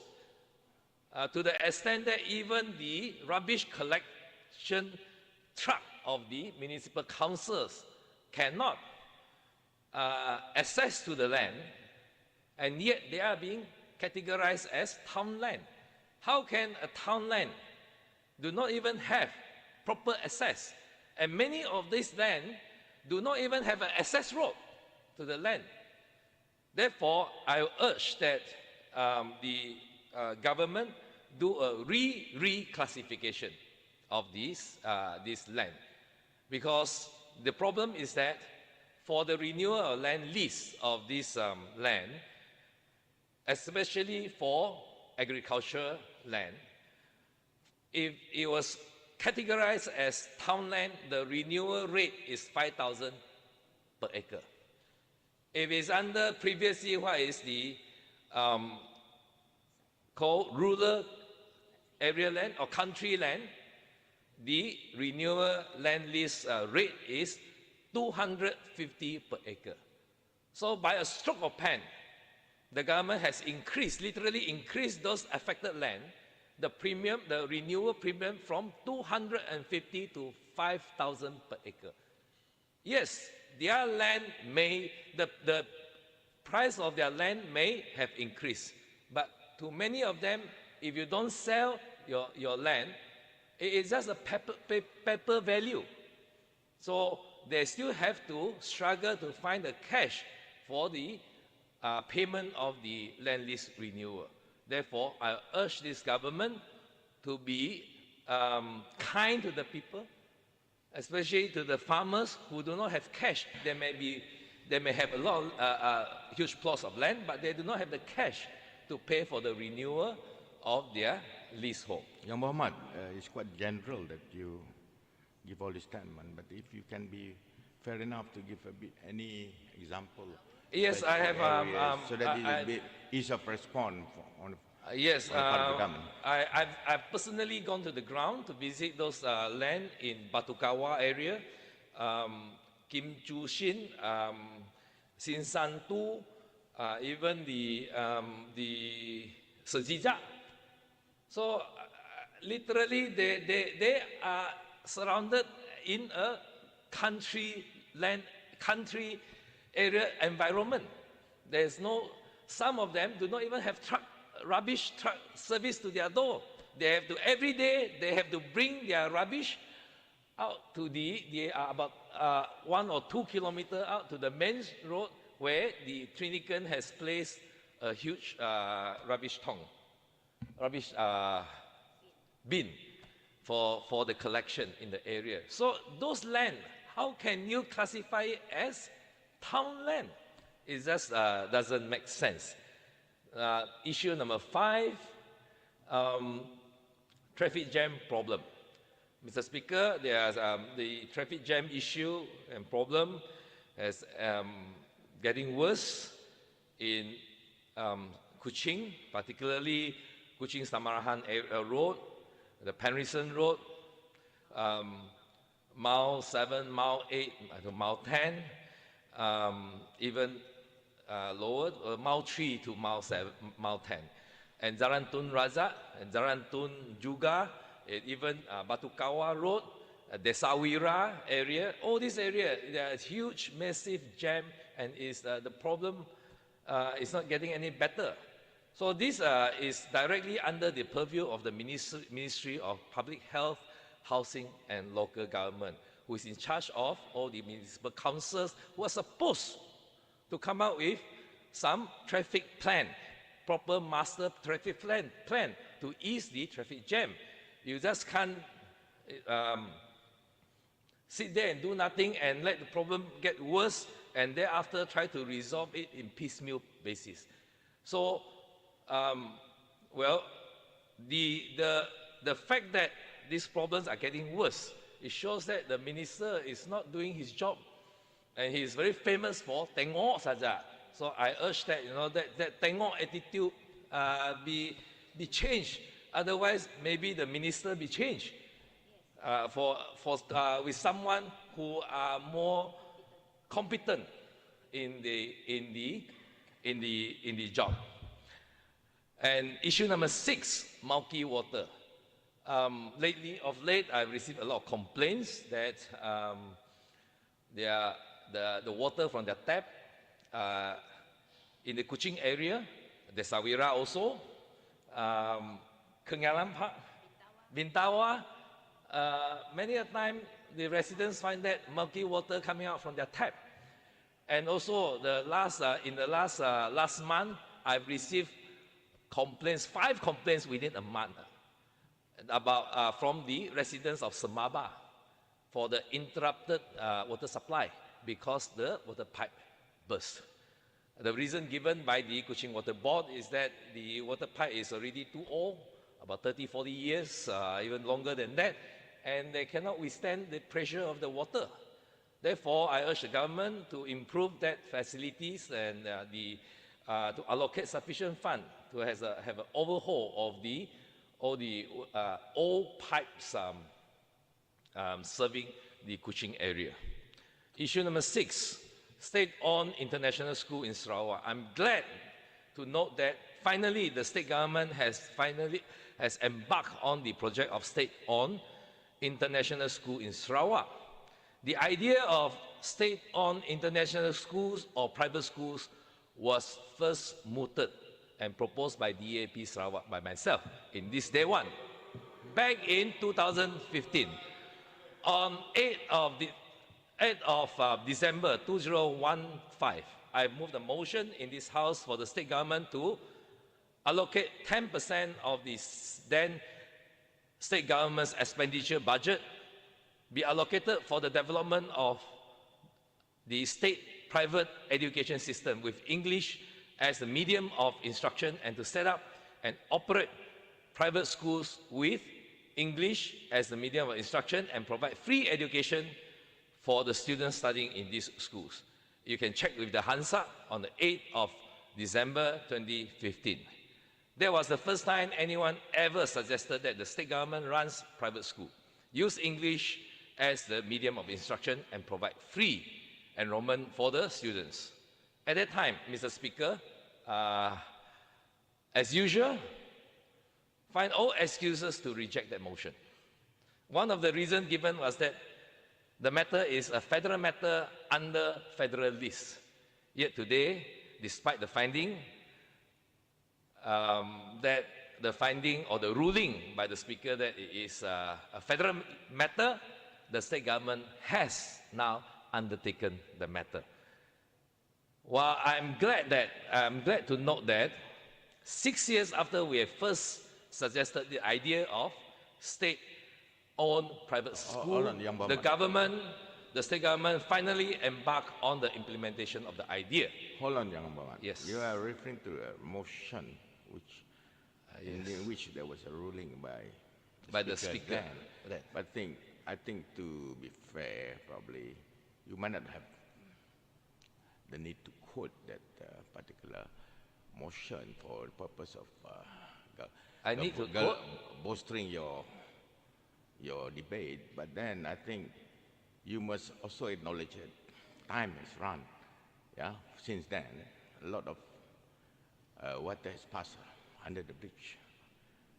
to the extent that even the rubbish collection truck of the municipal councils cannot access to the land, and yet they are being categorized as town land. How can a town land do not even have proper access? And many of these land do not even have an access road to the land. Therefore, I urge that the government do a reclassification of this land, because the problem is that for the renewal of land lease of this land, especially for agricultural land, if it was categorized as town land, the renewal rate is 5,000 per acre. If it's under previously what is the called rural area land or country land, the renewal land lease rate is 250 per acre. So by a stroke of pen, the government has literally increased those affected land, the premium, the renewal premium from 250 to 5,000 per acre. Yes, their land the price of their land may have increased, but to many of them, if you don't sell your land, it is just a paper value. So they still have to struggle to find the cash for the payment of the land lease renewal. Therefore, I urge this government to be kind to the people, especially to the farmers who do not have cash. They may have a lot of huge plots of land, but they do not have the cash to pay for the renewal of their leasehold. Yang Muhammad, it's quite general that you give all this statement, but if you can be fair enough to give any example. Yes, I have. So that it will be ease of response on yes, on the part of the government. I've personally gone to the ground to visit those land in Batukawa area, Kim Chu Shin, Sin San Tu, even the Sejijak. So literally, they are surrounded in a country area environment. There's no. Some of them do not even have rubbish truck service to their door. They have to every day. They have to bring their rubbish out to they are about 1 or 2 kilometers out to the main road where the Trinican has placed a huge rubbish bin for the collection in the area. So those land, how can you classify it as town land? It just doesn't make sense. Issue number 5, traffic jam problem. Mr. Speaker, there's the traffic jam issue and problem is getting worse in Kuching, particularly Kuching Samarahan Road, the Penrison Road, Mile 7, Mile 8, Mile 10, even lower, Mile 3 to Mile 7, Mile 10. And Jalan Tun Razak, and Jalan Tun juga, even Batukawa Road, Desawira area, all this area, there is huge, massive jam, and the problem is not getting any better. So this is directly under the purview of the Ministry of Public Health, Housing and Local Government, who is in charge of all the municipal councils who are supposed to come out with some traffic plan proper master traffic plan to ease the traffic jam. You just can't sit there and do nothing and let the problem get worse and thereafter try to resolve it in piecemeal basis. So, well, the fact that these problems are getting worse, it shows that the minister is not doing his job. And he is very famous for tengok saja. So I urge that, that tengok attitude be changed. Otherwise, maybe the minister be changed with someone who are more competent in the job. And issue number 6, murky water. Of late, I've received a lot of complaints that the water from the tap in the Kuching area, the Sawira also, Kengalam Park, Bintawa, many a time the residents find that murky water coming out from their tap. And also in the last month, I've received complaints, 5 complaints within a month about from the residents of Semaba for the interrupted water supply because the water pipe burst. The reason given by the Kuching Water Board is that the water pipe is already too old, about 30-40 years, even longer than that, and they cannot withstand the pressure of the water. Therefore, I urge the government to improve that facilities and to allocate sufficient fund to have an overhaul of all the old pipes serving the Kuching area. Issue number 6, state-owned international school in Sarawak. I'm glad to note that finally the state government has embarked on the project of state-owned international school in Sarawak. The idea of state-owned international schools or private schools was first mooted and proposed by DAP Sarawak by myself in this Dewan back in 2015. On 8th of December 2015, I moved a motion in this House for the state government to allocate 10% of the then state government's expenditure budget be allocated for the development of the state private education system with English as the medium of instruction and to set up and operate private schools with English as the medium of instruction and provide free education for the students studying in these schools. You can check with the Hansa on the 8th of December 2015. That was the first time anyone ever suggested that the state government runs private school, use English as the medium of instruction and provide free enrollment for the students. At that time, Mr. Speaker, as usual, find all excuses to reject that motion. One of the reasons given was that the matter is a federal matter under federal list. Yet today, despite the finding, that the finding or the ruling by the Speaker that it is a federal matter, the state government has now undertaken the matter. Well, I'm glad to note that 6 years after we have first suggested the idea of state-owned private school, the state government finally embarked on the implementation of the idea. Hold on, Yang Bawan. Yes. You are referring to a motion in which there was a ruling by the Speaker. Then. But I think to be fair, probably you might not have the need to quote that particular motion for the purpose of I need to quote bolstering your debate. But then I think you must also acknowledge that time has run. Yeah, since then a lot of water has passed under the bridge,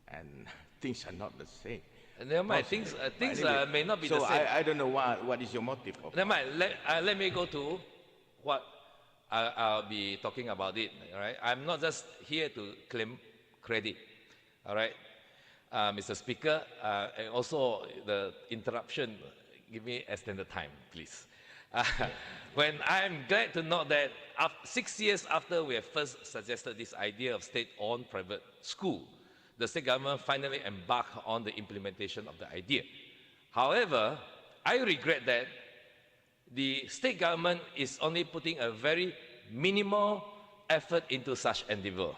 and things are not the same. And never mind, things anyway, may not be so the same. I don't know what is your motive. Never mind, let me go to what I'll be talking about it. All right, I'm not just here to claim credit. All right, Mr. Speaker, and also the interruption, give me extended time, please. when I'm glad to know that 6 years after we have first suggested this idea of state-owned private school, the state government finally embarked on the implementation of the idea. However, I regret that the state government is only putting a very minimal effort into such endeavor.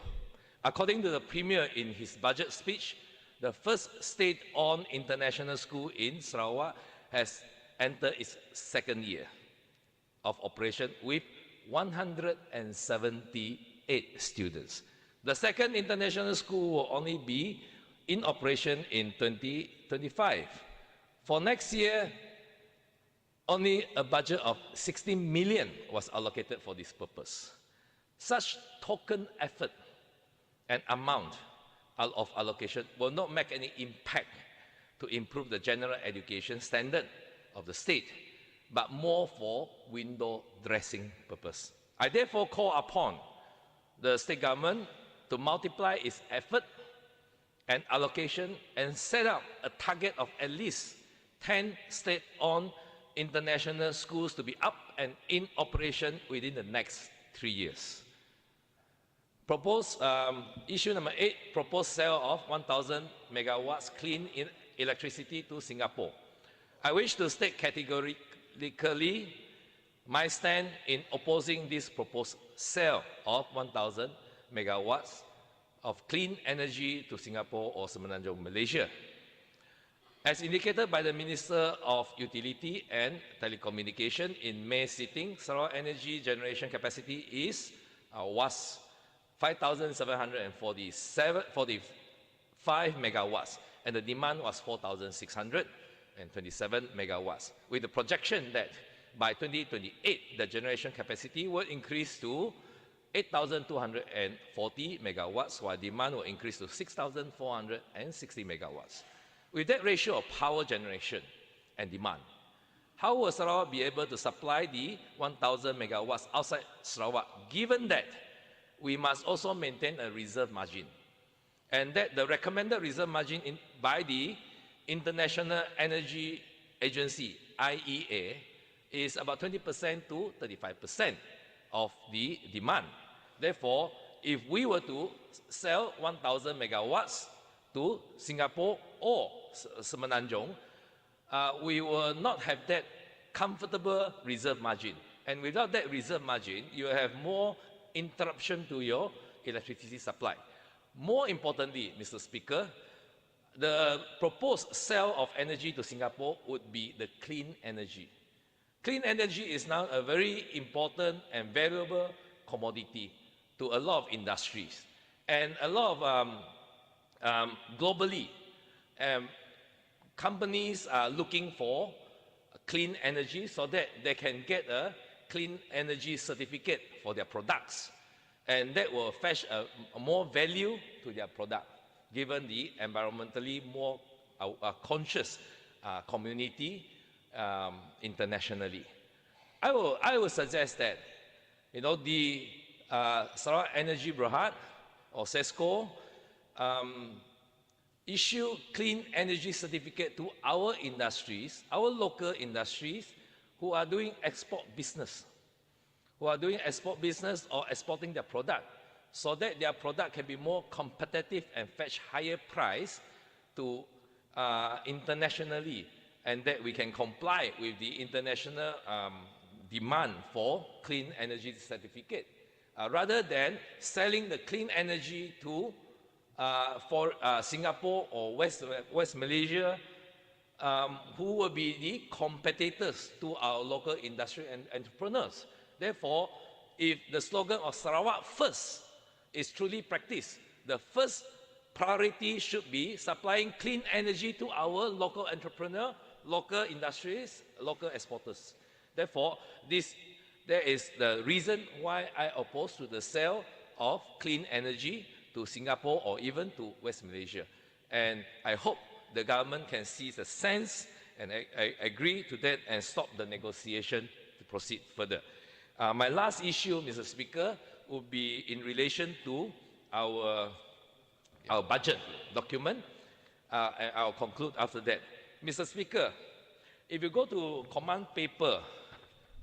According to the Premier in his budget speech, the first state-owned international school in Sarawak has entered its second year of operation with 178 students. The second international school will only be in operation in 2025. For next year, only a budget of 60 million was allocated for this purpose. Such token effort and amount of allocation will not make any impact to improve the general education standard of the state, but more for window dressing purpose. I therefore call upon the state government to multiply its effort and allocation and set up a target of at least 10 state-owned international schools to be up and in operation within the next 3 years. Proposed issue number 8, proposed sale of 1,000 megawatts clean electricity to Singapore. I wish to state categorically my stand in opposing this proposed sale of 1,000 megawatts of clean energy to Singapore or Semenanjung, Malaysia. As indicated by the Minister of Utility and Telecommunication in May sitting, Sarawak energy generation capacity was 5,745 megawatts, and the demand was 4,627 megawatts, with the projection that by 2028, the generation capacity will increase to 8,240 megawatts, while demand will increase to 6,460 megawatts. With that ratio of power generation and demand, how will Sarawak be able to supply the 1,000 megawatts outside Sarawak, given that we must also maintain a reserve margin, and that the recommended reserve margin by the International Energy Agency, IEA, is about 20% to 35% of the demand. Therefore, if we were to sell 1,000 megawatts to Singapore or Semenanjung, we will not have that comfortable reserve margin. And without that reserve margin, you have more interruption to your electricity supply. More importantly, Mr. Speaker, the proposed sale of energy to Singapore would be the clean energy. Clean energy is now a very important and valuable commodity to a lot of industries. And a lot of globally, companies are looking for clean energy so that they can get a clean energy certificate for their products. And that will fetch a more value to their product, given the environmentally more conscious community internationally. I will suggest that, the Sarawak Energy Berhad or SESCO issue clean energy certificate to our industries, our local industries who are doing export business, or exporting their product, so that their product can be more competitive and fetch higher price to internationally, and that we can comply with the international demand for clean energy certificate, rather than selling the clean energy to for Singapore or West Malaysia, who will be the competitors to our local industry and entrepreneurs. Therefore, if the slogan of Sarawak First is truly practiced, the first priority should be supplying clean energy to our local entrepreneur, local industries, local exporters. Therefore, there is the reason why I oppose to the sale of clean energy to Singapore or even to West Malaysia. And I hope the government can see the sense and agree to that and stop the negotiation to proceed further. My last issue, Mr. Speaker, would be in relation to our budget document, and I'll conclude after that. Mr. Speaker, if you go to command paper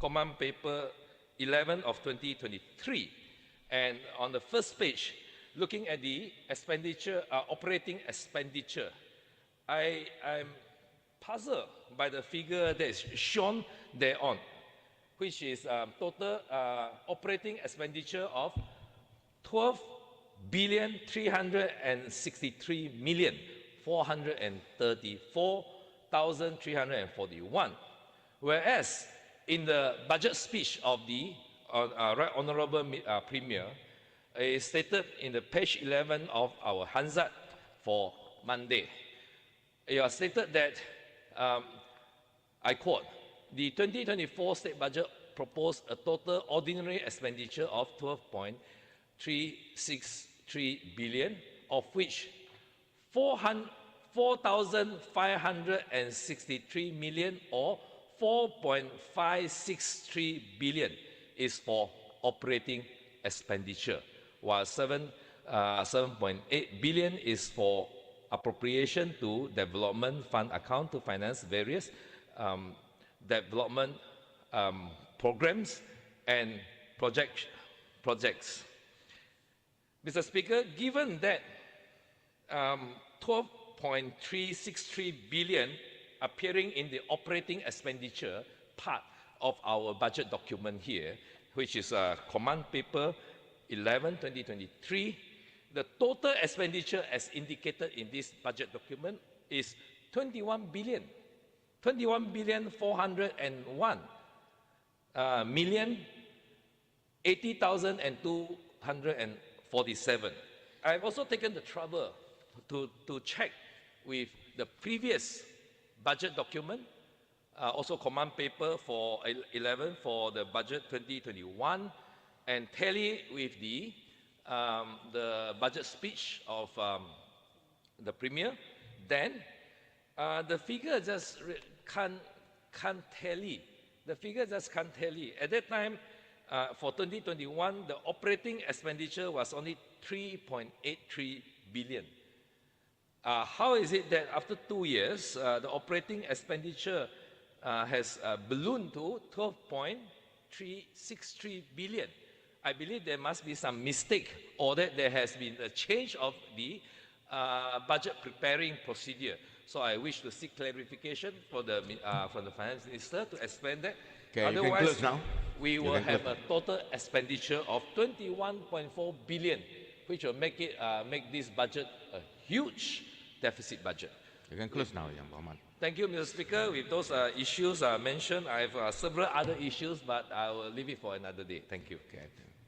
Command Paper 11 of 2023. And on the first page, looking at the expenditure, operating expenditure, I'm puzzled by the figure that is shown thereon, which is total operating expenditure of 12,363,434,341, whereas in the budget speech of the Right Honourable Premier, is stated in the page 11 of our Hansard for Monday. It was stated that, I quote, the 2024 state budget proposed a total ordinary expenditure of 12.363 billion, of which 4,563 million or 4.563 billion is for operating expenditure, while 7.8 billion is for appropriation to development fund account to finance various development programs and projects. Mr. Speaker, given that 12.363 billion appearing in the operating expenditure part of our budget document here, which is Command Paper 11, 2023, the total expenditure as indicated in this budget document is 21 billion 401 million 80,247. I've also taken the trouble to check with the previous budget document, also Command Paper for 11 for the budget 2021, and tally with the budget speech of the Premier. Then the figure just can't tally. The figure just can't tally. At that time, for 2021, the operating expenditure was only 3.83 billion. How is it that after 2 years, the operating expenditure has ballooned to 12.363 billion? I believe there must be some mistake, or that there has been a change of the budget preparing procedure. So I wish to seek clarification from the Finance Minister to explain that. Okay, otherwise, now. we will have a total expenditure of 21.4 billion, which will make this budget a huge deficit budget. You can close now, Yang Muhammad. Thank you, Mr. Speaker. With those issues mentioned, I have several other issues, but I will leave it for another day. Thank you. Okay,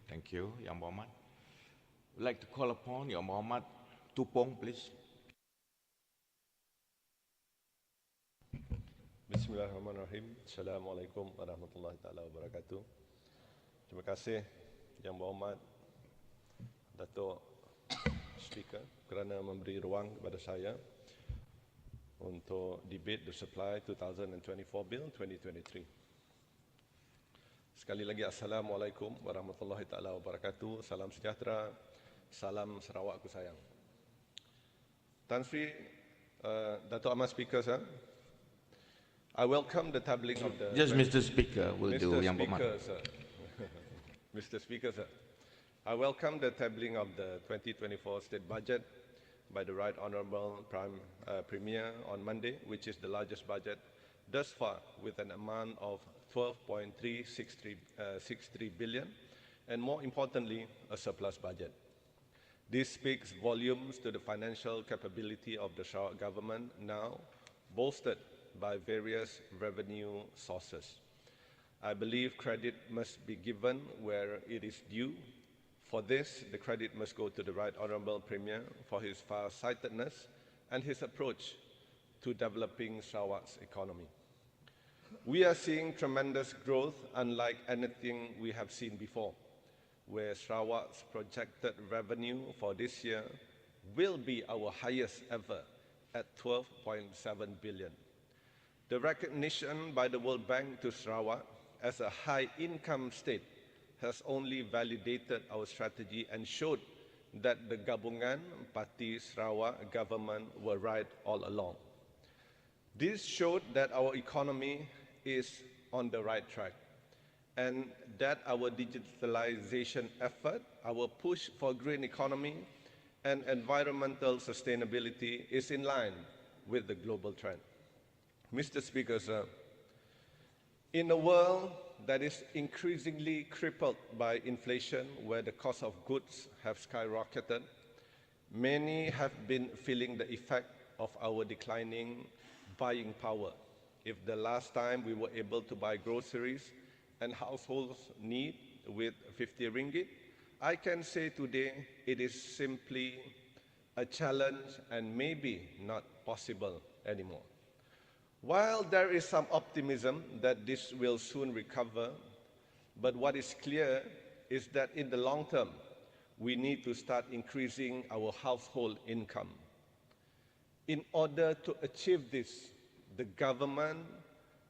thank you, Yang Muhammad. I'd like to call upon Yang Muhammad Tupong, please. Bismillahirrahmanirrahim. Assalamualaikum warahmatullahi taala wabarakatuh. Terima kasih Yang Berhormat Datuk Speaker kerana memberi ruang kepada saya untuk debate the Supply 2024 Bill 2023. Sekali lagi Assalamualaikum warahmatullahi taala wabarakatuh. Salam sejahtera, salam Sarawakku sayang. Tan Sri Datuk Amat Speaker, sir, I welcome the tabling of the... Just Mr. Speaker will do, Yang Berhormat. Mr. Speaker, sir, I welcome the tabling of the 2024 State Budget by the Right Honourable Premier on Monday, which is the largest budget thus far, with an amount of 12.363 billion, and more importantly, a surplus budget. This speaks volumes to the financial capability of the Sarawak government, now bolstered by various revenue sources. I believe credit must be given where it is due. For this, the credit must go to the Right Honourable Premier for his far-sightedness and his approach to developing Sarawak's economy. We are seeing tremendous growth unlike anything we have seen before, where Sarawak's projected revenue for this year will be our highest ever at 12.7 billion. The recognition by the World Bank to Sarawak as a high-income state has only validated our strategy and showed that the Gabungan Parti Sarawak government were right all along. This showed that our economy is on the right track. and that our digitalization effort, our push for green economy and environmental sustainability is in line with the global trend. Mr. Speaker, sir, in a world that is increasingly crippled by inflation, where the cost of goods have skyrocketed, many have been feeling the effect of our declining buying power. If the last time we were able to buy groceries and households need with 50 ringgit, I can say today it is simply a challenge and maybe not possible anymore. While there is some optimism that this will soon recover, but what is clear is that in the long term, we need to start increasing our household income. In order to achieve this, the government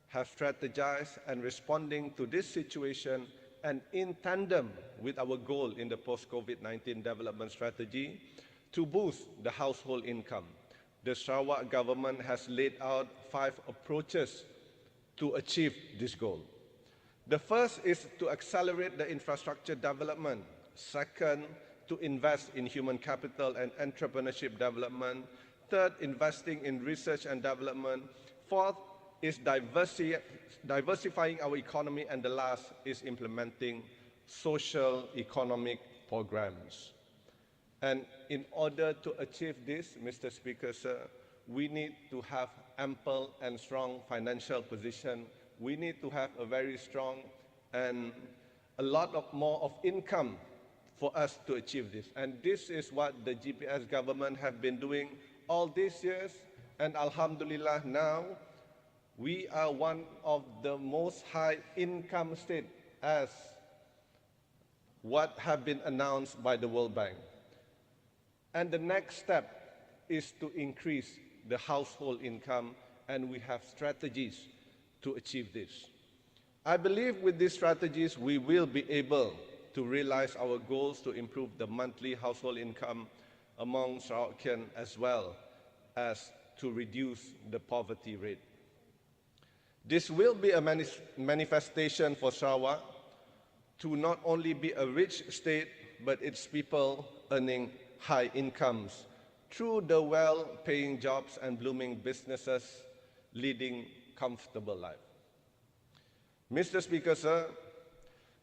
has strategized and responding to this situation, and in tandem with our goal in the post-COVID-19 development strategy to boost the household income. The Sarawak government has laid out 5 approaches to achieve this goal. The first is to accelerate the infrastructure development. Second, to invest in human capital and entrepreneurship development. Third, investing in research and development. Fourth is diversifying our economy. And the last is implementing social economic programs. And in order to achieve this, Mr. Speaker, sir, we need to have ample and strong financial position. We need to have a very strong and a lot of more of income for us to achieve this. And this is what the GPS government have been doing all these years. And Alhamdulillah, now we are one of the most high income states as what have been announced by the World Bank. And the next step is to increase the household income, and we have strategies to achieve this. I believe with these strategies, we will be able to realize our goals to improve the monthly household income among Sarawakian, as well as to reduce the poverty rate. This will be a manifestation for Sarawak to not only be a rich state, but its people earning high incomes through the well-paying jobs and blooming businesses leading comfortable life. Mr. Speaker, sir,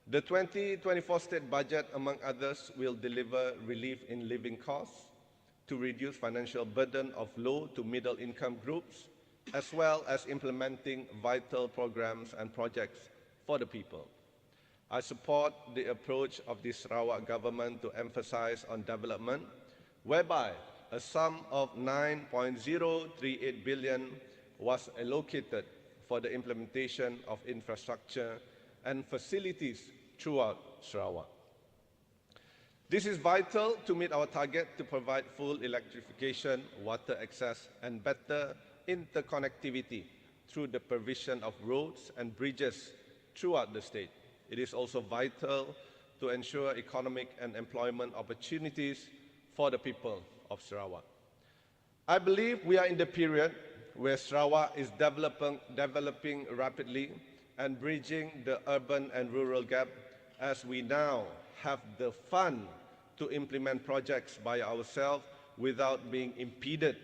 the 2024 state budget, among others, will deliver relief in living costs to reduce financial burden of low to middle income groups, as well as implementing vital programs and projects for the people. I support the approach of the Sarawak government to emphasize on development, whereby a sum of 9.038 billion was allocated for the implementation of infrastructure and facilities throughout Sarawak. This is vital to meet our target to provide full electrification, water access, and better interconnectivity through the provision of roads and bridges throughout the state. It is also vital to ensure economic and employment opportunities for the people of Sarawak. I believe we are in the period where Sarawak is developing rapidly and bridging the urban and rural gap, as we now have the fund to implement projects by ourselves without being impeded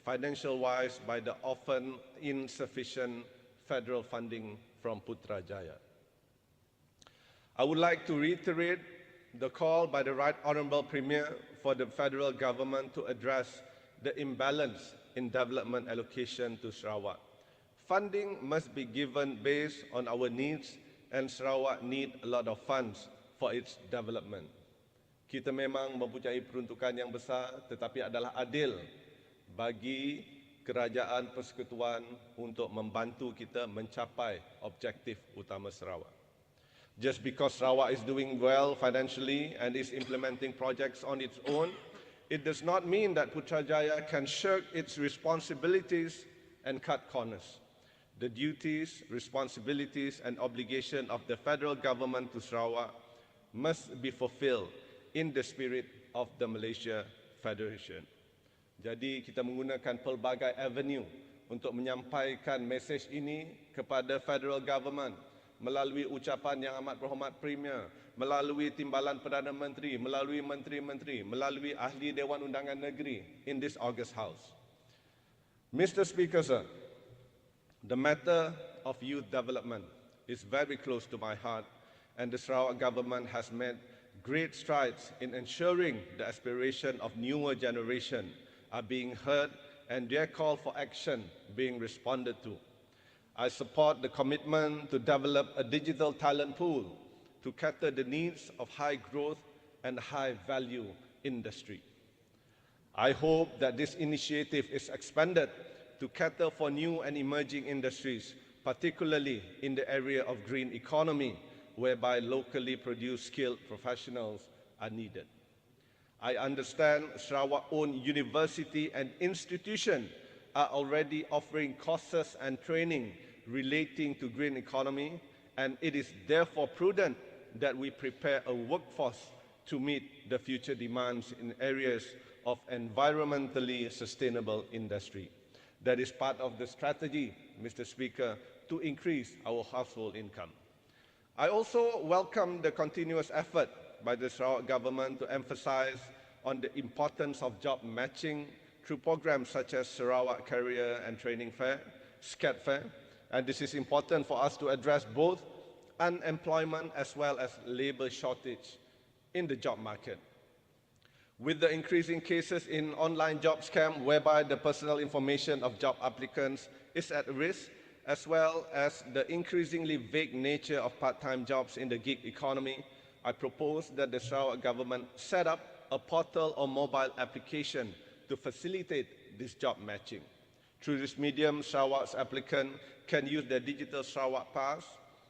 financial-wise by the often insufficient federal funding from Putrajaya. I would like to reiterate the call by the Right Honourable Premier for the federal government to address the imbalance in development allocation to Sarawak. Funding must be given based on our needs, and Sarawak needs a lot of funds for its development. Kita memang mempunyai peruntukan yang besar, tetapi adalah adil bagi kerajaan persekutuan untuk membantu kita mencapai objektif utama Sarawak. Just because Sarawak is doing well financially and is implementing projects on its own, it does not mean that Putrajaya can shirk its responsibilities and cut corners. The duties, responsibilities, and obligation of the federal government to Sarawak must be fulfilled in the spirit of the Malaysia Federation. Jadi kita menggunakan pelbagai avenue untuk menyampaikan mesej ini kepada federal government melalui ucapan yang amat berhormat Premier, melalui timbalan Perdana Menteri, melalui menteri-menteri, melalui ahli Dewan Undangan Negeri in this August House. Mr. Speaker, sir, the matter of youth development is very close to my heart, and the Sarawak government has made great strides in ensuring the aspiration of newer generation are being heard and their call for action being responded to. I support the commitment to develop a digital talent pool to cater the needs of high growth and high value industry. I hope that this initiative is expanded to cater for new and emerging industries, particularly in the area of green economy, whereby locally produced skilled professionals are needed. I understand Sarawak-owned university and institutions are already offering courses and training relating to green economy, and it is therefore prudent that we prepare a workforce to meet the future demands in areas of environmentally sustainable industry. That is part of the strategy, Mr. Speaker, to increase our household income. I also welcome the continuous effort by the Sarawak government to emphasize on the importance of job matching through programs such as Sarawak Career and Training Fair, SCAT Fair, and this is important for us to address both unemployment as well as labour shortage in the job market. With the increasing cases in online job scam whereby the personal information of job applicants is at risk, as well as the increasingly vague nature of part-time jobs in the gig economy, I propose that the Sarawak government set up a portal or mobile application to facilitate this job matching. Through this medium, Sarawak's applicant can use their digital Sarawak Pass,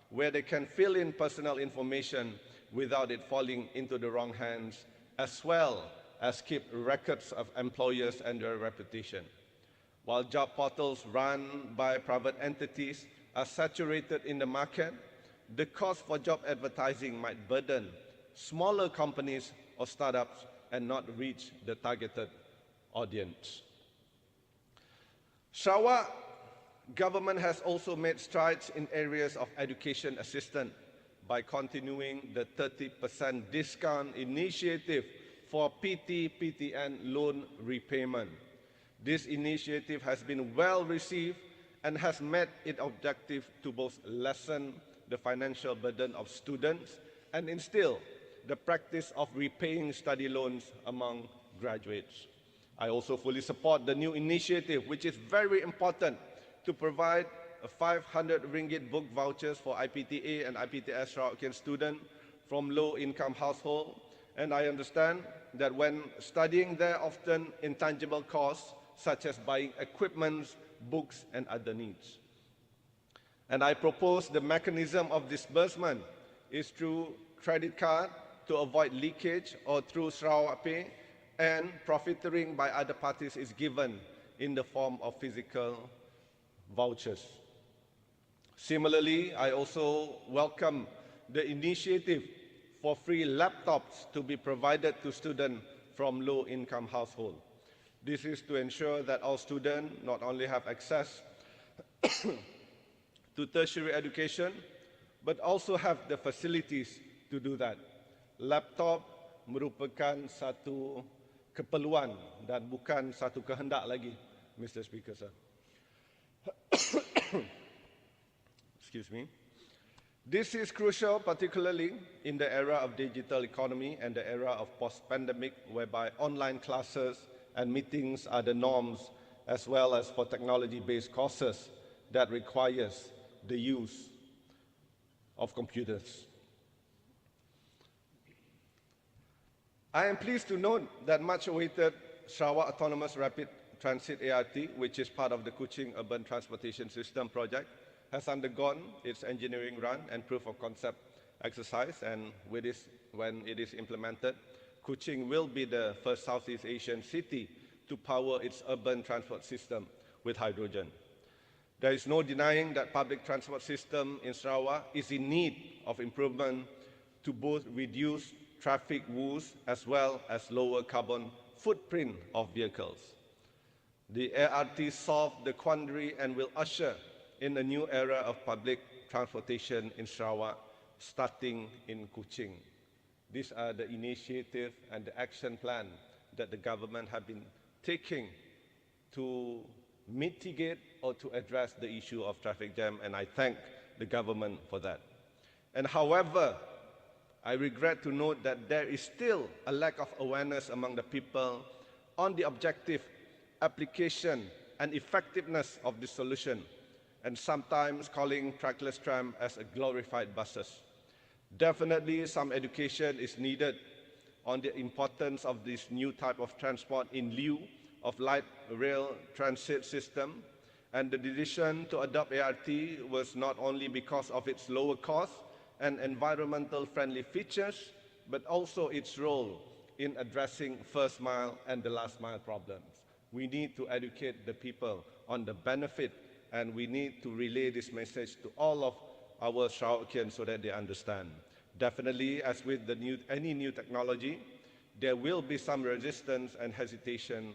where they can fill in personal information without it falling into the wrong hands, as well as keep records of employers and their reputation. While job portals run by private entities are saturated in the market, the cost for job advertising might burden smaller companies or startups and not reach the targeted audience. Sarawak government has also made strides in areas of education assistance by continuing the 30% discount initiative for PT-PTN loan repayment. This initiative has been well received and has met its objective to both lessen the financial burden of students and instill the practice of repaying study loans among graduates. I also fully support the new initiative, which is very important, to provide a 500 ringgit book vouchers for IPTA and IPTS Sarawakian students from low-income households. And I understand that when studying, there are often intangible costs, such as buying equipment, books, and other needs. And I propose the mechanism of disbursement is through credit card to avoid leakage, or through Sarawak Pay, and profiteering by other parties is given in the form of physical vouchers. Similarly, I also welcome the initiative for free laptops to be provided to students from low-income households. This is to ensure that all students not only have access to tertiary education, but also have the facilities to do that. Laptop merupakan satu keperluan dan bukan satu kehendak lagi, Mr. Speaker, sir. Excuse me. This is crucial, particularly in the era of digital economy and the era of post-pandemic, whereby online classes and meetings are the norms, as well as for technology-based courses that requires the use of computers. I am pleased to note that much-awaited Sarawak Autonomous Rapid Transit ART, which is part of the Kuching Urban Transportation System project, has undergone its engineering run and proof of concept exercise, and with this, when it is implemented, Kuching will be the first Southeast Asian city to power its urban transport system with hydrogen. There is no denying that public transport system in Sarawak is in need of improvement to both reduce traffic woes as well as lower carbon footprint of vehicles. The ART solved the quandary and will usher in a new era of public transportation in Sarawak, starting in Kuching. These are the initiative and the action plan that the government have been taking to mitigate or to address the issue of traffic jam, and I thank the government for that. And however, I regret to note that there is still a lack of awareness among the people on the objective, application and effectiveness of this solution, and sometimes calling trackless tram as a glorified buses. Definitely some education is needed on the importance of this new type of transport in lieu of light rail transit system, and the decision to adopt ART was not only because of its lower cost and environmental friendly features, but also its role in addressing first mile and the last mile problems. We need to educate the people on the benefit, and we need to relay this message to all of our Sarawakians so that they understand. Definitely, as with any new technology, there will be some resistance and hesitation,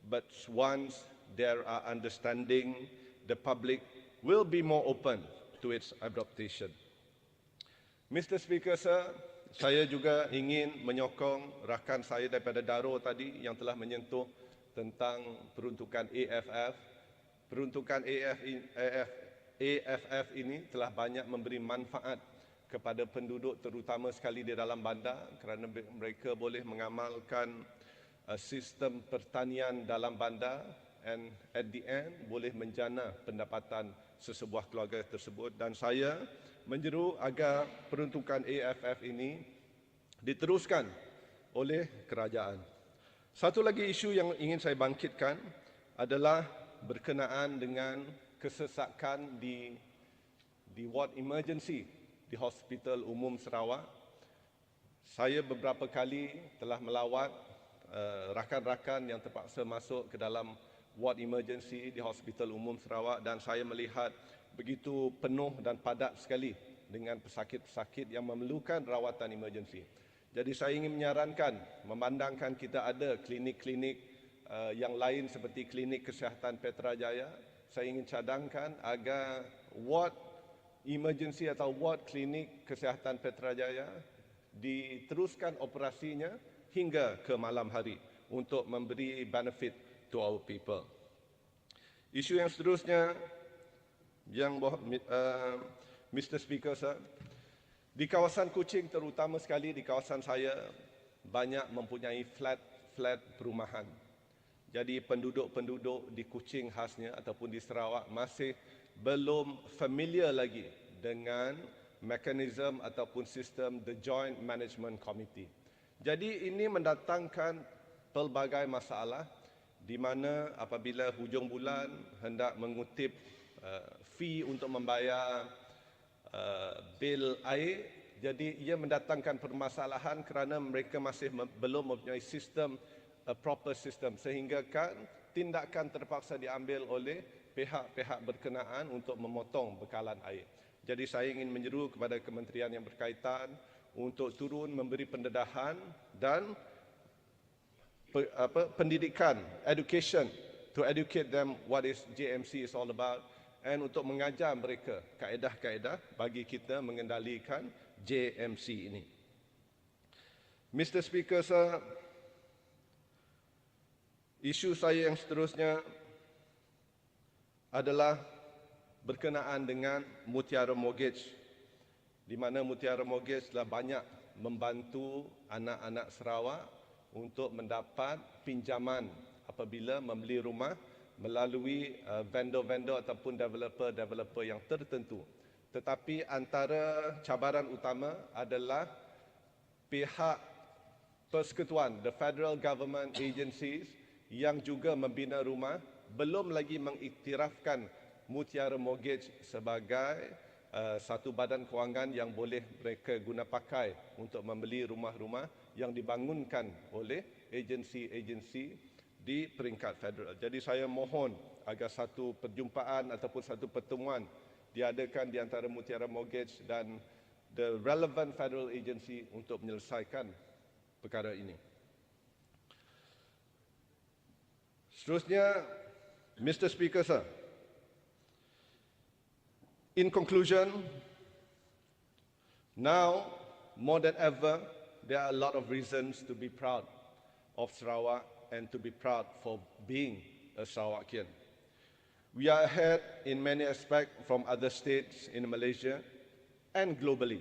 but once there are understanding, the public will be more open to its adaptation. Mr. Speaker, sir, saya juga ingin menyokong rakan saya daripada Daro tadi yang telah menyentuh tentang peruntukan AFF. Peruntukan AFF ini telah banyak memberi manfaat kepada penduduk terutama sekali di dalam bandar kerana mereka boleh mengamalkan sistem pertanian dalam bandar, and at the end boleh menjana pendapatan sesebuah keluarga tersebut. Dan saya menyeru agar peruntukan AFF ini diteruskan oleh kerajaan. Satu lagi isu yang ingin saya bangkitkan adalah berkenaan dengan kesesakan di ward emergency di Hospital Umum Sarawak. Saya beberapa kali telah melawat rakan-rakan yang terpaksa masuk ke dalam ward emergency di Hospital Umum Sarawak, dan saya melihat begitu penuh dan padat sekali dengan pesakit-pesakit yang memerlukan rawatan emergency. Jadi saya ingin menyarankan, memandangkan kita ada klinik-klinik yang lain seperti klinik kesihatan Petrajaya, saya ingin cadangkan agar ward emergency atau ward klinik kesihatan Petrajaya diteruskan operasinya hingga ke malam hari untuk memberi benefit to our people. Isu yang seterusnya yang Mr. Speaker, sir, di kawasan Kuching, terutama sekali di kawasan saya, banyak mempunyai flat perumahan. Jadi penduduk-penduduk di Kuching khasnya ataupun di Sarawak masih belum familiar lagi dengan mekanisme ataupun sistem The Joint Management Committee. Jadi ini mendatangkan pelbagai masalah di mana apabila hujung bulan hendak mengutip fee untuk membayar bil air, jadi ia mendatangkan permasalahan kerana mereka masih belum mempunyai sistem, proper system, sehingga kan tindakan terpaksa diambil oleh pihak-pihak berkenaan untuk memotong bekalan air. Jadi saya ingin menyeru kepada kementerian yang berkaitan untuk turun memberi pendedahan dan pendidikan, education, to educate them what is JMC is all about, and untuk mengajar mereka kaedah-kaedah bagi kita mengendalikan JMC ini. Mr. Speaker, sir, isu saya yang seterusnya adalah berkenaan dengan Mutiara Mortgage, di mana Mutiara Mortgage telah banyak membantu anak-anak Sarawak untuk mendapat pinjaman apabila membeli rumah melalui vendor-vendor ataupun developer-developer yang tertentu. Tetapi antara cabaran utama adalah pihak persekutuan, the federal government agencies yang juga membina rumah belum lagi mengiktirafkan Mutiara Mortgage sebagai satu badan kewangan yang boleh mereka guna pakai untuk membeli rumah-rumah yang dibangunkan oleh agensi-agensi di peringkat federal. Jadi saya mohon agar satu perjumpaan ataupun satu pertemuan diadakan di antara Mutiara Mortgage dan the relevant federal agency untuk menyelesaikan perkara ini. Seterusnya, Mr. Speaker, sir, In conclusion, now more than ever, there are a lot of reasons to be proud of Sarawak and to be proud for being a Sarawakian. We are ahead in many aspects from other states in Malaysia and globally.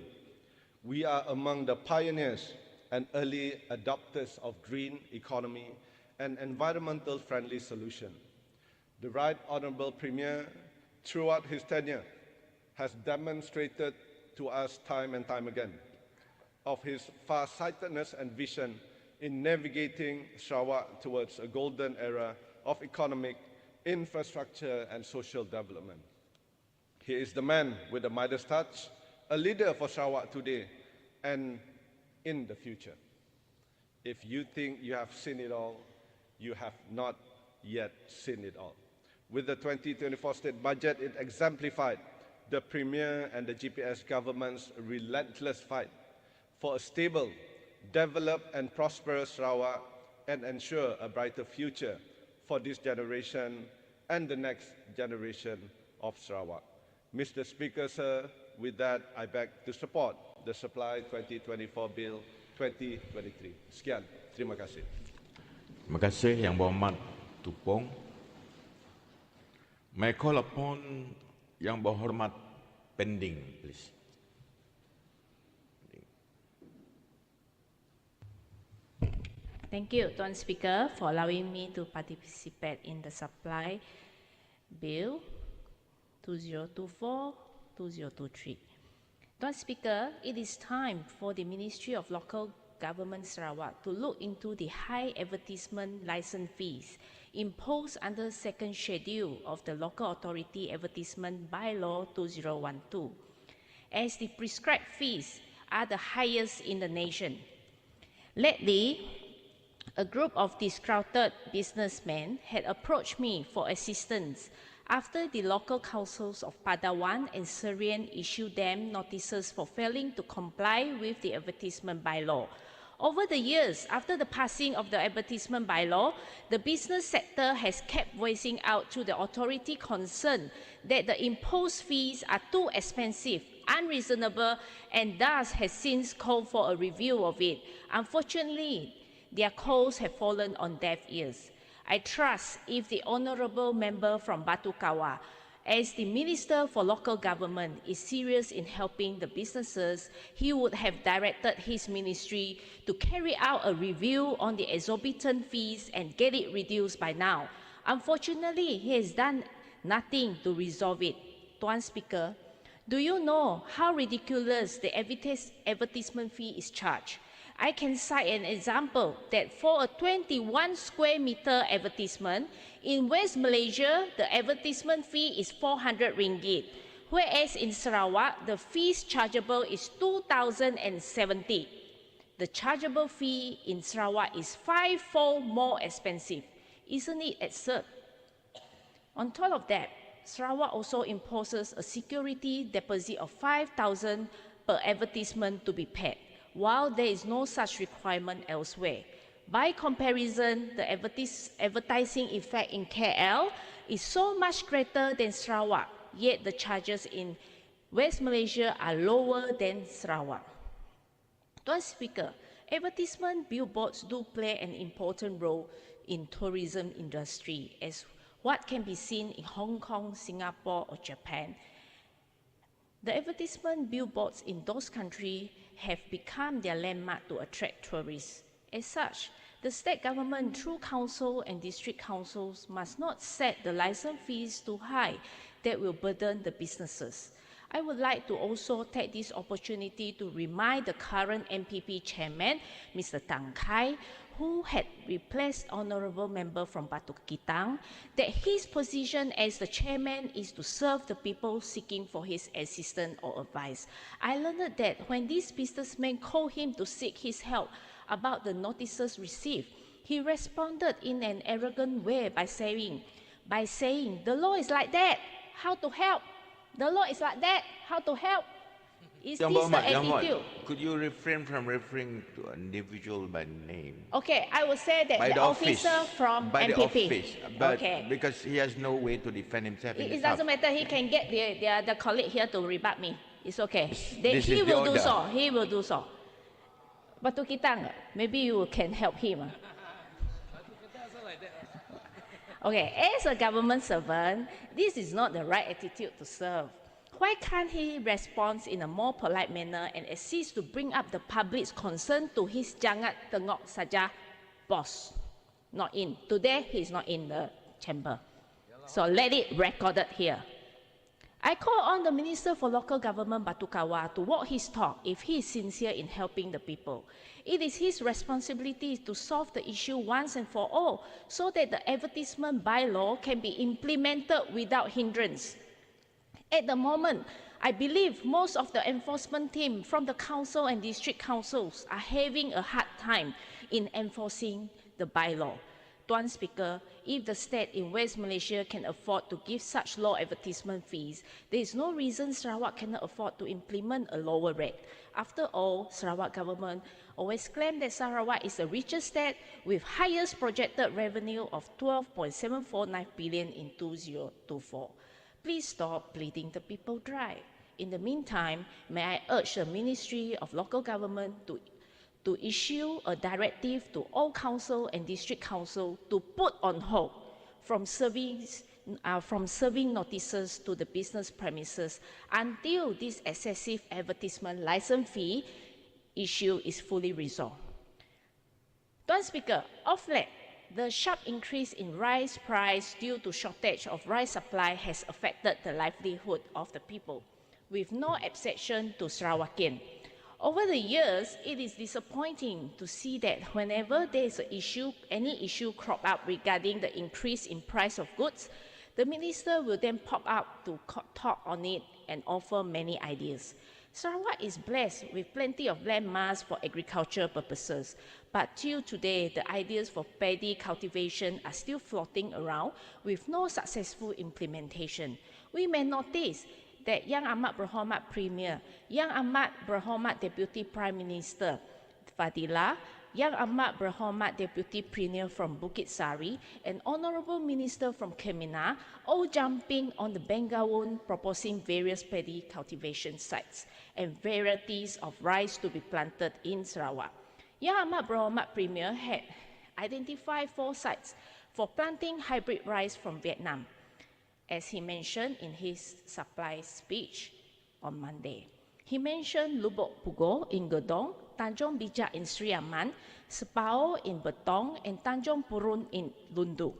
We are among the pioneers and early adopters of green economy and environmental friendly solution. The Right Honourable Premier, throughout his tenure, has demonstrated to us time and time again of his far-sightedness and vision in navigating Sarawak towards a golden era of economic, infrastructure and social development. He is the man with the Midas touch, a leader for Sarawak today and in the future. If you think you have seen it all, you have not yet seen it all. With the 2024 state budget, it exemplified the Premier and the GPS government's relentless fight for a stable, developed and prosperous Sarawak and ensure a brighter future for this generation and the next generation of Sarawak. Mr. Speaker, sir, with that, I beg to support the Supply 2024 Bill 2023. Sekian, terima kasih. Terima kasih Yang Berhormat Tupong. May I call upon Yang Berhormat Pending, please. Thank you, Tuan Speaker, for allowing me to participate in the Supply Bill 2024-2023. Tuan Speaker, it is time for the Ministry of Local Government Sarawak to look into the high advertisement license fees imposed under second schedule of the Local Authority Advertisement Bylaw 2012, as the prescribed fees are the highest in the nation. Lately, a group of disgruntled businessmen had approached me for assistance after the local councils of Padawan and Serian issued them notices for failing to comply with the advertisement bylaw. Over the years, after the passing of the advertisement bylaw, the business sector has kept voicing out to the authority concerned that the imposed fees are too expensive, unreasonable, and thus has since called for a review of it. Unfortunately, their calls have fallen on deaf ears. I trust if the Honourable Member from Batu Kawa, as the Minister for Local Government, is serious in helping the businesses, he would have directed his ministry to carry out a review on the exorbitant fees and get it reduced by now. Unfortunately, he has done nothing to resolve it. Tuan Speaker, do you know how ridiculous the advertisement fee is charged? I can cite an example that for a 21 square meter advertisement, in West Malaysia, the advertisement fee is 400 ringgit, whereas in Sarawak, the fees chargeable is 2,070. The chargeable fee in Sarawak is 5-fold more expensive. Isn't it absurd? On top of that, Sarawak also imposes a security deposit of 5,000 per advertisement to be paid, while there is no such requirement elsewhere. By comparison, the advertising effect in KL is so much greater than Sarawak, yet the charges in West Malaysia are lower than Sarawak. Tuan Speaker, advertisement billboards do play an important role in tourism industry, as what can be seen in Hong Kong, Singapore, or Japan. The advertisement billboards in those countries have become their landmark to attract tourists. As such, the state government, through council and district councils, must not set the license fees too high that will burden the businesses. I would like to also take this opportunity to remind the current MPP chairman, Mr. Tang Kai, who had replaced Honourable Member from Batu Ketang, that his position as the chairman is to serve the people seeking for his assistance or advice. I learned that when these businessmen called him to seek his help about the notices received, he responded in an arrogant way by saying, the law is like that, how to help? The law is like that, how to help? Is Yang this the Berhormat, Yang Berhormat, attitude? could you refrain from referring to an individual by name? Okay, I will say that By the office, officer from by MPP. the office, but Okay. because he has no way to defend himself in It this doesn't house. matter. He can get the colleague here to rebut me. It's okay. This He is the will do order. so. He will do so. Batu Kitang, maybe you can help him. Okay, as a government servant, this is not the right attitude to serve. Why can't he respond in a more polite manner and assist to bring up the public's concern to his jangan tengok saja boss? Not in. Today, he's not in the chamber. So let it recorded here. I call on the Minister for Local Government, Batu Kawa, to walk his talk if he is sincere in helping the people. It is his responsibility to solve the issue once and for all, so that the advertisement bylaw can be implemented without hindrance. At the moment, I believe most of the enforcement team from the council and district councils are having a hard time in enforcing the bylaw. Tuan Speaker, if the state in West Malaysia can afford to give such low advertisement fees, there is no reason Sarawak cannot afford to implement a lower rate. After all, Sarawak government always claimed that Sarawak is the richest state with highest projected revenue of 12.749 billion in 2024. Please stop bleeding the people dry. In the meantime, may I urge the Ministry of Local Government to issue a directive to all council and district council to put on hold from serving notices to the business premises until this excessive advertisement license fee issue is fully resolved. Tuan Speaker, of late, the sharp increase in rice price due to shortage of rice supply has affected the livelihood of the people, with no exception to Sarawakian. Over the years, it is disappointing to see that whenever there is an issue, any issue crop up regarding the increase in price of goods, the minister will then pop up to talk on it and offer many ideas. Sarawak is blessed with plenty of land mass for agricultural purposes, but till today, the ideas for paddy cultivation are still floating around with no successful implementation. We may notice that Yang Amat Berhormat Premier, Yang Amat Berhormat Deputy Prime Minister Fadila, Yang Amat Berhormat Deputy Premier from Bukit Sari, and Honourable Minister from Kemenah all jumping on the Bengawan proposing various paddy cultivation sites and varieties of rice to be planted in Sarawak. Yang Amat Berhormat Premier had identified 4 sites for planting hybrid rice from Vietnam, as he mentioned in his supply speech on Monday. He mentioned Lubuk Pugo in Gedong, Tanjung Bijak in Sri Aman, Sepao in Betong, and Tanjung Purun in Lundu.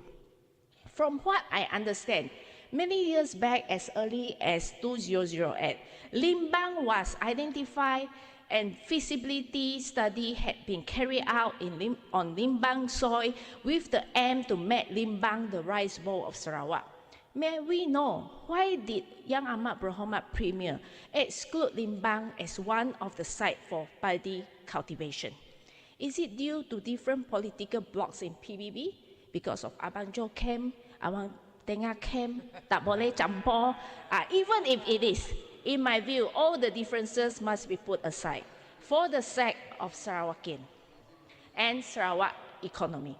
From what I understand, many years back, as early as 2008, Limbang was identified and feasibility study had been carried out on Limbang soil with the aim to make Limbang the rice bowl of Sarawak. May we know why did Yang Amat Berhormat Premier exclude Limbang as one of the sites for paddy cultivation? Is it due to different political blocks in PBB? Because of Abang Jo camp, Abang Tengah camp, tak boleh campur? Even if it is, in my view, all the differences must be put aside for the sake of Sarawakian and Sarawak economy.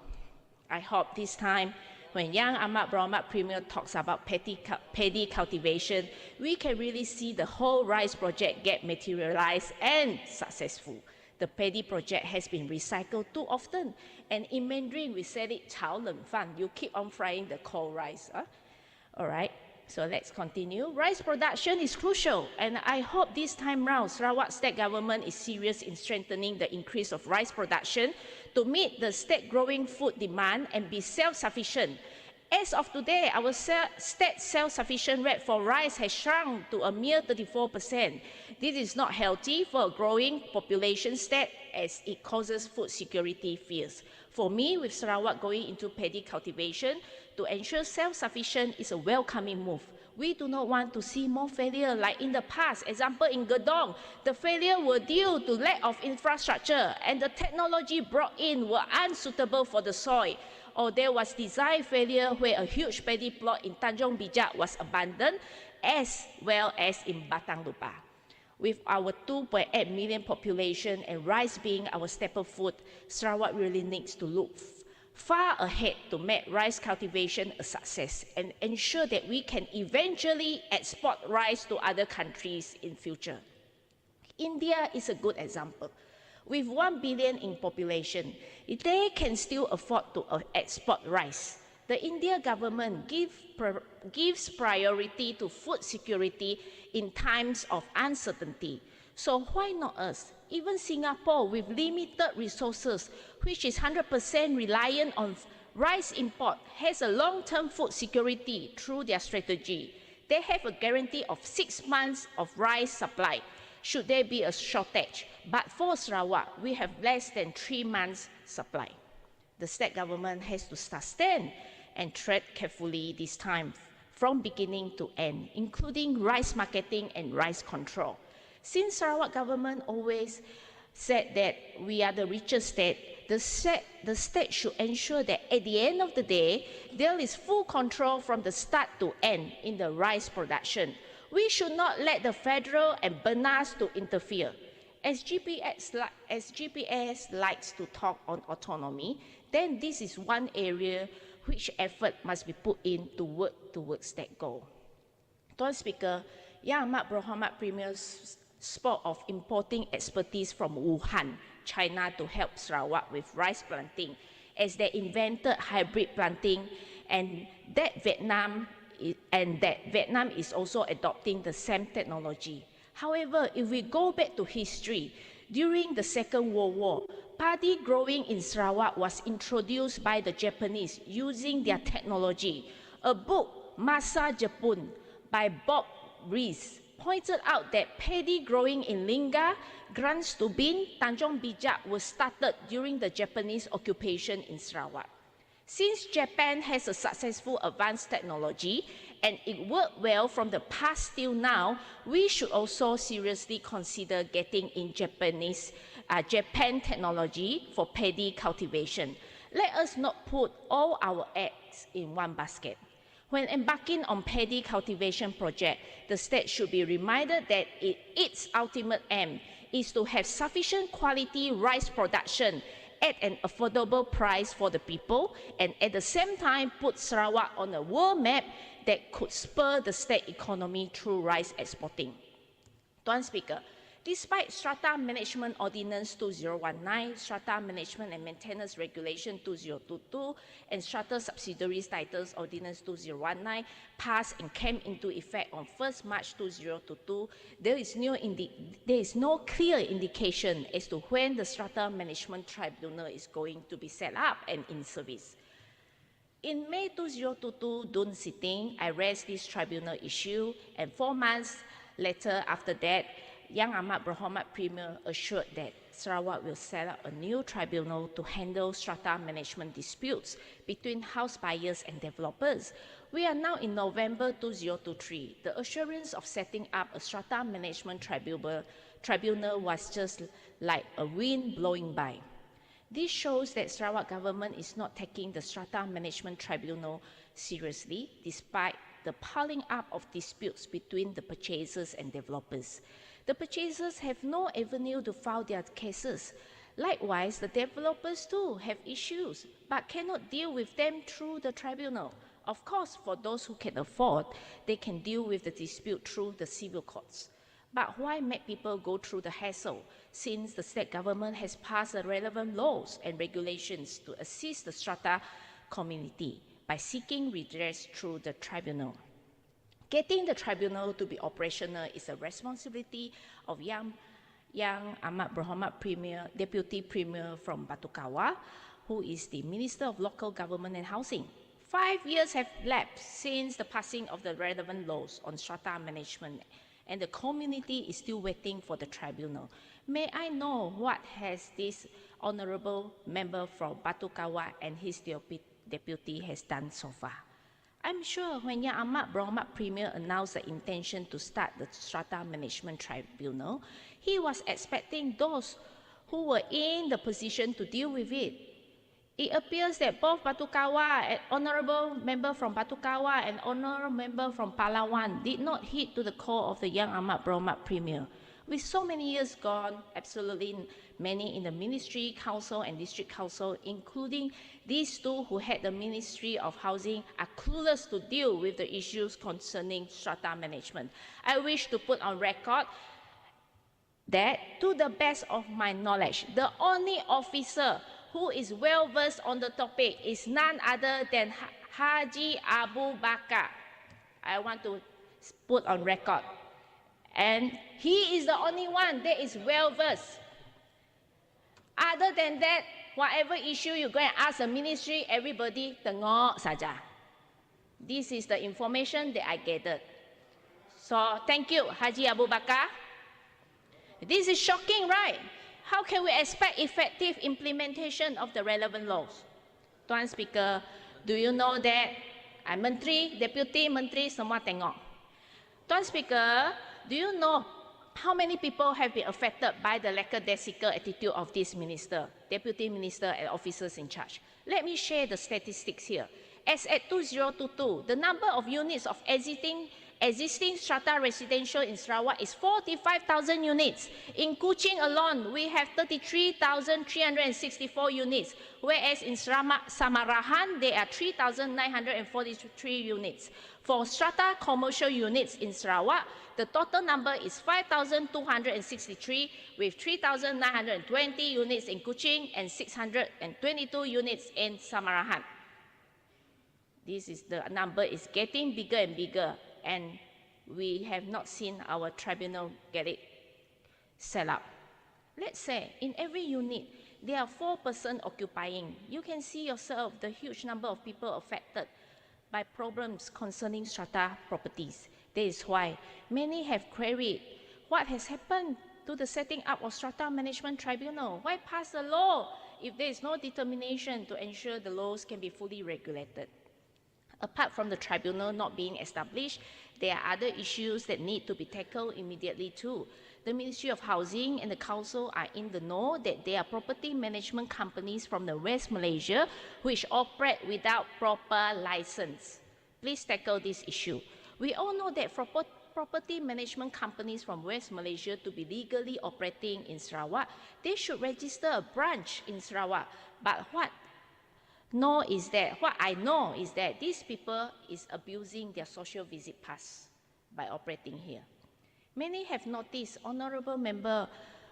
I hope this time, when Yang Amat Berhormat Premier talks about paddy cultivation, we can really see the whole rice project get materialized and successful. The paddy project has been recycled too often, and in Mandarin we said it, 炒冷饭, you keep on frying the cold rice. All right, so let's continue. Rice production is crucial, and I hope this time round Sarawak state government is serious in strengthening the increase of rice production to meet the state growing food demand and be self-sufficient. As of today, our state self-sufficient rate for rice has shrunk to a mere 34%. This is not healthy for a growing population state as it causes food security fears. For me, with Sarawak going into paddy cultivation, to ensure self-sufficient is a welcoming move. We do not want to see more failure like in the past. Example, in Gedong, the failure were due to lack of infrastructure and the technology brought in were unsuitable for the soil. Or there was design failure where a huge paddy plot in Tanjung Bijak was abandoned, as well as in Batang Lupa. With our 2.8 million population and rice being our staple food, Sarawak really needs to look far ahead to make rice cultivation a success and ensure that we can eventually export rice to other countries in future. India is a good example. With 1 billion in population, they can still afford to export rice. The India government gives priority to food security in times of uncertainty. So why not us? Even Singapore, with limited resources, which is 100% reliant on rice import, has a long-term food security through their strategy. They have a guarantee of 6 months of rice supply, should there be a shortage. But for Sarawak, we have less than 3 months supply. The state government has to sustain and tread carefully this time from beginning to end, including rice marketing and rice control. Since Sarawak government always said that we are the richest state, the state should ensure that at the end of the day, there is full control from the start to end in the rice production. We should not let the federal and BNAS to interfere. As GPS likes to talk on autonomy, then this is one area which effort must be put in to work towards that goal. Tuan Speaker, Yang Amat Berhormat Premier spoke of importing expertise from Wuhan, China, to help Sarawak with rice planting, as they invented hybrid planting, and that Vietnam is also adopting the same technology. However, if we go back to history, during the Second World War, paddy growing in Sarawak was introduced by the Japanese using their technology. A book, Masa Jepun, by Bob Rees, pointed out that paddy growing in Lingga, Grand Stubin, Tanjong Bijak was started during the Japanese occupation in Sarawak. Since Japan has a successful advanced technology and it worked well from the past till now, we should also seriously consider getting in Japan technology for paddy cultivation. Let us not put all our eggs in one basket. When embarking on paddy cultivation project, the state should be reminded that its ultimate aim is to have sufficient quality rice production at an affordable price for the people, and at the same time put Sarawak on a world map that could spur the state economy through rice exporting. Tuan Speaker, despite Strata Management Ordinance 2019, Strata Management and Maintenance Regulation 2022, and Strata Subsidiaries Titles Ordinance 2019 passed and came into effect on 1st March 2022, there is no clear indication as to when the Strata Management Tribunal is going to be set up and in service. In May 2022 Dun sitting, I raised this tribunal issue, and 4 months later after that, Yang Amat Berhormat Premier assured that Sarawak will set up a new tribunal to handle strata management disputes between house buyers and developers. We are now in November 2023. The assurance of setting up a strata management tribunal was just like a wind blowing by. This shows that Sarawak government is not taking the strata management tribunal seriously, despite the piling up of disputes between the purchasers and developers. The purchasers have no avenue to file their cases. Likewise, the developers too have issues, but cannot deal with them through the tribunal. Of course, for those who can afford, they can deal with the dispute through the civil courts. But why make people go through the hassle, since the state government has passed the relevant laws and regulations to assist the strata community by seeking redress through the tribunal? Getting the tribunal to be operational is a responsibility of Yang Amat Berhormat Premier, Deputy Premier from Batu Kawa, who is the Minister of Local Government and Housing. 5 years have lapsed since the passing of the relevant laws on strata management, and the community is still waiting for the tribunal. May I know what has this honourable member from Batu Kawa and his deputy has done so far? I'm sure when Yang Amat Berhormat Premier announced the intention to start the Strata Management Tribunal, he was expecting those who were in the position to deal with it. It appears that both Batu Kawa, an honourable member from Batu Kawa and honourable member from Palawan, did not hit to the core of the Yang Amat Berhormat Premier. With so many years gone, absolutely many in the Ministry, Council and District Council, including these two who head the Ministry of Housing, are clueless to deal with the issues concerning strata management. I wish to put on record that, to the best of my knowledge, the only officer who is well versed on the topic is none other than Haji Abu Bakar. I want to put on record. And he is the only one that is well versed. Other than that, whatever issue you go and ask the ministry, everybody tengok saja. This is the information that I gathered. So thank you, Haji Abu Bakar. This is shocking, right? How can we expect effective implementation of the relevant laws? Tuan Speaker, do you know that Menteri, Deputy Menteri semua tengok? Tuan Speaker, do you know how many people have been affected by the lackadaisical attitude of this minister, deputy minister and officers in charge? Let me share the statistics here. As at 2022, the number of units of existing strata residential in Sarawak is 45,000 units. In Kuching alone, we have 33,364 units, whereas in Samarahan, there are 3,943 units. For strata commercial units in Sarawak, the total number is 5,263, with 3,920 units in Kuching and 622 units in Samarahan. The number is getting bigger and bigger, and we have not seen our tribunal get it set up. Let's say in every unit, there are 4 persons occupying. You can see yourself the huge number of people affected by problems concerning strata properties. That is why many have queried what has happened to the setting up of strata management tribunal. Why pass a law if there is no determination to ensure the laws can be fully regulated? Apart from the tribunal not being established, there are other issues that need to be tackled immediately too. The Ministry of Housing and the Council are in the know that there are property management companies from the West Malaysia which operate without proper license. Please tackle this issue. We all know that for property management companies from West Malaysia to be legally operating in Sarawak, they should register a branch in Sarawak. But what I know is that these people is abusing their social visit pass by operating here. Many have noticed, Honourable Member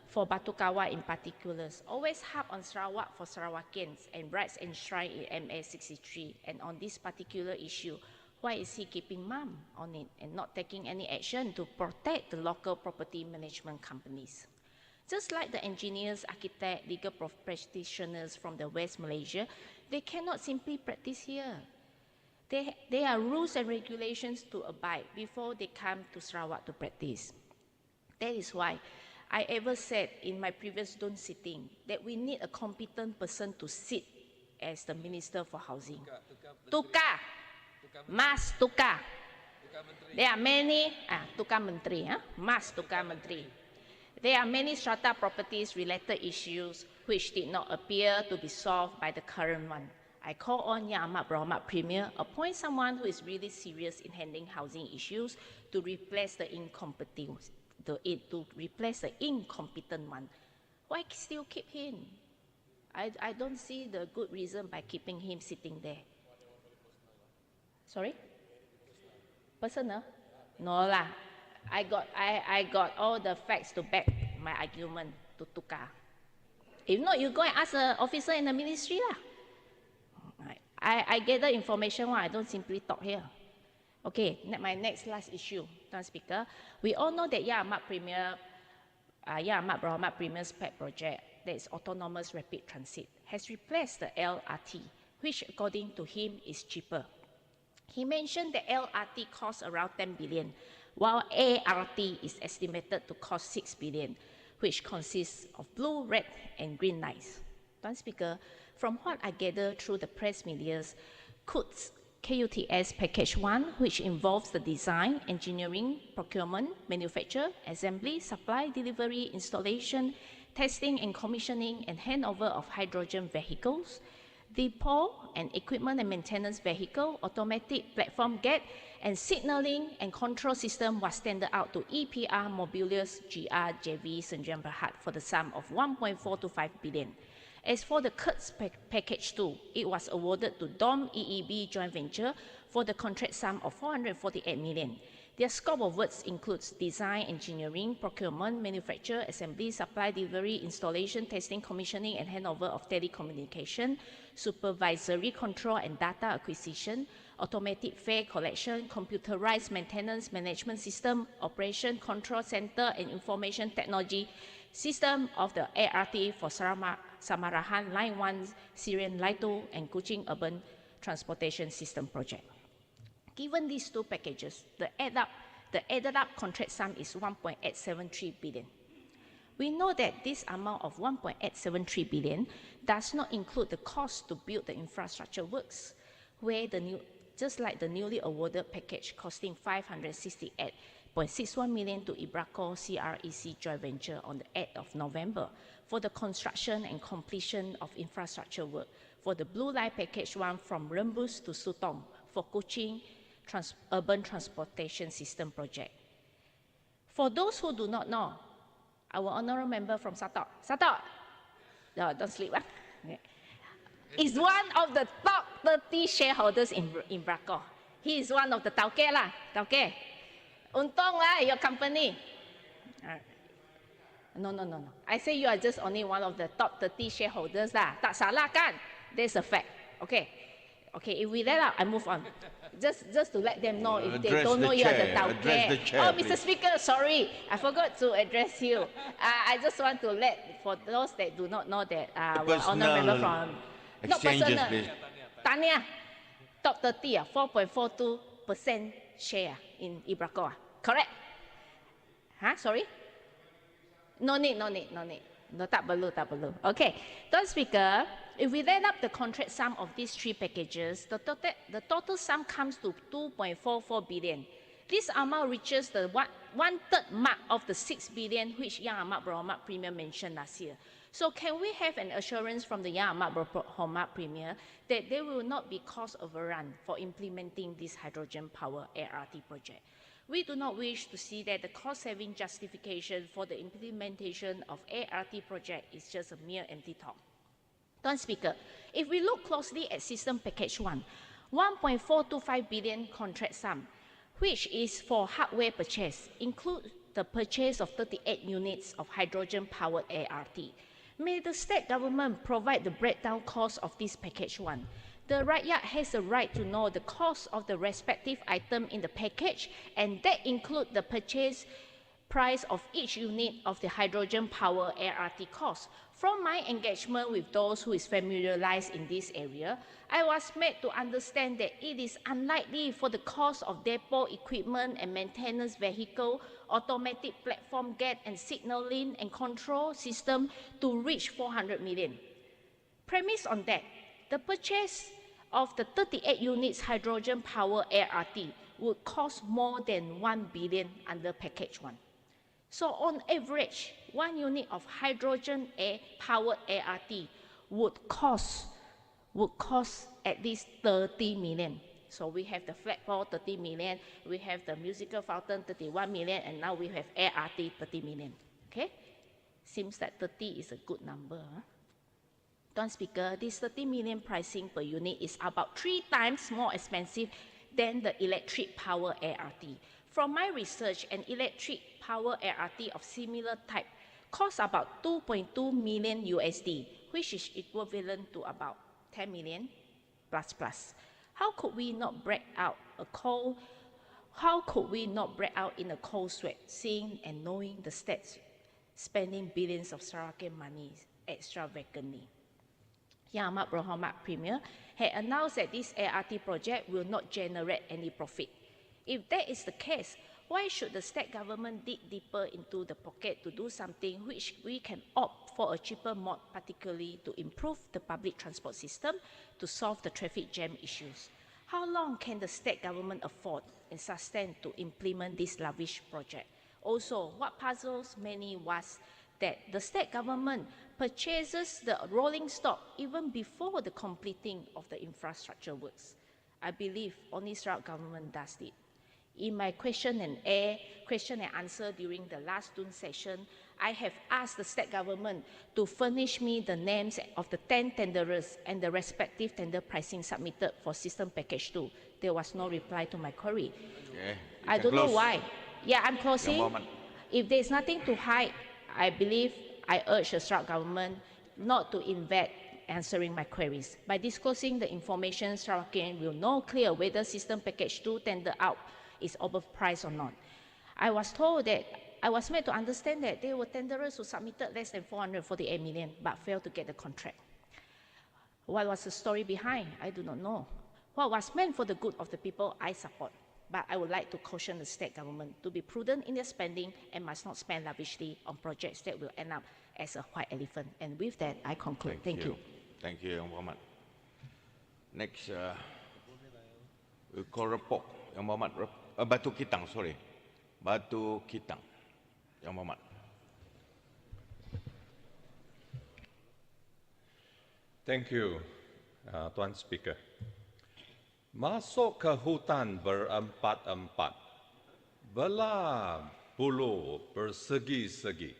for Batu Kawa in particular, always harp on Sarawak for Sarawakians and rights enshrined in MA 63. And on this particular issue, why is he keeping mum on it and not taking any action to protect the local property management companies? Just like the engineers, architects, legal practitioners from the West Malaysia, they cannot simply practice here. There are rules and regulations to abide before they come to Sarawak to practice. That is why I ever said in my previous Dun sitting that we need a competent person to sit as the Minister for Housing. Tukar. Mas tukar. There are many, tukar menteri, mas tukar menteri. There are many strata properties related issues which did not appear to be solved by the current one. I call on Yang Amat Berhormat Premier appoint someone who is really serious in handling housing issues to replace the incompetent one. Why still keep him? I don't see the good reason by keeping him sitting there. Sorry? Personal? No lah. I got all the facts to back my argument to tukar. If not, you go and ask an officer in the ministry lah. I gather information I don't simply talk here. Okay, my last issue, Tuan Speaker. We all know that Yang Amat Berhormat Premier's pet project, that is Autonomous Rapid Transit, has replaced the LRT, which according to him is cheaper. He mentioned that LRT costs around 10 billion, while ART is estimated to cost 6 billion, which consists of blue, red, and green lines. Tuan Speaker, from what I gather through the press medias, KUTS Package 1, which involves the design, engineering, procurement, manufacture, assembly, supply, delivery, installation, testing and commissioning, and handover of hydrogen vehicles, depot and equipment and maintenance vehicle, automatic platform gate, and signaling and control system was tendered out to EPR Mobilius GR JV Sdn Bhd for the sum of 1.425 billion. As for the CUTS package 2, it was awarded to DOM EEB joint venture for the contract sum of 448 million. Their scope of works includes design, engineering, procurement, manufacture, assembly, supply, delivery, installation, testing, commissioning, and handover of telecommunication, supervisory control and data acquisition, automatic fare collection, computerized maintenance management system, operation control center, and information technology system of the ART for Samarahan Line 1, Syrian Line 2, and Kuching Urban Transportation System Project. Given these two packages, the added up contract sum is 1.873 billion. We know that this amount of 1.873 billion does not include the cost to build the infrastructure works, where just like the newly awarded package costing 568.61 million to Ibraco CREC joint venture on the 8th of November for the construction and completion of infrastructure work for the Blue Line Package 1 from Rembus to Sutong for Kuching Urban Transportation System Project. For those who do not know, our honorable member from Satok, no, don't sleep, is one of the top 30 shareholders in Ibraco. He is one of the tauke lah, tauke. Untung lah, your company. No. I say you are just only one of the top 30 shareholders lah. Tak salah kan? That's a fact. Okay, if we let out, I move on. Just to let them know if they don't know you are the tauke. Oh, Mr. Speaker, sorry, I forgot to address you. I just want to let, for those that do not know that our honourable member from, not personal, Tanya, top 30, 4.42% share in Ibraco. Correct? Huh? Sorry? No need. No, tak perlu. Okay, Tuan Speaker, if we add up the contract sum of these three packages, the total sum comes to 2.44 billion. This amount reaches the one-third mark of the 6 billion which Yang Amat Berhormat Premier mentioned last year. So can we have an assurance from the Yang Amat Berhormat Premier that there will not be cost overrun for implementing this hydrogen power ART project? We do not wish to see that the cost-saving justification for the implementation of ART project is just a mere empty talk. Tuan Speaker, if we look closely at System Package 1, 1.425 billion contract sum, which is for hardware purchase, includes the purchase of 38 units of hydrogen-powered ART. May the state government provide the breakdown cost of this Package 1. The rakyat has the right to know the cost of the respective item in the package, and that includes the purchase price of each unit of the hydrogen power ART cost. From my engagement with those who is familiarized in this area, I was made to understand that it is unlikely for the cost of depot equipment and maintenance vehicle, automatic platform gate and signaling and control system to reach 400 million. Premise on that, the purchase of the 38 units hydrogen power ART would cost more than 1 billion under Package 1. So on average, 1 unit of hydrogen powered ART would cost at least 30 million. So we have the flagpole 30 million, we have the musical fountain 31 million, and now we have ART 30 million. Okay? Seems that 30 is a good number. Huh? Tuan Speaker, this 30 million pricing per unit is about 3 times more expensive than the electric power ART. From my research, an electric power ART of similar type costs about 2.2 million USD, which is equivalent to about 10 million plus. How could we not break out in a cold sweat, seeing and knowing the states spending billions of Sarakan money extravagantly? Yang Amat Berhormat Premier had announced that this ART project will not generate any profit. If that is the case, why should the state government dig deeper into the pocket to do something which we can opt for a cheaper mode, particularly to improve the public transport system to solve the traffic jam issues? How long can the state government afford and sustain to implement this lavish project? Also, what puzzles many was that the state government purchases the rolling stock even before the completing of the infrastructure works. I believe only Sarawak government does it. In my question and answer during the last June session, I have asked the state government to furnish me the names of the 10 tenderers and the respective tender pricing submitted for System Package 2. There was no reply to my query. Okay, I don't know why. Yeah, I'm closing. If there's nothing to hide, I believe I urge the Sarawak government not to invade answering my queries. By disclosing the information, Sarawakian will know clear whether System Package 2 tender out is overpriced or not. I was told that I was made to understand that there were tenderers who submitted less than 448 million but failed to get the contract. What was the story behind? I do not know. What was meant for the good of the people, I support. But I would like to caution the state government to be prudent in their spending and must not spend lavishly on projects that will end up as a white elephant. And with that, I conclude. Thank you. Thank you, Yang Berhormat. Next, Korepok, Yang Berhormat. Batu Kitang, sorry. Batu Kitang, Yang Berhormat. Thank you, Tuan Speaker. Masuk ke hutan berempat-empat, belah bulu bersegi-segi.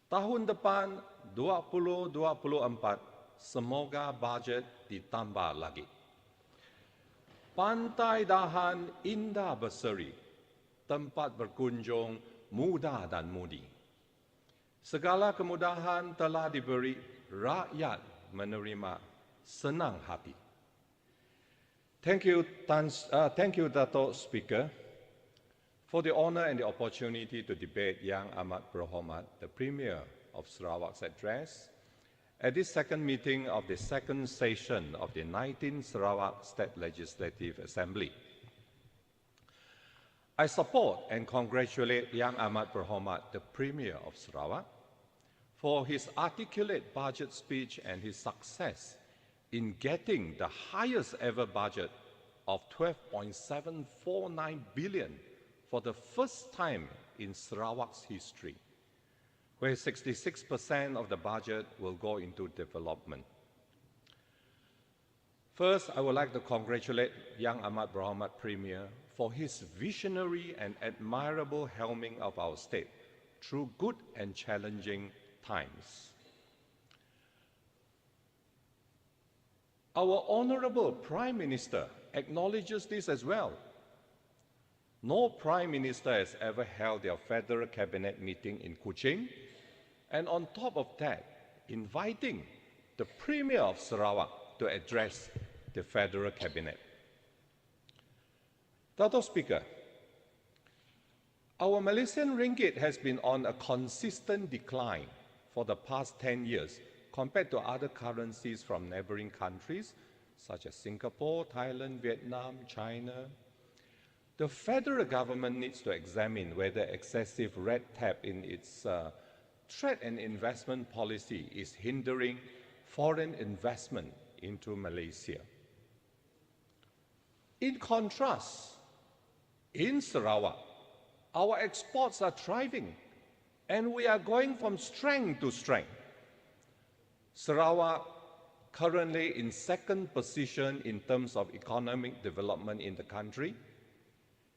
Tahun depan 2024, semoga bajet ditambah lagi. Pantai Dahan indah berseri, tempat berkunjung muda dan mudi. Segala kemudahan telah diberi, rakyat menerima senang hati. Thank you, Dato' Speaker, for the honor and the opportunity to debate Yang Amat Berhormat, the Premier of Sarawak's address, at this second meeting of the second session of the 19th Sarawak State Legislative Assembly. I support and congratulate Yang Amat Berhormat, the Premier of Sarawak, for his articulate budget speech and his success in getting the highest ever budget of 12.749 billion for the first time in Sarawak's history, where 66% of the budget will go into development. First, I would like to congratulate Yang Amat Berhormat Premier for his visionary and admirable helming of our state through good and challenging times. Our Honourable Prime Minister acknowledges this as well. No Prime Minister has ever held their Federal Cabinet meeting in Kuching, and on top of that, inviting the Premier of Sarawak to address the Federal Cabinet. Dato' Speaker, our Malaysian ringgit has been on a consistent decline for the past 10 years compared to other currencies from neighboring countries such as Singapore, Thailand, Vietnam, China. The federal government needs to examine whether excessive red tape in its trade and investment policy is hindering foreign investment into Malaysia. In contrast, in Sarawak, our exports are thriving and we are going from strength to strength. Sarawak, currently in second position in terms of economic development in the country,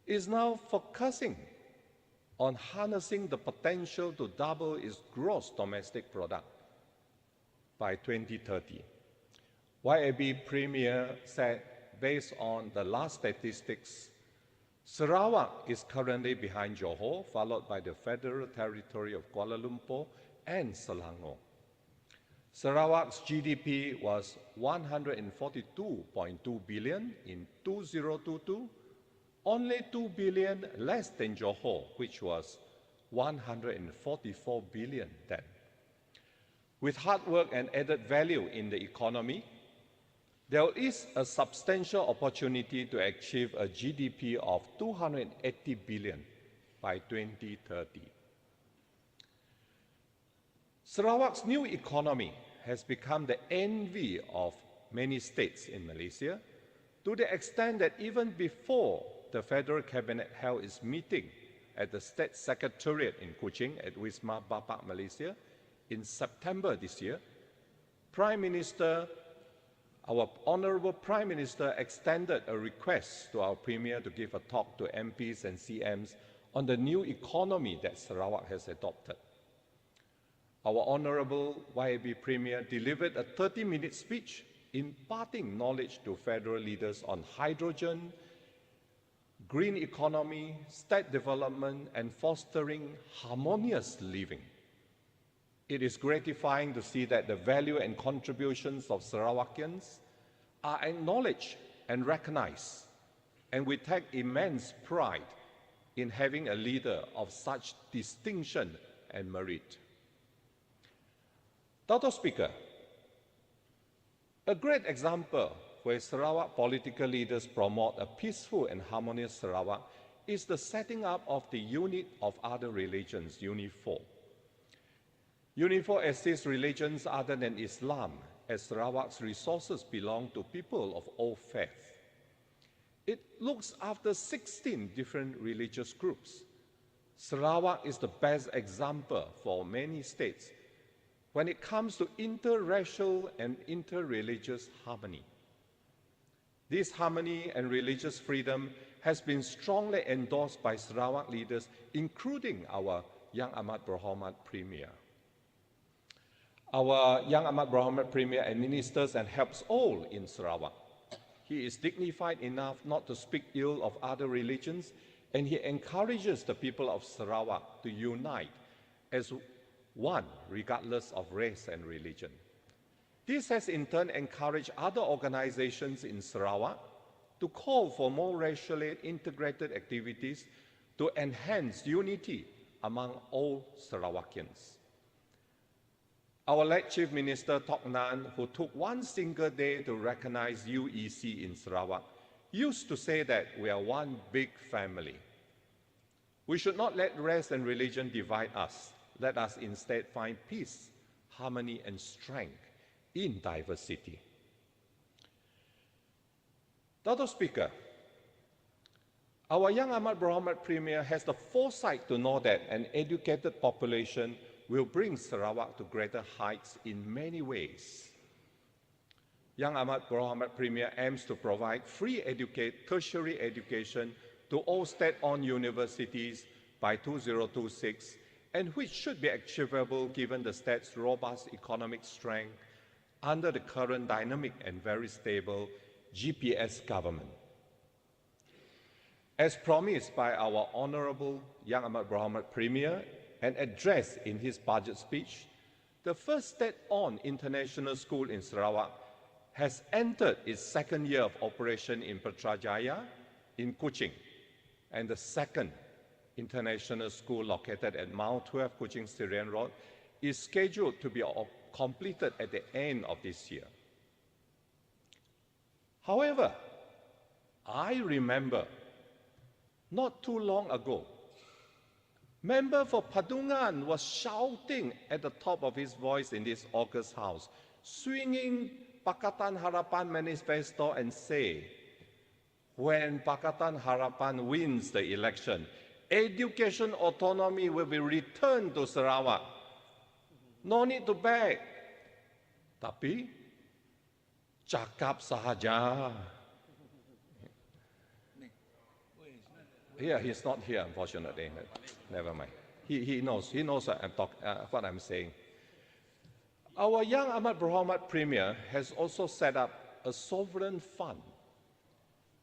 is now focusing on harnessing the potential to double its gross domestic product by 2030. YAB Premier said, based on the last statistics, Sarawak is currently behind Johor, followed by the Federal Territory of Kuala Lumpur and Selangor. Sarawak's GDP was 142.2 billion in 2022, only 2 billion less than Johor, which was 144 billion then. With hard work and added value in the economy, there is a substantial opportunity to achieve a GDP of 280 billion by 2030. Sarawak's new economy has become the envy of many states in Malaysia, to the extent that even before the Federal Cabinet held its meeting, at the State Secretariat in Kuching at Wisma Bapak, Malaysia, in September this year, our Honourable Prime Minister extended a request to our Premier to give a talk to MPs and CMs on the new economy that Sarawak has adopted. Our Honourable YAB Premier delivered a 30-minute speech imparting knowledge to federal leaders on hydrogen, green economy, state development, and fostering harmonious living. It is gratifying to see that the value and contributions of Sarawakians are acknowledged and recognized, and we take immense pride in having a leader of such distinction and merit. Dr. Speaker, a great example where Sarawak political leaders promote a peaceful and harmonious Sarawak is the setting up of the Unit of Other Religions, UNIFO. UNIFO assists religions other than Islam, as Sarawak's resources belong to people of all faiths. It looks after 16 different religious groups. Sarawak is the best example for many states when it comes to interracial and interreligious harmony. This harmony and religious freedom has been strongly endorsed by Sarawak leaders, including our Yang Amat Berhormat Premier. Our Yang Amat Berhormat Premier administers and helps all in Sarawak. He is dignified enough not to speak ill of other religions, and he encourages the people of Sarawak to unite as one, regardless of race and religion. This has in turn encouraged other organizations in Sarawak to call for more racially integrated activities to enhance unity among all Sarawakians. Our late Chief Minister Tok Nan, who took one single day to recognize UEC in Sarawak, used to say that we are one big family. We should not let race and religion divide us. Let us instead find peace, harmony, and strength in diversity. Dr. Speaker, our Yang Amat Berhormat Premier has the foresight to know that an educated population will bring Sarawak to greater heights in many ways. Yang Amat Berhormat Premier aims to provide free tertiary education to all state-owned universities by 2026, and which should be achievable given the state's robust economic strength under the current dynamic and very stable GPS government. As promised by our Honourable Yang Amat Berhormat Premier and addressed in his budget speech, the first state-owned international school in Sarawak has entered its second year of operation in Putrajaya in Kuching, and the second international school located at Mount 12 Kuching Syrian Road is scheduled to be completed at the end of this year. However, I remember not too long ago, member for Padungan was shouting at the top of his voice in this August House, swinging Pakatan Harapan manifesto and say, when Pakatan Harapan wins the election, education autonomy will be returned to Sarawak. No need to beg. Tapi, cakap sahaja. Yeah, he's not here, unfortunately. Never mind. He knows what I'm saying. Our Yang Amat Berhormat Premier has also set up a sovereign fund,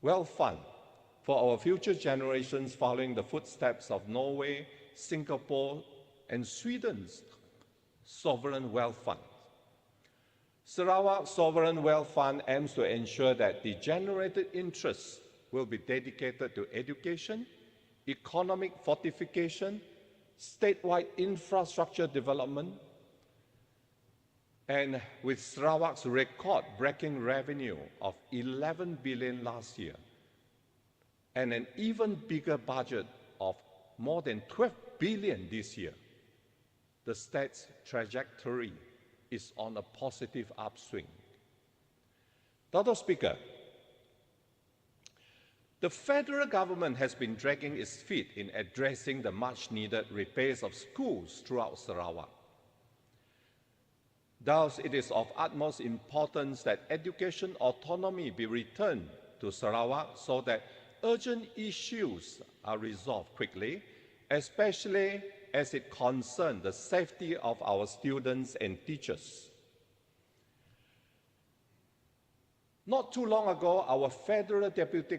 wealth fund, for our future generations following the footsteps of Norway, Singapore, and Sweden's sovereign wealth fund. Sarawak Sovereign Wealth Fund aims to ensure that the generated interests will be dedicated to education, economic fortification, statewide infrastructure development, and with Sarawak's record-breaking revenue of 11 billion last year, and an even bigger budget of more than 12 billion this year, the state's trajectory is on a positive upswing. Dr. Speaker, The federal government has been dragging its feet in addressing the much-needed repairs of schools throughout Sarawak. Thus, it is of utmost importance that education autonomy be returned to Sarawak so that urgent issues are resolved quickly, especially as it concerns the safety of our students and teachers. Not too long ago, our federal deputy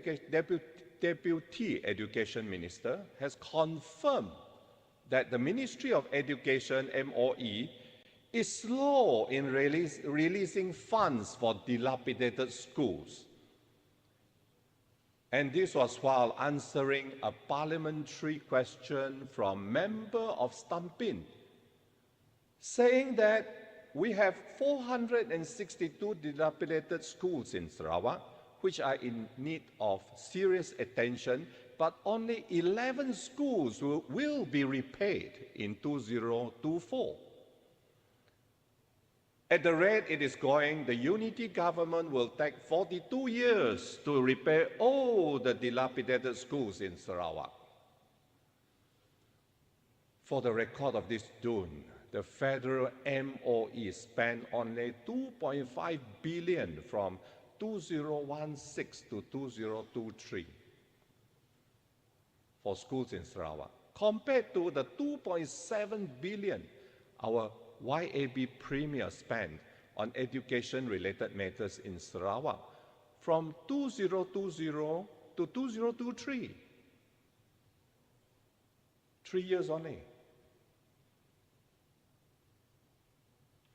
education minister has confirmed that the Ministry of Education, MOE, is slow in releasing funds for dilapidated schools. And this was while answering a parliamentary question from member of Stampin, saying that we have 462 dilapidated schools in Sarawak, which are in need of serious attention, but only 11 schools will be repaid in 2024. At the rate it is going, the Unity government will take 42 years to repair all the dilapidated schools in Sarawak. For the record of this June, the federal MOE spent only 2.5 billion from 2016 to 2023 for schools in Sarawak, compared to the 2.7 billion our YAB Premier spent on education-related matters in Sarawak from 2020 to 2023. 3 years only.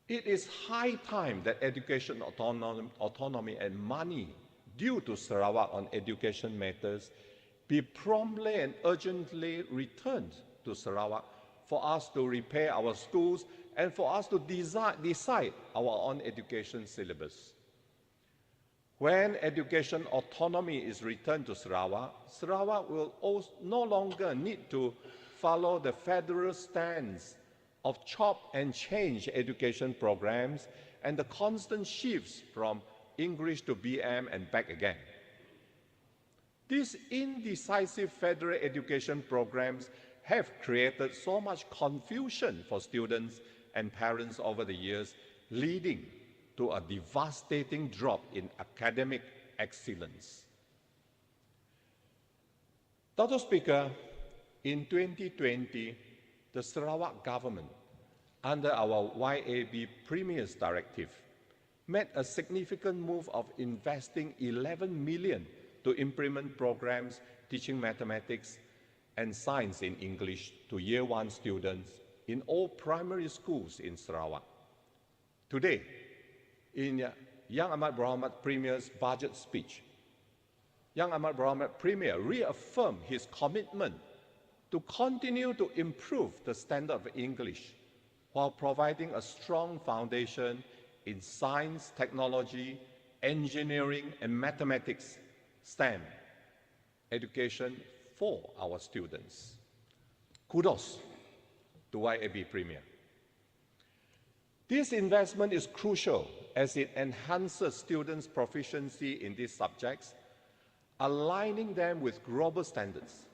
It is high time that education autonomy and money due to Sarawak on education matters be promptly and urgently returned to Sarawak for us to repair our schools and for us to decide our own education syllabus. When education autonomy is returned to Sarawak, Sarawak will also no longer need to follow the federal stance of chop and change education programs and the constant shifts from English to BM and back again. These indecisive federal education programs have created so much confusion for students and parents over the years, leading to a devastating drop in academic excellence. Dr. Speaker, in 2020, the Sarawak government, under our YAB Premier's directive, made a significant move of investing 11 million to implement programs teaching mathematics and science in English to Year 1 students in all primary schools in Sarawak. Today, in Yang Amat Berhormat Premier's budget speech, Yang Amat Berhormat Premier reaffirmed his commitment to continue to improve the standard of English while providing a strong foundation in science, technology, engineering, and mathematics, STEM, education for our students. Kudos to YAB Premier. This investment is crucial as it enhances students' proficiency in these subjects, aligning them with global standards.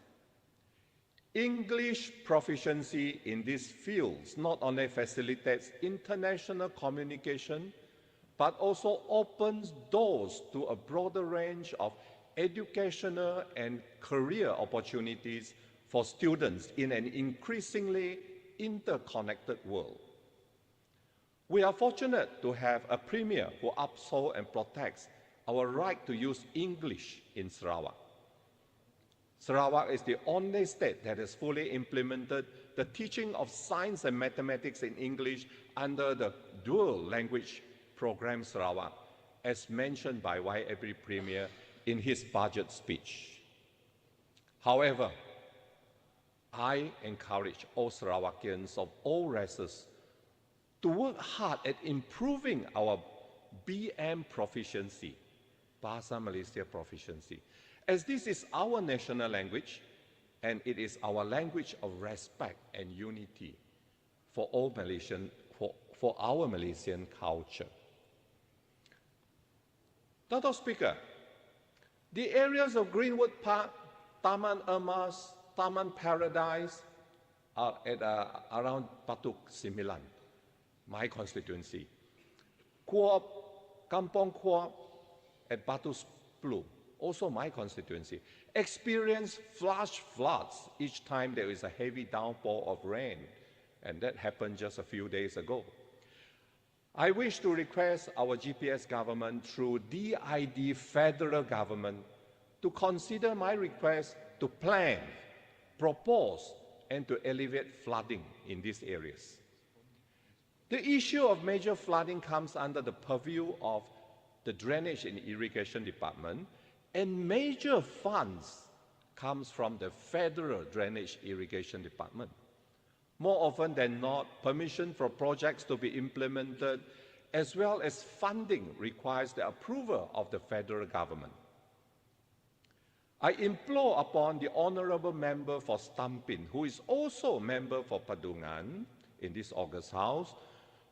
English proficiency in these fields not only facilitates international communication, but also opens doors to a broader range of educational and career opportunities for students in an increasingly interconnected world. We are fortunate to have a Premier who upholds and protects our right to use English in Sarawak. Sarawak is the only state that has fully implemented the teaching of science and mathematics in English under the dual language program Sarawak, as mentioned by YAB Premier in his budget speech. However, I encourage all Sarawakians of all races to work hard at improving our BM proficiency, Bahasa Malaysia proficiency, as this is our national language and it is our language of respect and unity for all Malaysian, for our Malaysian culture. Dr. Speaker, The areas of Greenwood Park, Taman Emas, Taman Paradise are at around Patuk Similan, my constituency. Kuop, Kampong Kuop at Batu Splu, also my constituency, experience flash floods each time there is a heavy downpour of rain, and that happened just a few days ago. I wish to request our GPS government through DID federal government to consider my request to plan, propose, and to alleviate flooding in these areas. The issue of major flooding comes under the purview of the Drainage and Irrigation Department, and major funds comes from the Federal Drainage Irrigation Department. More often than not, permission for projects to be implemented as well as funding requires the approval of the federal government. I implore upon the Honourable Member for Stampin, who is also a member for Padungan in this August House,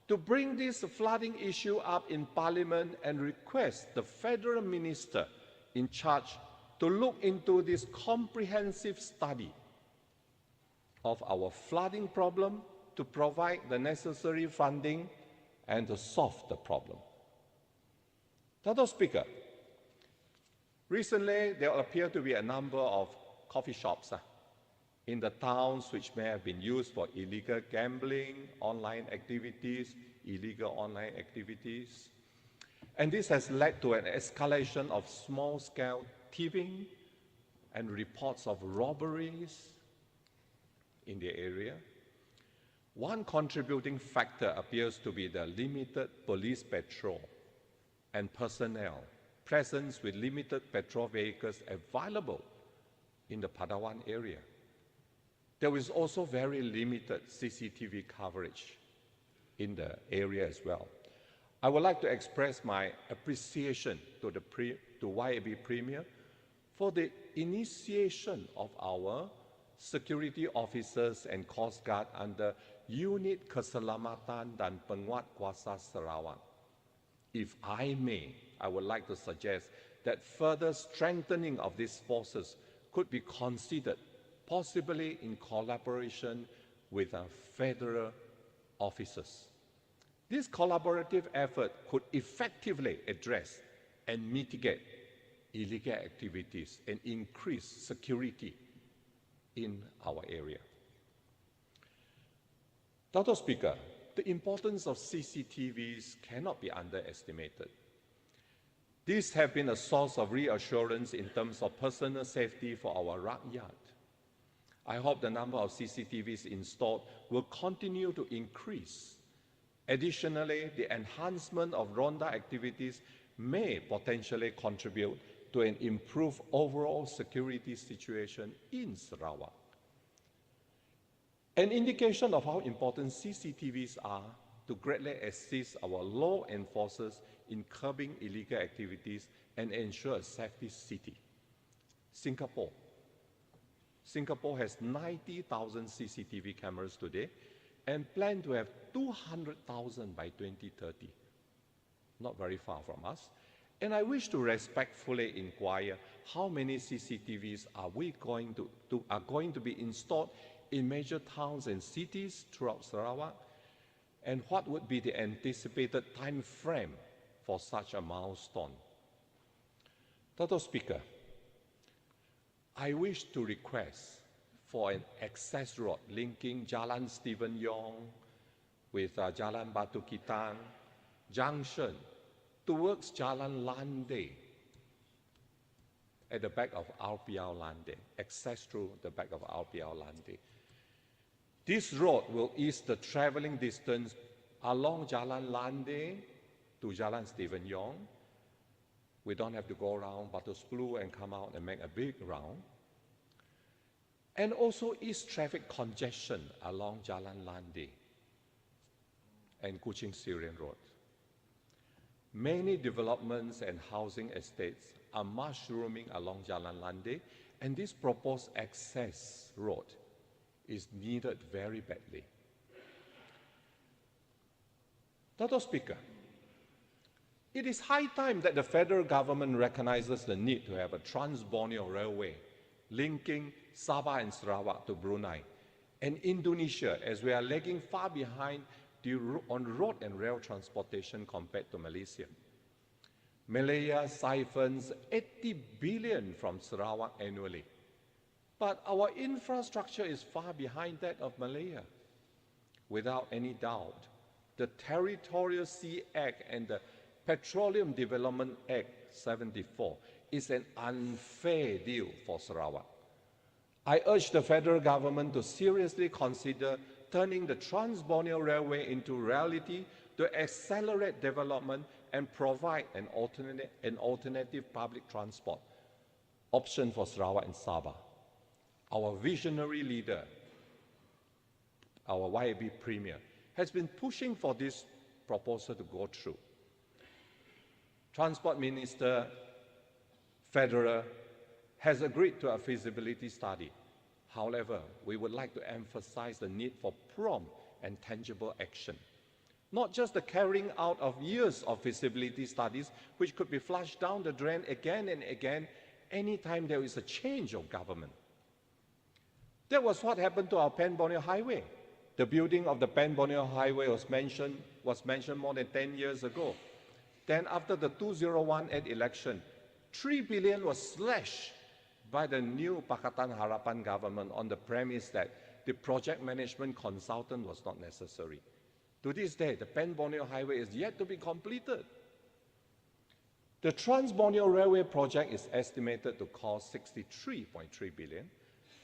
to bring this flooding issue up in Parliament and request the Federal Minister in charge to look into this comprehensive study of our flooding problem, to provide the necessary funding and to solve the problem. Dato' Speaker, recently there appear to be a number of coffee shops in the towns which may have been used for illegal gambling, online activities, illegal online activities. And this has led to an escalation of small-scale thieving and reports of robberies in the area. One contributing factor appears to be the limited police patrol and personnel presence with limited patrol vehicles available in the Padawan area. There is also very limited CCTV coverage in the area as well. I would like to express my appreciation to YAB Premier for the initiation of our security officers and Coast Guard under Unit Keselamatan dan Penguatkuasa Sarawak. If I may, I would like to suggest that further strengthening of these forces could be considered, possibly in collaboration with our federal officers. This collaborative effort could effectively address and mitigate illegal activities and increase security in our area. Dato' Speaker, the importance of CCTVs cannot be underestimated. These have been a source of reassurance in terms of personal safety for our rakyat. I hope the number of CCTVs installed will continue to increase. Additionally, the enhancement of Ronda activities may potentially contribute to an improved overall security situation in Sarawak. An indication of how important CCTVs are to greatly assist our law enforcers in curbing illegal activities and ensure a safety city. Singapore has 90,000 CCTV cameras today and plan to have 200,000 by 2030. Not very far from us. And I wish to respectfully inquire how many CCTVs are going to be installed in major towns and cities throughout Sarawak, and what would be the anticipated time frame for such a milestone. Dato' Speaker, I wish to request for an access road linking Jalan Stephen Yong with Jalan Batu Kitang Junction towards Jalan Lande at the back of RPL Lande, access through the back of RPL Lande. This road will ease the traveling distance along Jalan Lande to Jalan Stephen Yong. We don't have to go around Batu Splu and come out and make a big round. And also ease traffic congestion along Jalan Lande and Kuching Syrian Road. Many developments and housing estates are mushrooming along Jalan Lande, and this proposed access road is needed very badly. Dato' Speaker, It is high time that the federal government recognizes the need to have a trans-Borneo railway linking Sabah and Sarawak to Brunei and Indonesia, as we are lagging far behind on road and rail transportation compared to Malaysia. Malaya siphons 80 billion from Sarawak annually, but our infrastructure is far behind that of Malaya. Without any doubt, the Territorial Sea Act and the Petroleum Development Act 74 is an unfair deal for Sarawak. I urge the federal government to seriously consider turning the Trans-Borneo Railway into reality to accelerate development and provide an alternative public transport option for Sarawak and Sabah. Our visionary leader, our YAB Premier, has been pushing for this proposal to go through. Transport Minister Federer has agreed to a feasibility study. However, we would like to emphasize the need for prompt and tangible action. Not just the carrying out of years of feasibility studies, which could be flushed down the drain again and again anytime there is a change of government. That was what happened to our Pan-Borneo Highway. The building of the Pan-Borneo Highway was mentioned more than 10 years ago. Then after the 2018 election, 3 billion was slashed by the new Pakatan Harapan government on the premise that the project management consultant was not necessary. To this day, the Pan-Borneo Highway is yet to be completed. The Trans-Borneo Railway project is estimated to cost 63.3 billion.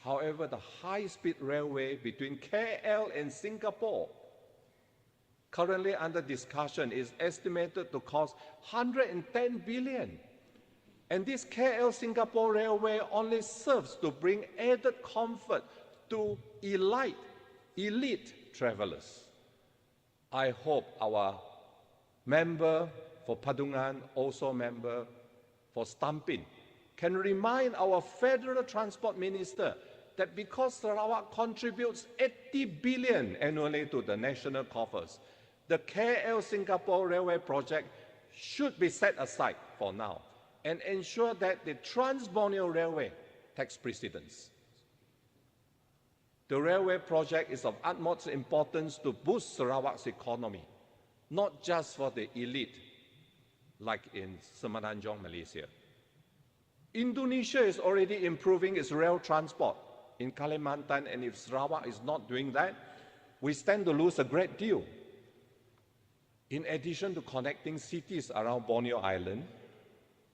However, the high-speed railway between KL and Singapore, currently under discussion, is estimated to cost 110 billion. And this KL-Singapore railway only serves to bring added comfort to elite travelers. I hope our member for Padungan, also member for Stampin, can remind our Federal Transport Minister that because Sarawak contributes 80 billion annually to the national coffers, the KL-Singapore railway project should be set aside for now and ensure that the Trans-Borneo Railway takes precedence. The railway project is of utmost importance to boost Sarawak's economy, not just for the elite, like in Semenanjung, Malaysia. Indonesia is already improving its rail transport in Kalimantan, and if Sarawak is not doing that, we stand to lose a great deal. In addition to connecting cities around Borneo Island,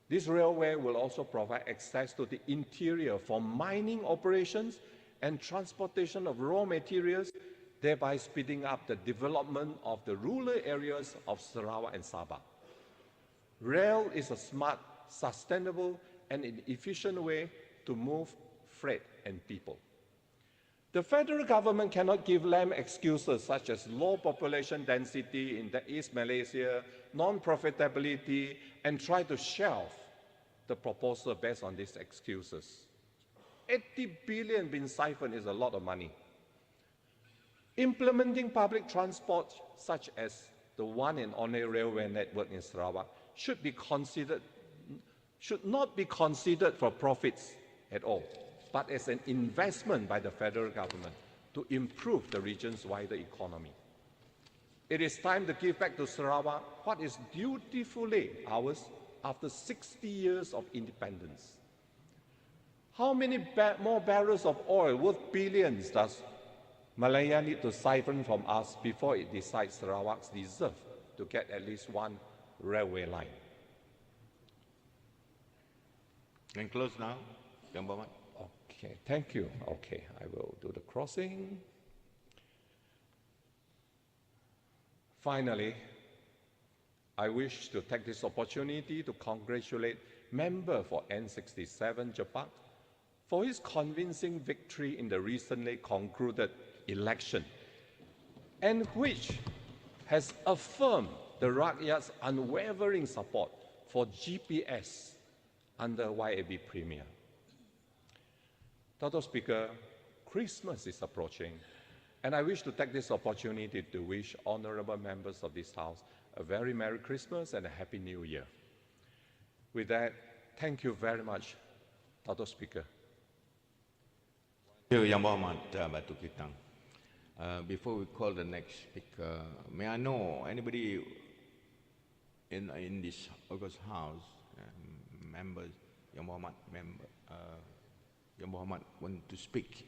this railway will also provide access to the interior for mining operations and transportation of raw materials, thereby speeding up the development of the rural areas of Sarawak and Sabah. Rail is a smart, sustainable, and an efficient way to move freight and people. The federal government cannot give lame excuses such as low population density in the East Malaysia, non-profitability, and try to shelve the proposal based on these excuses. 80 billion being siphoned is a lot of money. Implementing public transport such as the one and only railway network in Sarawak should not be considered for profits at all, but as an investment by the federal government to improve the region's wider economy. It is time to give back to Sarawak what is dutifully ours after 60 years of independence. How many more barrels of oil worth billions does Malaya need to siphon from us before it decides Sarawak's deserve to get at least one railway line? Can close now, Yang Berhormat. Okay, thank you. Okay, I will do the crossing. Finally, I wish to take this opportunity to congratulate member for N67, Jepak, for his convincing victory in the recently concluded election, and which has affirmed the Rakyat's unwavering support for GPS under YAB Premier. Dr. Speaker, Christmas is approaching, and I wish to take this opportunity to wish honorable members of this House a very Merry Christmas and a Happy New Year. With that, thank you very much, Dato' Speaker. Thank you, Yang Berhormat Batu Kitang. Before we call the next speaker, may I know anybody in this August House, members, Yang Berhormat member, Yang Berhormat want to speak?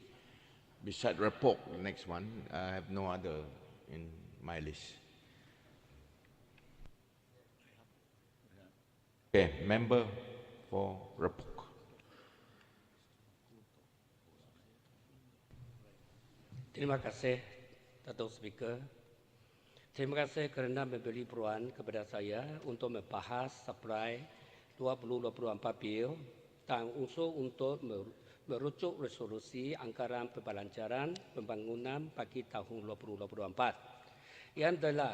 Beside report, the next one, I have no other in my list. Okay, member for report. Terima kasih, Dato' Speaker. Terima kasih kerana memberi peluang kepada saya untuk membahas supply 2024 bil dan unsur untuk merujuk resolusi anggaran pembelanjaran pembangunan bagi tahun 2024 yang telah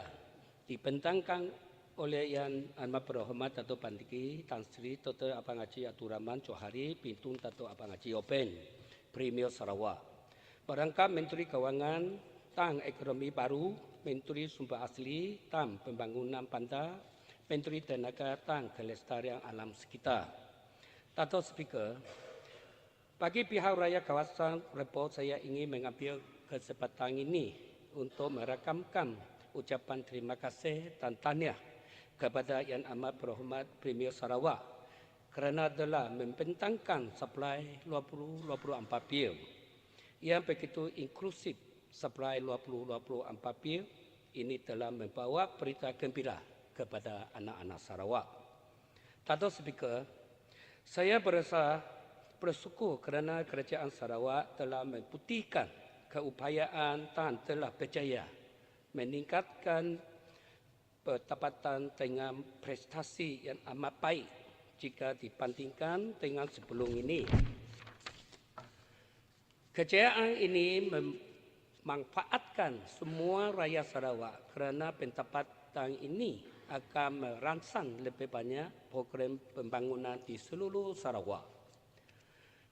dibentangkan oleh Yang Amat Berhormat Dato' Pandigi Tan Sri Dr. Abang Haji Abdul Rahman Johari Bintun Dato' Abang Haji Open Premier Sarawak. Merangkap Menteri Kewangan dan Ekonomi Baru, Menteri Sumber Asli dan Pembangunan Bandar, Menteri Tenaga dan Kelestarian Alam Sekitar. Dato' Speaker, bagi pihak rakyat kawasan report saya ingin mengambil kesempatan ini untuk merakamkan ucapan terima kasih dan tahniah kepada Yang Amat Berhormat Premier Sarawak kerana telah membentangkan supply 2024 bil yang begitu inklusif. Supply 2024 bil ini telah membawa berita gembira kepada anak-anak Sarawak. Dato' Speaker, saya bersyukur kerana kerajaan Sarawak telah membuktikan keupayaan dan telah berjaya meningkatkan pendapatan dengan prestasi yang amat baik jika dibandingkan dengan sebelum ini. Kejayaan ini memanfaatkan semua rakyat Sarawak kerana pendapatan ini akan merangsang lebih banyak program pembangunan di seluruh Sarawak.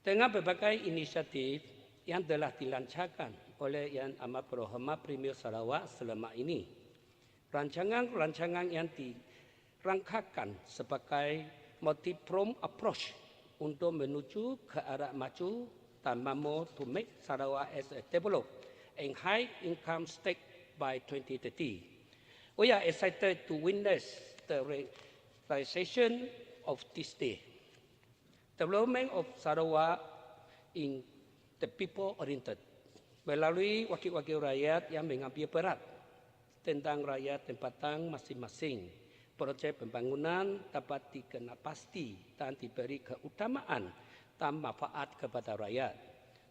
Dengan berbagai inisiatif yang telah dilancarkan oleh Yang Amat Berhormat Premier Sarawak selama ini, rancangan-rancangan yang dirangkakan sebagai multi-pronged approach untuk menuju ke arah maju dan mampu to make Sarawak as a developed and high-income state by 2030. We are excited to witness the realization of this day. Development of Sarawak in the people-oriented melalui wakil-wakil rakyat yang mengambil berat tentang rakyat tempatan masing-masing. Projek pembangunan dapat dikenal-pasti dan diberi keutamaan dan manfaat kepada rakyat.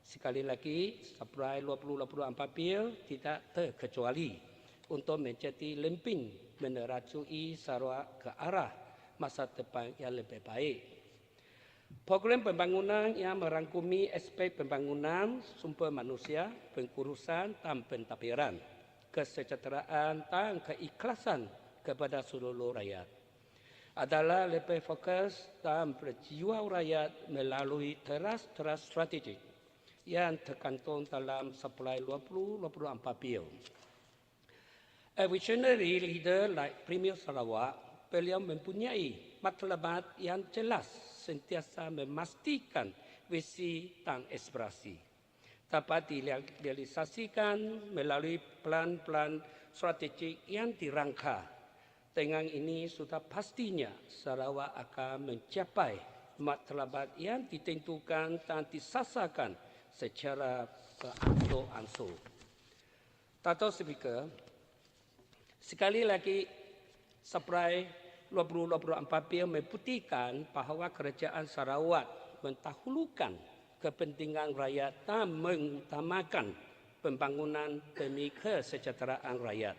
Sekali lagi, supply 2024 bil tidak terkecuali untuk menjadi lemping menerajui Sarawak ke arah masa depan yang lebih baik. Program pembangunan yang merangkumi aspek pembangunan sumber manusia, pengurusan dan pentadbiran, kesejahteraan dan keikhlasan kepada seluruh rakyat adalah lebih fokus dan berjiwa rakyat melalui teras-teras strategik yang terkandung dalam supply 2024 bil. A visionary leader like Premier Sarawak, beliau mempunyai matlamat yang jelas sentiasa memastikan visi dan aspirasi dapat direalisasikan melalui plan-plan strategik yang dirangka. Dengan ini sudah pastinya Sarawak akan mencapai matlamat yang ditentukan dan disasarkan secara beransur-ansur. Dato' Speaker, sekali lagi supply 2024 bil membuktikan bahawa kerajaan Sarawak mendahulukan kepentingan rakyat dan mengutamakan pembangunan demi kesejahteraan rakyat.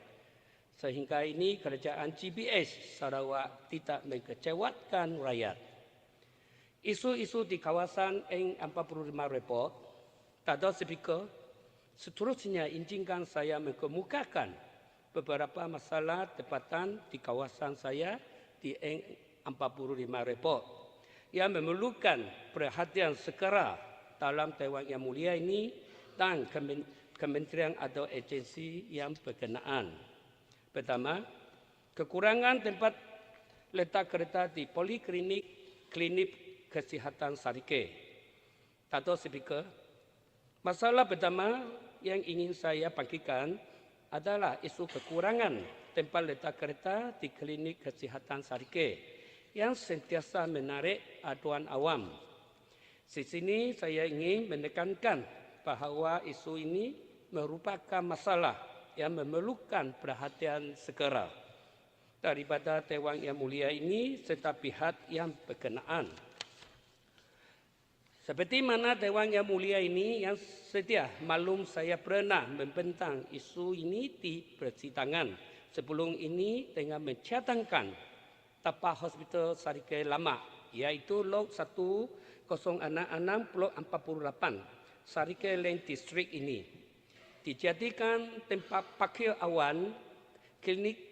Sehingga ini kerajaan GBS Sarawak tidak mengecewakan rakyat. Isu-isu di kawasan N45 report, Dato' Speaker, seterusnya izinkan saya mengemukakan beberapa masalah tempatan di kawasan saya di N45 report yang memerlukan perhatian segera dalam Dewan Yang Mulia ini dan kementerian atau agensi yang berkenaan. Pertama, kekurangan tempat letak kereta di poliklinik, klinik kesihatan Sarike. Dato' Speaker, masalah pertama yang ingin saya bangkitkan adalah isu kekurangan tempat letak kereta di klinik kesihatan Sarike yang sentiasa menarik aduan awam. Di sini saya ingin menekankan bahawa isu ini merupakan masalah yang memerlukan perhatian segera daripada Dewan Yang Mulia ini serta pihak yang berkenaan. Seperti mana Dewan Yang Mulia ini yang sedia maklum, saya pernah membentang isu ini di persidangan sebelum ini dengan mencadangkan tapak hospital Sarike lama, iaitu Lok 1066/48 Sarike Lane District ini dijadikan tempat parkir awan klinik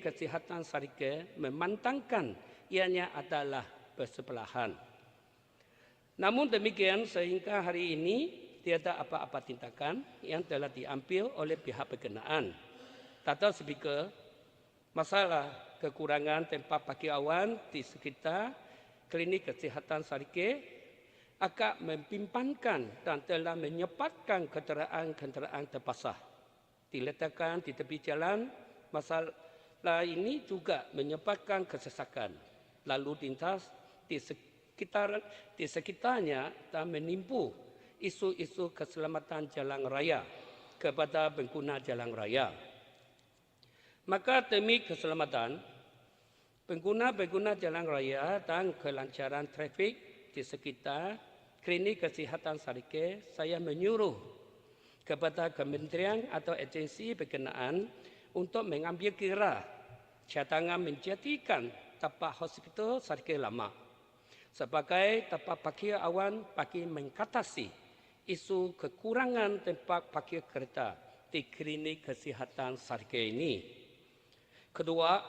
kesihatan Sarike, memandangkan ianya adalah bersebelahan. Namun demikian, sehingga hari ini tiada apa-apa tindakan yang telah diambil oleh pihak berkenaan. Dato' Speaker, masalah kekurangan tempat parkir awan di sekitar klinik kesihatan Sarike akan membimbangkan dan telah menyebabkan kenderaan terpasah diletakkan di tepi jalan. Masalah ini juga menyebabkan kesesakan lalu lintas di sekitarnya dan menimbul isu-isu keselamatan jalan raya kepada pengguna jalan raya. Maka demi keselamatan pengguna-pengguna jalan raya dan kelancaran trafik di sekitar klinik kesihatan Sarike, saya menyuruh kepada kementerian atau agensi berkenaan untuk mengambil kira cadangan menjadikan tapak hospital Sarike lama sebagai tapak parkir awan bagi mengatasi isu kekurangan tempat parkir kereta di klinik kesihatan Sarike ini. Kedua,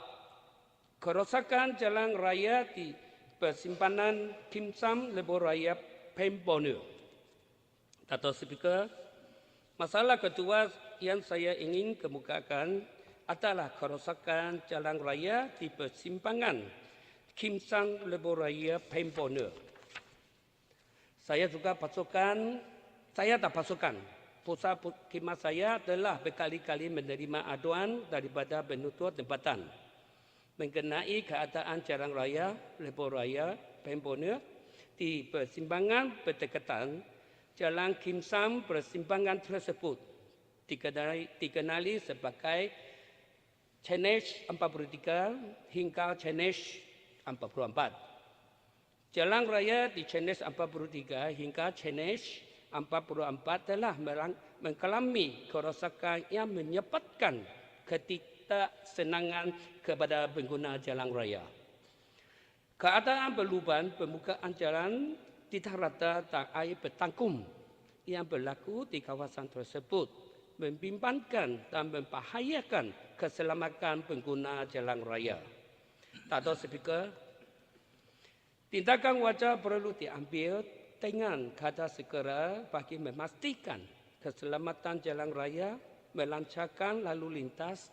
kerosakan jalan raya di persimpanan Kim Sam Lebuh Raya Pembono. Dato' Speaker, masalah kedua yang saya ingin kemukakan adalah kerosakan jalan raya di persimpangan Kim Sam Lebuh Raya Pembono. Saya tak pasukan. Pusat khidmat saya telah berkali-kali menerima aduan daripada penuntut tempatan mengenai keadaan jalan raya Lebuh Raya Pembono di persimpangan berdekatan Jalan Kim Sam. Persimpangan tersebut dikenali sebagai Chenesh 43 hingga Chenesh 44. Jalan raya di Chenesh 43 hingga Chenesh 44 telah mengalami kerosakan yang menyebabkan ketidaksenangan kepada pengguna jalan raya. Keadaan berlubang permukaan jalan tidak rata dan air bertangkum yang berlaku di kawasan tersebut membimbangkan dan membahayakan keselamatan pengguna jalan raya. Dato' Speaker, tindakan wajar perlu diambil dengan kata segera bagi memastikan keselamatan jalan raya, melancarkan lalu lintas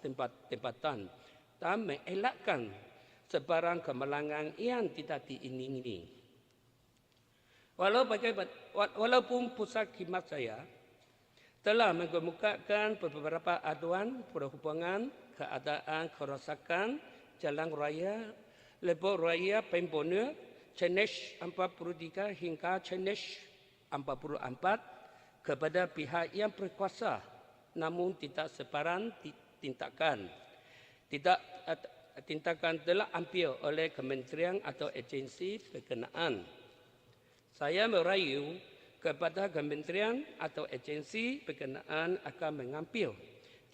tempatan dan mengelakkan sebarang kemalangan yang tidak diingini. Walaupun pusat khidmat saya telah mengemukakan beberapa aduan berhubungan keadaan kerosakan jalan raya Lebuh Raya Pembono Chenesh 43 hingga Chenesh 44 kepada pihak yang berkuasa, namun tidak sebarang tindakan telah ambil oleh kementerian atau agensi berkenaan. Saya merayu kepada kementerian atau agensi berkenaan akan mengambil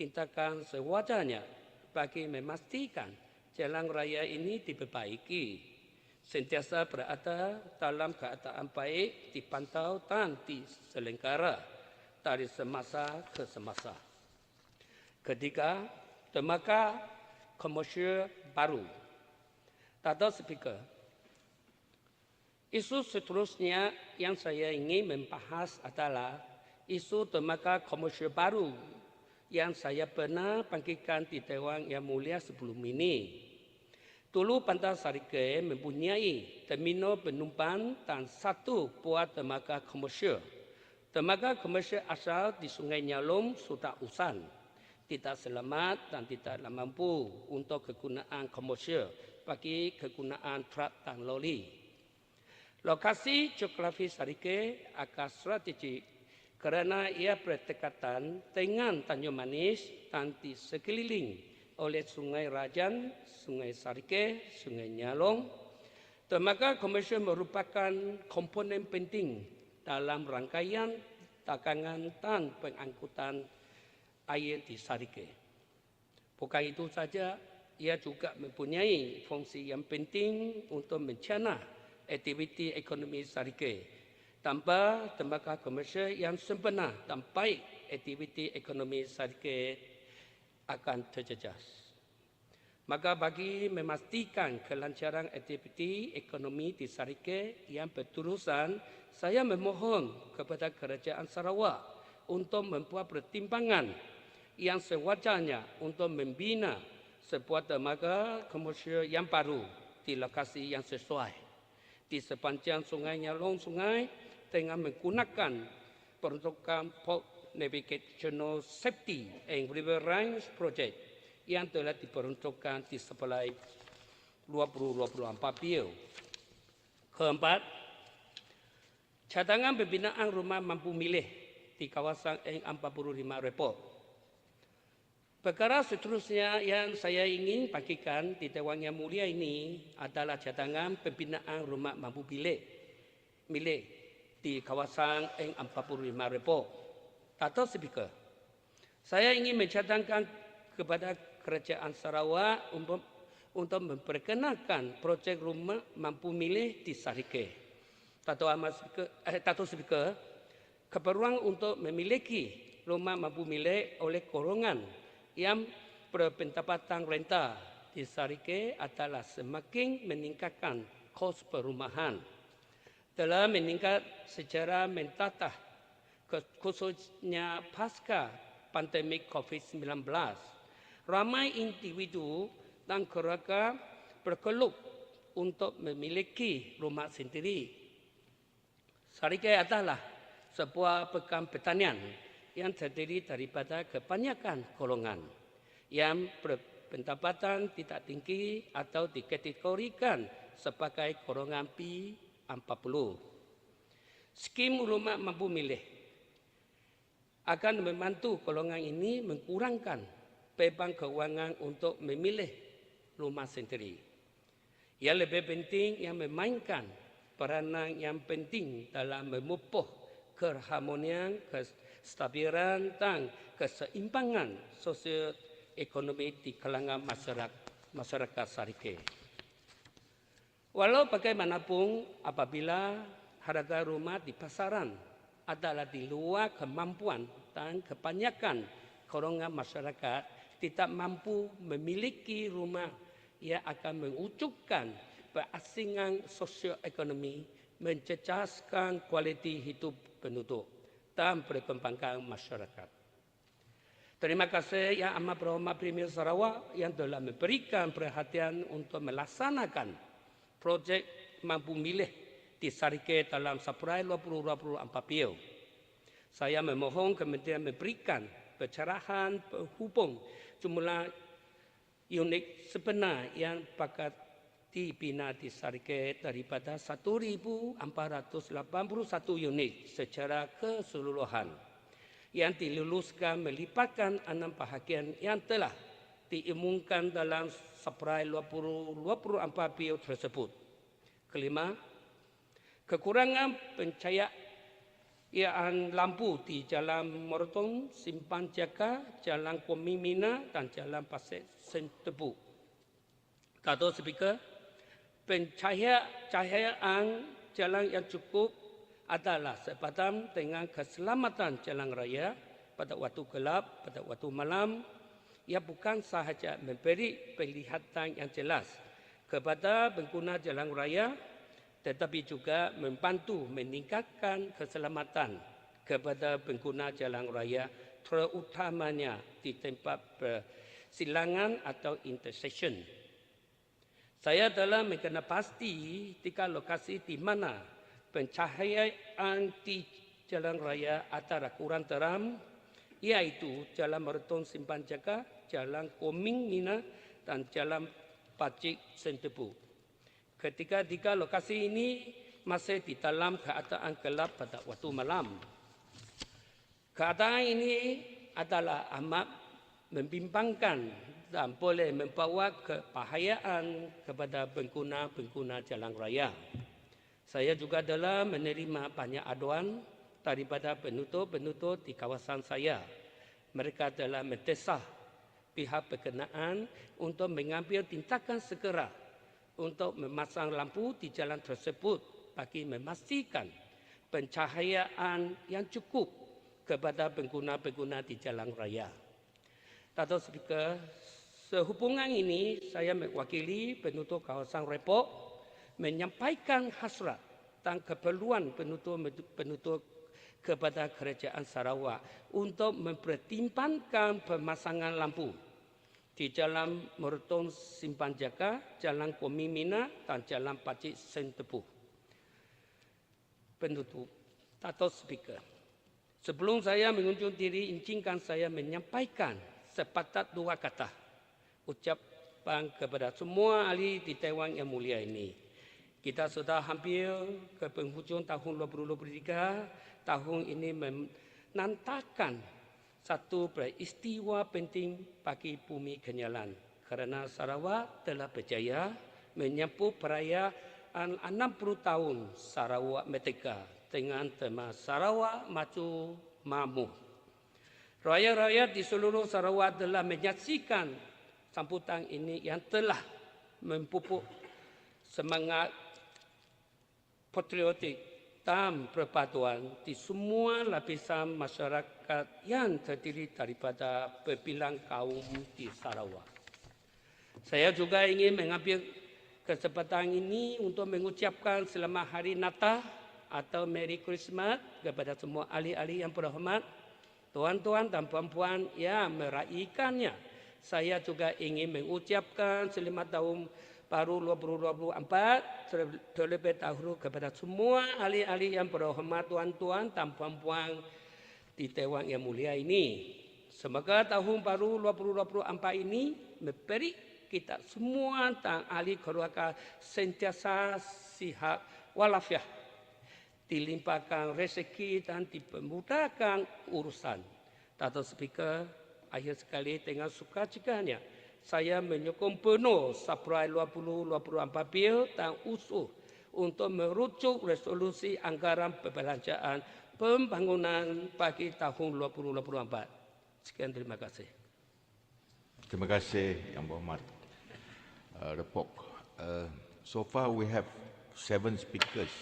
tindakan sewajarnya bagi memastikan jalan raya ini diperbaiki, sentiasa berada dalam keadaan baik, dipantau dan diselenggara dari semasa ke semasa. Ketiga, dermaga komersial baru. Dato' Speaker, isu seterusnya yang saya ingin membahas adalah isu dermaga komersial baru yang saya pernah panggilkan di Dewan Yang Mulia sebelum ini. Dulu Bandar Sarike mempunyai terminal penumpang dan satu buah dermaga komersial. Dermaga komersial asal di Sungai Nyalom sudah usang, tidak selamat dan tidak mampu untuk kegunaan komersial bagi kegunaan truk dan lori. Lokasi geografi Sarike agak strategik kerana ia berdekatan dengan Tanjung Manis dan di sekeliling oleh Sungai Rajan, Sungai Sarike, Sungai Nyalong. Dermaga komersial merupakan komponen penting dalam rangkaian dagangan dan pengangkutan air di Sarike. Bukan itu saja, ia juga mempunyai fungsi yang penting untuk mencana aktiviti ekonomi Sarike. Tanpa dermaga komersial yang sempurna dan baik, aktiviti ekonomi Sarike akan terjejas. Maka bagi memastikan kelancaran aktiviti ekonomi di Sarike yang berterusan, saya memohon kepada Kerajaan Sarawak untuk membuat pertimbangan yang sewajarnya untuk membina sebuah dermaga komersial yang baru di lokasi yang sesuai di sepanjang Sungai Nyalong dengan menggunakan peruntukan Port Navigational Safety and Riverine Project yang telah diperuntukkan di sebelah 2024 bil. Keempat, cadangan pembinaan rumah mampu milih di kawasan N45 report. Perkara seterusnya yang saya ingin bagikan di Dewan Yang Mulia ini adalah cadangan pembinaan rumah mampu milih di kawasan N45 report. Dato' Speaker, saya ingin mencadangkan kepada Kerajaan Sarawak untuk memperkenalkan projek rumah mampu milih di Sarike. Dato' Speaker, keperluan untuk memiliki rumah mampu milih oleh golongan yang berpendapatan rendah di Sarike adalah semakin meningkatkan kos perumahan. Telah meningkat secara mentatah, khususnya pasca pandemik COVID-19. Ramai individu dan keluarga berkeluh untuk memiliki rumah sendiri. Sarike adalah sebuah pekan pertanian yang terdiri daripada kebanyakan golongan yang berpendapatan tidak tinggi atau dikategorikan sebagai golongan P40. Skim rumah mampu milih akan membantu golongan ini mengurangkan beban kewangan untuk memilih rumah sendiri. Yang lebih penting yang memainkan peranan yang penting dalam memupuk keharmonian, kestabilan dan keseimbangan sosial ekonomi di kalangan masyarakat Sarike. Walau bagaimanapun, apabila harga rumah di pasaran adalah di luar kemampuan dan kebanyakan golongan masyarakat tidak mampu memiliki rumah, ia akan mewujudkan perasingan sosio-ekonomi, mencecahkan kualiti hidup penduduk dan perkembangan masyarakat. Terima kasih Yang Amat Berhormat Premier Sarawak yang telah memberikan perhatian untuk melaksanakan projek mampu milih di Sarike dalam April 2024 bil. Saya memohon Kementerian memberikan pencerahan penghubung jumlah unit sebenar yang bakal dibina di Sarike daripada 1,481 unit secara keseluruhan yang diluluskan melibatkan 6 bahagian yang telah diumumkan dalam April 2024 bil tersebut. Kelima, kekurangan pencahayaan lampu di Jalan Morotong, Simpan Jaka, Jalan Komimina dan Jalan Pasir Sentebu. Dato' Speaker, pencahayaan jalan yang cukup adalah sepadan dengan keselamatan jalan raya pada waktu gelap, pada waktu malam. Ia bukan sahaja memberi penglihatan yang jelas kepada pengguna jalan raya, tetapi juga membantu meningkatkan keselamatan kepada pengguna jalan raya terutamanya di tempat persilangan atau intersection. Saya telah mengenal pasti 3 lokasi di mana pencahayaan di jalan raya antara kurang terang, iaitu Jalan Mereton Simpan Jaga, Jalan Koming Mina dan Jalan Pacik Sentepu. Ketiga-tiga lokasi ini masih di dalam keadaan gelap pada waktu malam. Keadaan ini adalah amat membimbangkan dan boleh membawa kebahayaan kepada pengguna-pengguna jalan raya. Saya juga telah menerima banyak aduan daripada penutur-penutur di kawasan saya. Mereka telah mendesak pihak berkenaan untuk mengambil tindakan segera untuk memasang lampu di jalan tersebut bagi memastikan pencahayaan yang cukup kepada pengguna-pengguna di jalan raya. Dato' Speaker, sehubungan ini saya mewakili penutur kawasan Repok menyampaikan hasrat dan keperluan penutur kepada Kerajaan Sarawak untuk mempertimbangkan pemasangan lampu di Jalan Mereton Simpan Jaga, Jalan Koming Mina dan Jalan Pacik Sentepu. Penutup, Dato' Speaker, sebelum saya mengunjung diri, izinkan saya menyampaikan sepatah 2 kata ucapan kepada semua ahli di Dewan yang mulia ini. Kita sudah hampir ke penghujung tahun 2023. Tahun ini menandakan satu peristiwa penting bagi bumi kenyalan kerana Sarawak telah berjaya menyambut perayaan 60 tahun Sarawak Merdeka dengan tema Sarawak Maju Makmur. Rakyat-rakyat di seluruh Sarawak telah menyaksikan sambutan ini yang telah memupuk semangat patriotik dan persatuan di semua lapisan masyarakat yang terdiri daripada berbilang kaum di Sarawak. Saya juga ingin mengambil kesempatan ini untuk mengucapkan selamat Hari Natal atau Merry Christmas kepada semua ahli-ahli yang berhormat, tuan-tuan dan puan-puan yang meraihkannya. Saya juga ingin mengucapkan selamat tahun baru 2024 terlebih dahulu kepada semua ahli-ahli yang berhormat, tuan-tuan dan puan-puan di Dewan yang mulia ini. Semoga tahun baru 2024 ini memberi kita semua dan ahli keluarga sentiasa sihat walafiat, dilimpahkan rezeki dan dipermudahkan urusan. Dato' Speaker, akhir sekali dengan sukacitanya saya menyokong penuh Saprai 2024 bil dan usul untuk merujuk resolusi anggaran perbelanjaan pembangunan bagi tahun 2024. Sekian, terima kasih. Terima kasih Yang Berhormat Repok. So far we have 7 speakers.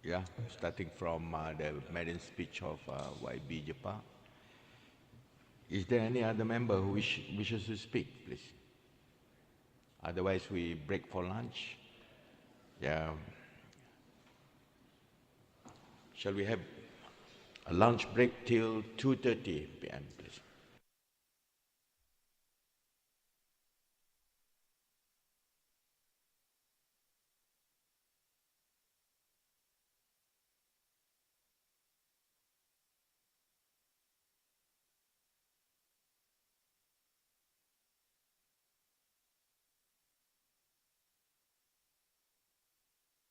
Yeah, starting from the maiden speech of YB Jepa. Is there any other member who wishes to speak, please? Otherwise, we break for lunch. Yeah. Shall we have a lunch break till 2:30 p.m., please?